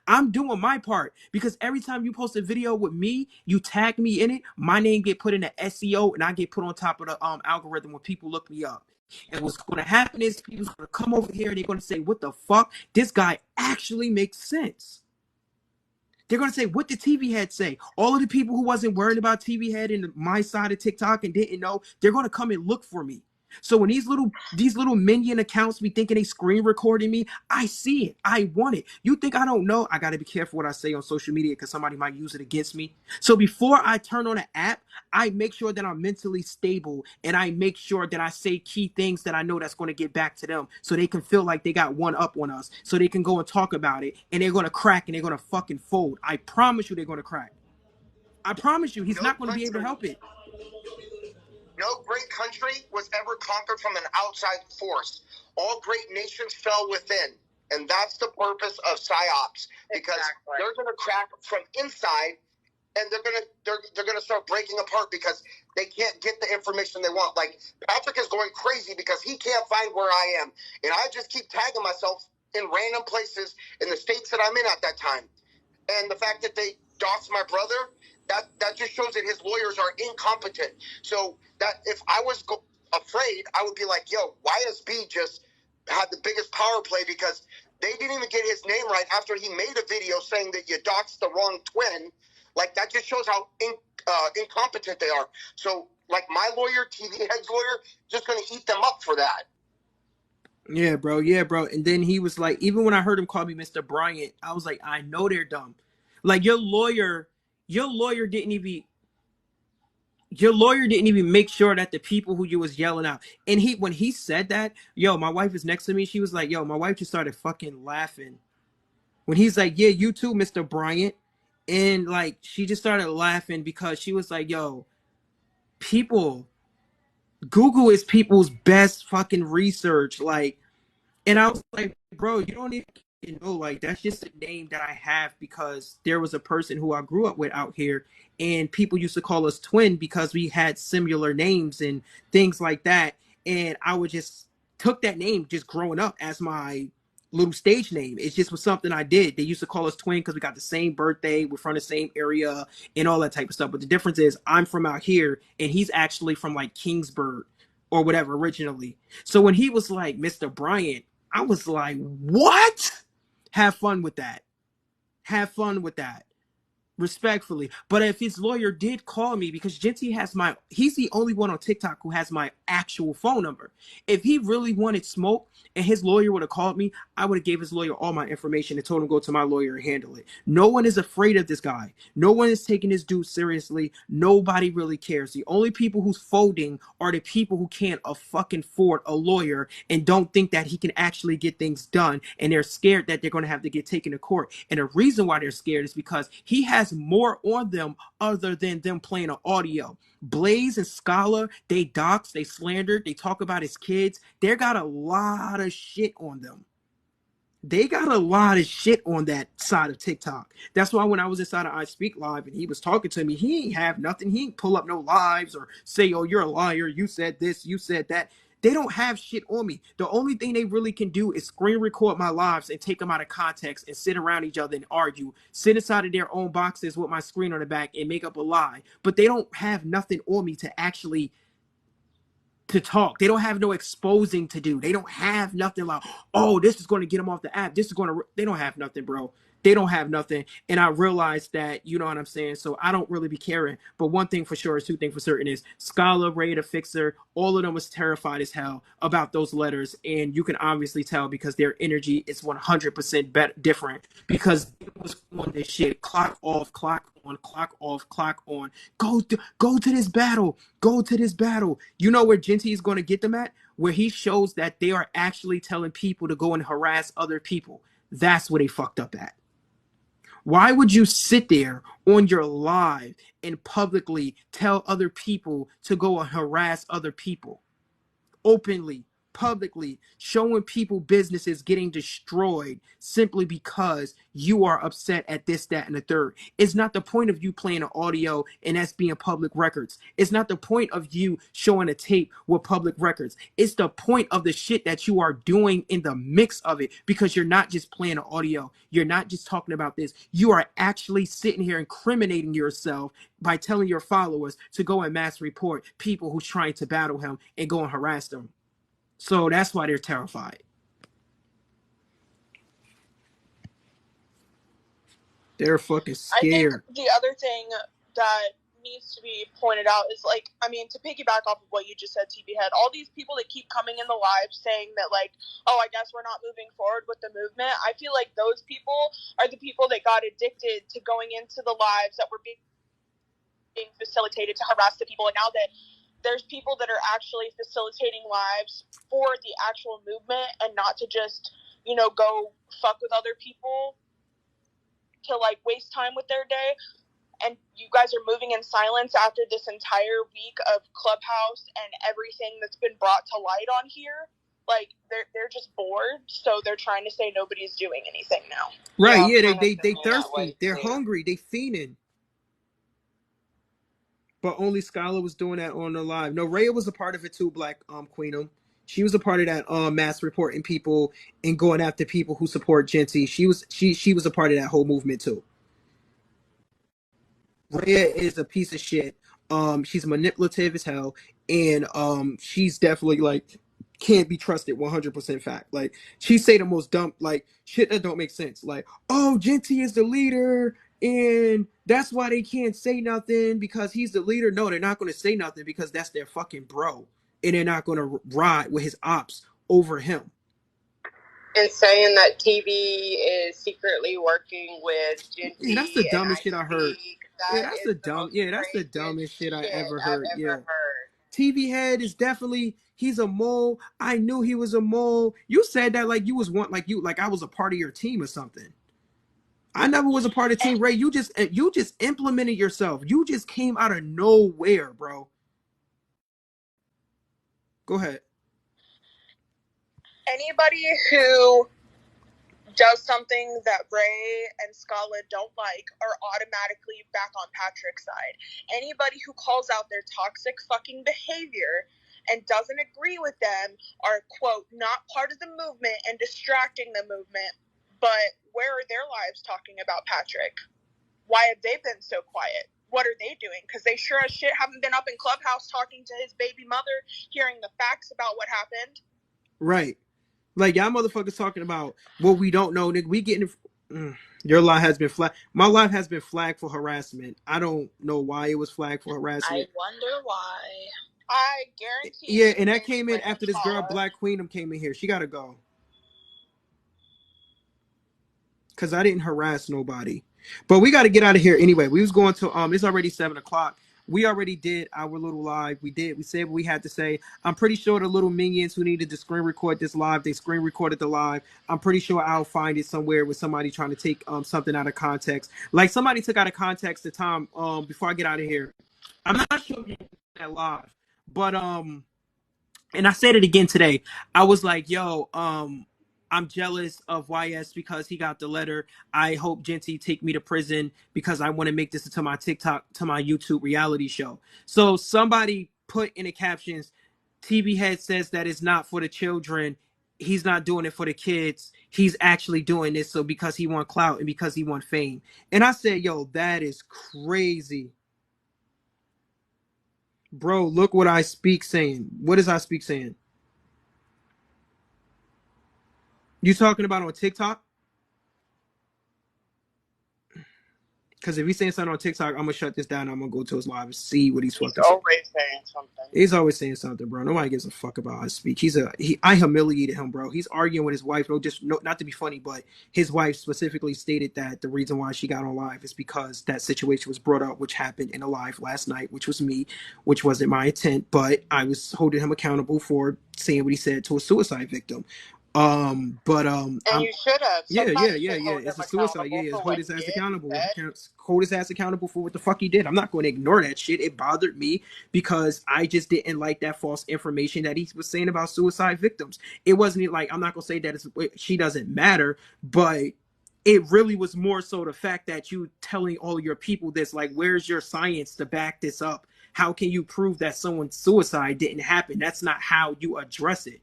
I'm doing my part because every time you post a video with me, you tag me in it, my name get put in the SEO and I get put on top of the algorithm when people look me up. And what's going to happen is people's going to come over here and they're going to say, what the fuck? This guy actually makes sense. They're going to say, what did TV Head say? All of the people who wasn't worried about TV Head and my side of TikTok and didn't know, they're going to come and look for me. So when these little minion accounts be thinking they screen recording me, I see it. I want it. You think I don't know? I got to be careful what I say on social media because somebody might use it against me. So before I turn on an app, I make sure that I'm mentally stable and I make sure that I say key things that I know that's going to get back to them so they can feel like they got one up on us so they can go and talk about it and they're going to crack and they're going to fucking fold. I promise you they're going to crack. I promise you he's not going to be able to help it. No great country was ever conquered from an outside force. All great nations fell within. And that's the purpose of PsyOps. Because they're going to crack from inside and they're gonna start breaking apart because they can't get the information they want. Like Patrick is going crazy because he can't find where I am. And I just keep tagging myself in random places in the states that I'm in at that time. And the fact that they doxed my brother, that just shows that his lawyers are incompetent. So that if I was afraid, I would be like, yo, YSB just had the biggest power play because they didn't even get his name right after he made a video saying that you doxed the wrong twin. Like, that just shows how incompetent they are. So, like, my lawyer, TV Head's lawyer, just going to eat them up for that. Yeah, bro. Yeah, bro. And then he was like, even when I heard him call me Mr. Bryant, I was like, I know they're dumb. Like, your lawyer didn't even make sure that the people who you was yelling out. And when he said that, yo, my wife is next to me. She was like, yo, my wife just started fucking laughing. When he's like, yeah, you too, Mr. Bryant. And like, she just started laughing because she was like, yo, Google is people's best fucking research. Like, and I was like, bro, you don't even know, like, that's just a name that I have because there was a person who I grew up with out here, and people used to call us twin because we had similar names and things like that. And I would just took that name just growing up as my little stage name. It just was something I did. They used to call us twin because we got the same birthday, we're from the same area, and all that type of stuff. But the difference is I'm from out here, and he's actually from like Kingsburg or whatever originally. So when he was like Mr. Bryant, I was like, what? Have fun with that. Have fun with that. Respectfully. But if his lawyer did call me, because Genty he's the only one on TikTok who has my actual phone number. If he really wanted smoke and his lawyer would have called me, I would have gave his lawyer all my information and told him to go to my lawyer and handle it. No one is afraid of this guy. No one is taking this dude seriously. Nobody really cares. The only people who's folding are the people who can't fucking afford a lawyer and don't think that he can actually get things done. And they're scared that they're going to have to get taken to court. And the reason why they're scared is because he has more on them other than them playing an audio. Blaze and Scholar, they dox, they slandered, they talk about his kids. They got a lot of shit on them. They got a lot of shit on that side of TikTok. That's why when I was inside of I Speak Live and he was talking to me, he ain't have nothing. He ain't pull up no lives or say, oh, you're a liar. You said this, you said that. They don't have shit on me. The only thing they really can do is screen record my lives and take them out of context and sit around each other and argue, sit inside of their own boxes with my screen on the back and make up a lie. But they don't have nothing on me to actually to talk. They don't have no exposing to do. They don't have nothing like, oh, this is going to get them off the app. This is going to, they don't have nothing, bro. They don't have nothing. And I realized that, you know what I'm saying? So I don't really be caring. But one thing for sure is two things for certain is Scholar, Ray, the Fixer, all of them was terrified as hell about those letters. And you can obviously tell because their energy is 100% different because it was on this shit. Clock off, clock on, clock off, clock on. Go to this battle. Go to this battle. You know where Genty is going to get them at? Where he shows that they are actually telling people to go and harass other people. That's where they fucked up at. Why would you sit there on your live and publicly tell other people to go and harass other people openly? publicly showing people businesses getting destroyed simply because you are upset at this, that, and the third. It's not the point of you playing an audio and that's being public records. It's not the point of you showing a tape with public records. It's the point of the shit that you are doing in the mix of it, because you're not just playing an audio. You're not just talking about this. You are actually sitting here incriminating yourself by telling your followers to go and mass report people who's trying to battle him and go and harass them. So that's why they're terrified. They're fucking I think scared. the other thing that needs to be pointed out is, like, I mean, to piggyback off of what you just said, tvhead, all these people that keep coming in the live saying that, like, oh, I guess we're not moving forward with the movement, I feel like those people are the people that got addicted to going into the lives that were being facilitated to harass the people. And now that there's people that are actually facilitating lives for the actual movement and not to just, you know, go fuck with other people to, like, waste time with their day, and you guys are moving in silence after this entire week of Clubhouse and everything that's been brought to light on here, like, they're just bored, so they're trying to say nobody's doing anything now. Right, Yeah, yeah, I'm they feeling that thirsty. way, They're too. hungry. They fiending. But only Skylar was doing that on the live. No, Rhea was a part of it too, Black Queenum. She was a part of that mass reporting people and going after people who support Genty. She was a part of that whole movement too. Rhea is a piece of shit. She's manipulative as hell, and she's definitely like can't be trusted 100% fact. Like, she say the most dumb like shit that don't make sense. Like, oh, Genty is the leader, and that's why they can't say nothing because he's the leader. No, they're not going to say nothing because that's their fucking bro, and they're not going to ride with his ops over him. And saying that TV is secretly working with Genty. Yeah, that's the dumbest shit I heard. That's the dumbest shit I ever heard. Yeah. tvhead is definitely, he's a mole. I knew he was a mole. You said that like you was like I was a part of your team or something. I never was a part of Team Ray. You just implemented yourself. You just came out of nowhere, bro. Go ahead. Anybody who does something that Ray and Scala don't like are automatically back on Patrick's side. Anybody who calls out their toxic fucking behavior and doesn't agree with them are, quote, not part of the movement and distracting the movement. But where are their lives talking about Patrick? Why have they been so quiet? What are they doing? Because they sure as shit haven't been up in Clubhouse talking to his baby mother, hearing the facts about what happened. Right. Like, y'all motherfuckers talking about what we don't know, nigga. We getting your live has been flagged. My live has been flagged for harassment. I don't know why it was flagged for harassment. I wonder why. I guarantee. Yeah, and that came in after this girl Black Queenum came in here. She gotta go. Cause I didn't harass nobody. But we gotta get out of here anyway. We was going to it's already 7:00. We already did our little live. We said what we had to say. I'm pretty sure the little minions who needed to screen record this live, they screen recorded the live. I'm pretty sure I'll find it somewhere with somebody trying to take something out of context. Like, somebody took out of context the time before I get out of here. I'm not sure if that live, but and I said it again today. I was like, yo, I'm jealous of YS because he got the letter. I hope Genty take me to prison because I want to make this into my TikTok, to my YouTube reality show. So somebody put in the captions, tvhead says that it's not for the children. He's not doing it for the kids. He's actually doing this so because he want clout and because he want fame. And I said, yo, that is crazy. Bro, look what I speak saying. What is I speak saying? You talking about on TikTok? Because if he's saying something on TikTok, I'm gonna shut this down. I'm gonna go to his live and see what he's fucking saying. Always saying something. He's always saying something, bro. Nobody gives a fuck about his speech. I humiliated him, bro. He's arguing with his wife. Not to be funny, but his wife specifically stated that the reason why she got on live is because that situation was brought up, which happened in a live last night, which was me, which wasn't my intent, but I was holding him accountable for saying what he said to a suicide victim. And you should have. Yeah. Somebody should hold him It's a suicide. accountable Yeah, for hold what his he ass did and accountable. said. Hold his ass accountable for what the fuck he did. I'm not going to ignore that shit. It bothered me because I just didn't like that false information that he was saying about suicide victims. It wasn't like, I'm not going to say that she doesn't matter, but it really was more so the fact that you telling all your people this, like, where's your science to back this up? How can you prove that someone's suicide didn't happen? That's not how you address it.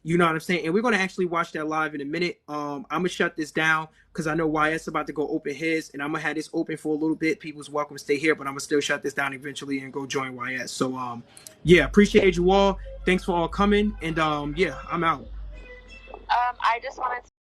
You know what I'm saying? And we're gonna actually watch that live in a minute. I'm gonna shut this down because I know YS about to go open his, and I'm gonna have this open for a little bit. People's welcome to stay here, but I'm gonna still shut this down eventually and go join YS. So yeah, appreciate you all. Thanks for all coming, and yeah, I'm out. I just wanted to